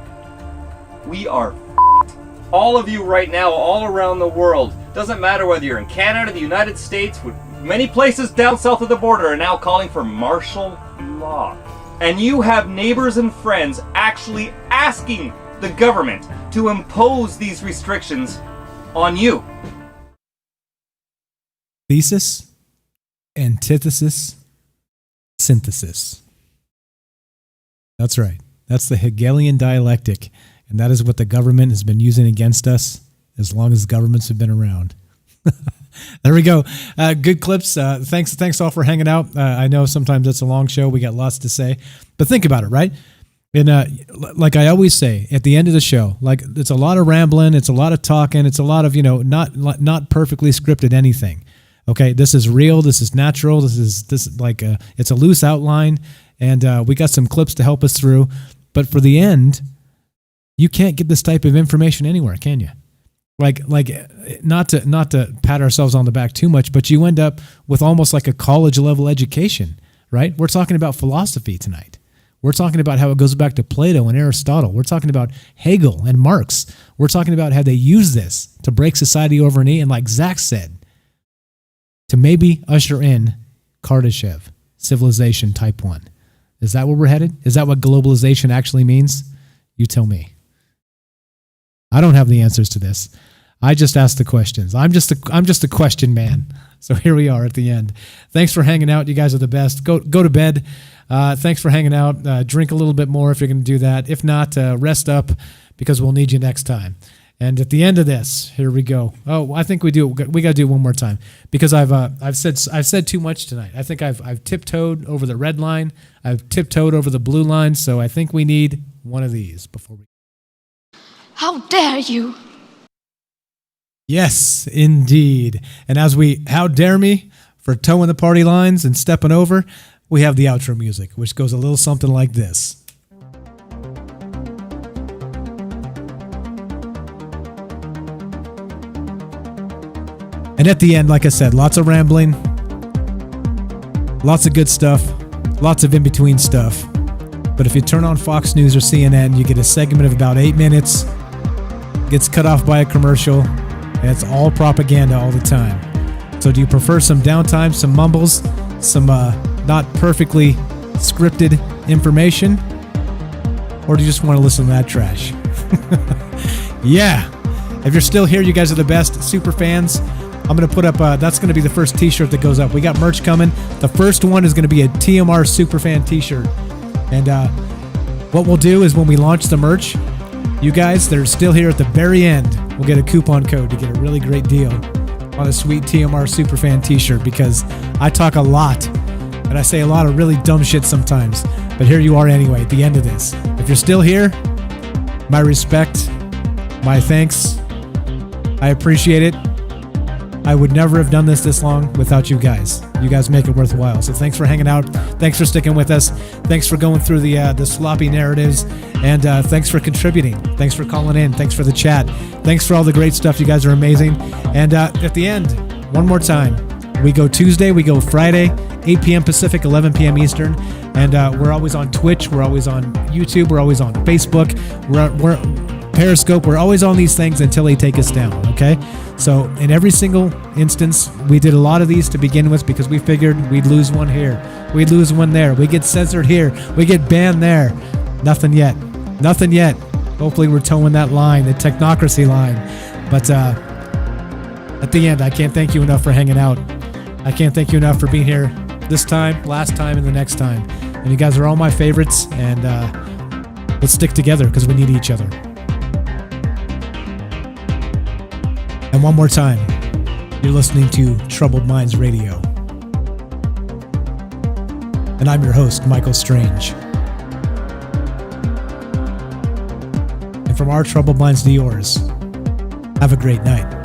we are f***ed. All of you right now, all around the world, doesn't matter whether you're in Canada, the United States, many places down south of the border are now calling for martial law. And you have neighbors and friends actually asking the government to impose these restrictions on you. Thesis, antithesis, synthesis. That's right. That's the Hegelian dialectic. And that is what the government has been using against us as long as governments have been around. There we go. Good clips. Thanks all for hanging out. I know sometimes it's a long show. We got lots to say. But think about it, right? And like I always say at the end of the show, like it's a lot of rambling, it's a lot of talking, it's a lot of, not perfectly scripted anything. Okay, this is real, this is natural, this is like it's a loose outline, and we got some clips to help us through. But for the end, you can't get this type of information anywhere, can you? Like not to pat ourselves on the back too much, but you end up with almost like a college level education, right? We're talking about philosophy tonight. We're talking about how it goes back to Plato and Aristotle. We're talking about Hegel and Marx. We're talking about how they use this to break society over a knee, and like Zach said, to maybe usher in Kardashev, civilization type 1. Is that where we're headed? Is that what globalization actually means? You tell me. I don't have the answers to this. I just ask the questions. I'm just a question man. So here we are at the end. Thanks for hanging out. You guys are the best. Go to bed. Thanks for hanging out. Drink a little bit more if you're going to do that. If not, rest up because we'll need you next time. And at the end of this, here we go. Oh, I think we got to do it one more time because I've said too much tonight. I think I've tiptoed over the red line. I've tiptoed over the blue line. So I think we need one of these before we. How dare you? Yes, indeed. And how dare me for towing the party lines and stepping over. we have the outro music, which goes a little something like this. And at the end, like I said, lots of rambling, lots of good stuff, lots of in-between stuff. But if you turn on Fox News or CNN, you get a segment of about 8 minutes, gets cut off by a commercial, and it's all propaganda all the time. So do you prefer some downtime, some mumbles, some not perfectly scripted information? Or do you just want to listen to that trash? Yeah. If you're still here, you guys are the best. Super fans. I'm going to put up, that's going to be the first t-shirt that goes up. We got merch coming. The first one is going to be a TMR Superfan t-shirt. And what we'll do is when we launch the merch, you guys that are still here at the very end will get a coupon code to get a really great deal on a sweet TMR Superfan t-shirt, because I talk a lot and I say a lot of really dumb shit sometimes. But here you are anyway at the end of this. If you're still here, my respect, my thanks. I appreciate it. I would never have done this long without you guys. You guys make it worthwhile. So thanks for hanging out. Thanks for sticking with us. Thanks for going through the sloppy narratives. And thanks for contributing. Thanks for calling in. Thanks for the chat. Thanks for all the great stuff. You guys are amazing. And at the end, one more time, we go Tuesday, we go Friday, 8 p.m. Pacific, 11 p.m. Eastern. And we're always on Twitch. We're always on YouTube. We're always on Facebook. We're Periscope. We're always on these things until they take us down, okay? So in every single instance, we did a lot of these to begin with because we figured we'd lose one here. We'd lose one there. We get censored here. We get banned there. Nothing yet. Nothing yet. Hopefully we're towing that line, the technocracy line. But at the end, I can't thank you enough for hanging out. I can't thank you enough for being here this time, last time, and the next time. And you guys are all my favorites, and let's stick together because we need each other. And one more time, you're listening to Troubled Minds Radio. And I'm your host, Michael Strange. And from our troubled minds to yours, have a great night.